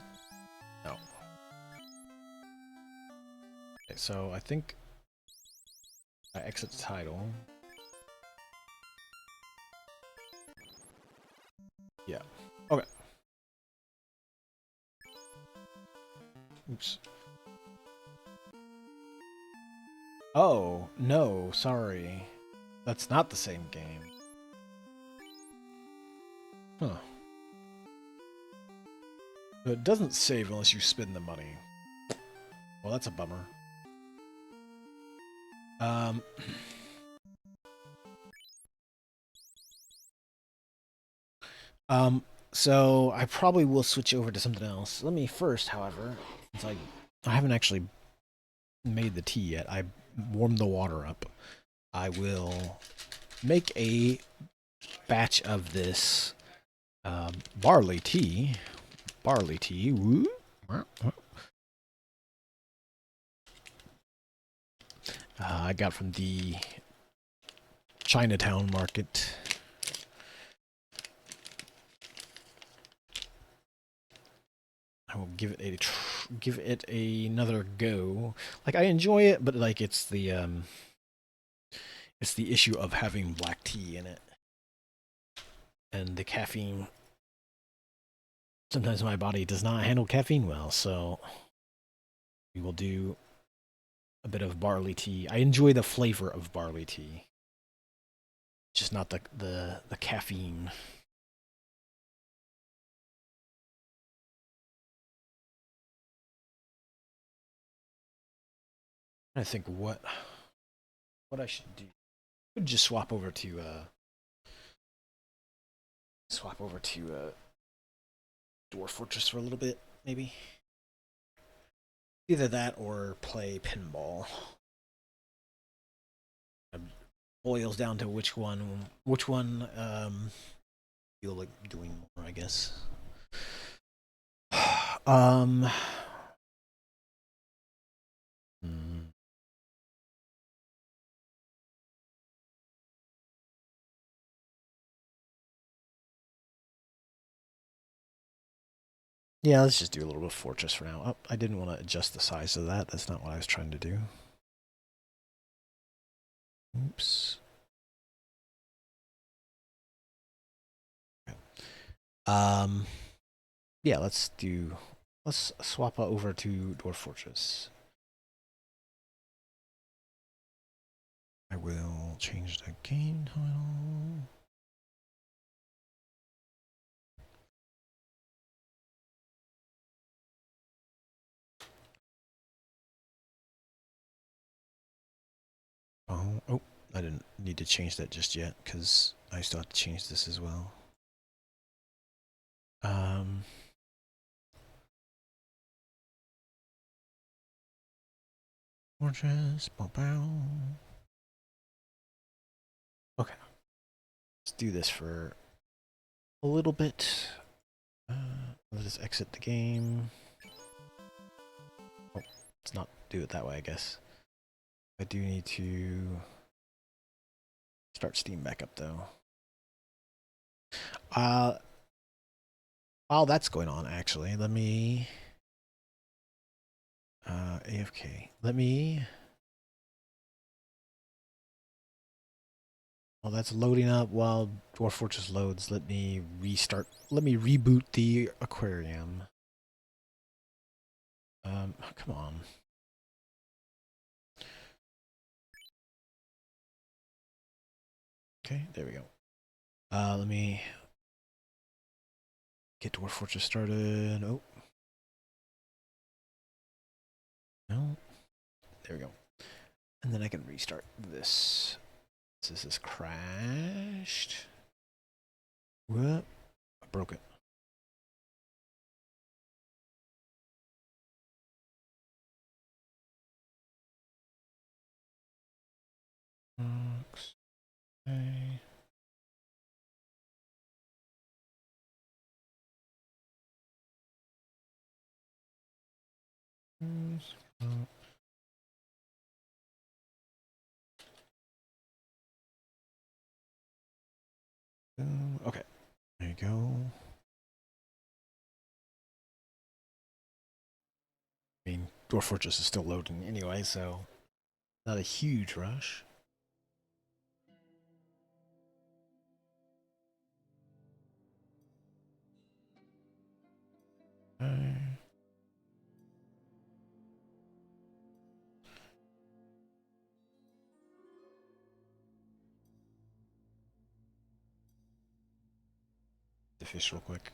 No. Okay, so I think I exit the title. Yeah. Okay. Oops. Oh, no, sorry. That's not the same game. Huh. But it doesn't save unless you spend the money. Well, that's a bummer. Um... So I probably will switch over to something else. Let me first, however, since I haven't actually made the tea yet, I warmed the water up. I will make a batch of this barley tea. Barley tea. Woo. I got from the Chinatown market. I will give it another go. Like I enjoy it, but like it's the issue of having black tea in it and the caffeine. Sometimes my body does not handle caffeine well, so we will do a bit of barley tea. I enjoy the flavor of barley tea, just not the caffeine. I think what I should do. I could just swap over to Dwarf Fortress for a little bit, maybe. Either that or play pinball. It boils down to which one feel like doing more, I guess. um hmm. Yeah, let's just do a little bit of Fortress for now. Oh, I didn't want to adjust the size of that. That's not what I was trying to do. Oops. Um, yeah, let's swap over to Dwarf Fortress. I will change the game title. Oh, I didn't need to change that just yet because I still have to change this as well. Um, Fortress. Bow bow. Okay. Let's do this for a little bit. Let's just exit the game. Oh, let's not do it that way, I guess. I do need to start Steam back up, though. While that's going on, actually, let me... AFK. Let me... While that's loading up, while Dwarf Fortress loads, let me restart... Let me reboot the aquarium. Come on. Okay, there we go. Let me get Dwarf Fortress started. Oh. No. There we go. And then I can restart this. This is crashed. What? I broke it. Okay. Okay, there you go. I mean, Dwarf Fortress is still loading anyway, so not a huge rush. The fish real quick.